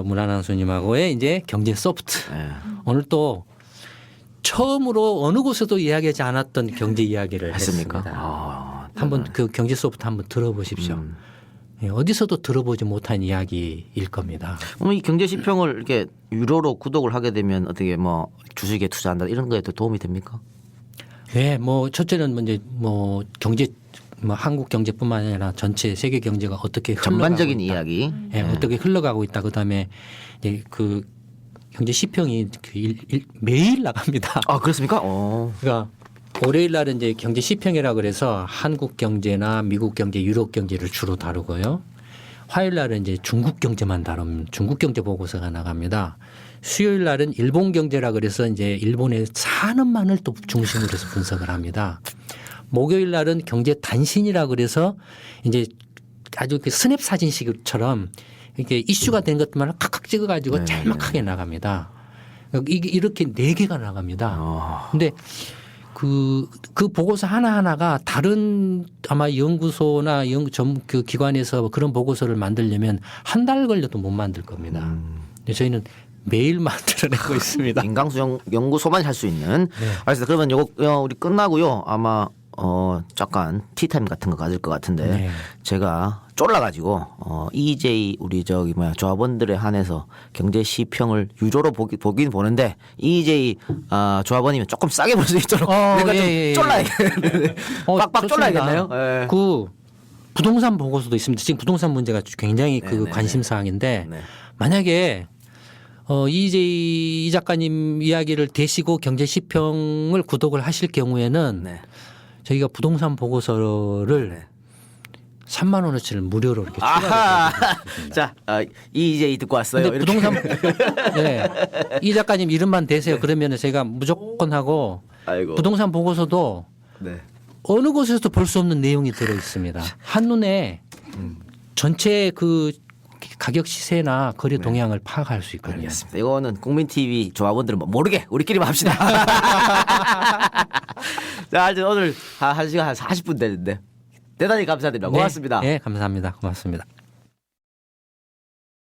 문아나운서님하고의 이제 경제 소프트. 오늘 또 처음으로 어느 곳에도 이야기하지 않았던 경제 이야기를 했습니다. 한번 경제 소프트 한번 들어보십시오. 어디서도 들어보지 못한 이야기일 겁니다. 그럼 이 경제 시평을 이렇게 유료로 구독을 하게 되면 어떻게 주식에 투자한다 이런 거에 더 도움이 됩니까? 네, 첫째는 이제 경제 한국 경제뿐만 아니라 전체 세계 경제가 어떻게 전반적인 있다. 이야기, 어떻게 흘러가고 있다. 그다음에 이제 경제 시평이 매일 나갑니다. 그렇습니까? 그러니까 월요일 날은 이제 경제 시평이라 그래서 한국 경제나 미국 경제, 유럽 경제를 주로 다루고요. 화요일 날은 이제 중국 경제만 다루면 중국 경제 보고서가 나갑니다. 수요일 날은 일본 경제라 그래서 이제 일본의 산업만을 또 중심으로 해서 분석을 합니다. 목요일 날은 경제 단신이라 그래서 이제 아주 스냅 사진식처럼 이렇게 이슈가 된 것들만 각각 찍어가지고 짤막하게 나갑니다. 이렇게 4개가 나갑니다. 근데 그 보고서 하나하나가 다른 아마 연구소나 기관에서 그런 보고서를 만들려면 한 달 걸려도 못 만들 겁니다. 저희는 매일 만들어내고 있습니다. 김광수 연구소만 할 수 있는. 알겠습니다. 그러면 요거 우리 끝나고요. 아마 잠깐 티타임 같은 거 가질 것 같은데 제가 쫄라가지고 EJ 우리 조합원들에 한해서 경제 시평을 유료로 보긴 보는데 EJ 조합원이면 조금 싸게 볼 수 있도록 내가 좀 쫄라야겠네. 빡빡 쫄라야겠나요? 부동산 보고서도 있습니다. 지금 부동산 문제가 굉장히 관심 사항인데 만약에 EJ 작가님 이야기를 대시고 경제 시평을 구독을 하실 경우에는 저희가 부동산 보고서를 3만 원어치를 무료로 이렇게 아하. 추가로 자, 이제 듣고 왔어요. 근데 이렇게. 부동산 네. 이 작가님 이름만 대세요. 그러면 제가 무조건 하고 아이고. 부동산 보고서도 네. 어느 곳에서도 볼 수 없는 내용이 들어 있습니다. 한눈에 전체 그 가격 시세나 거래 동향을 파악할 수 있거든요. 알겠습니다. 이거는 국민 TV 조합원들은 모르게 우리끼리만 합시다. 자, 하여튼 오늘 1시간 한 40분 됐는데 대단히 감사드립니다. 고맙습니다. 네, 감사합니다. 고맙습니다.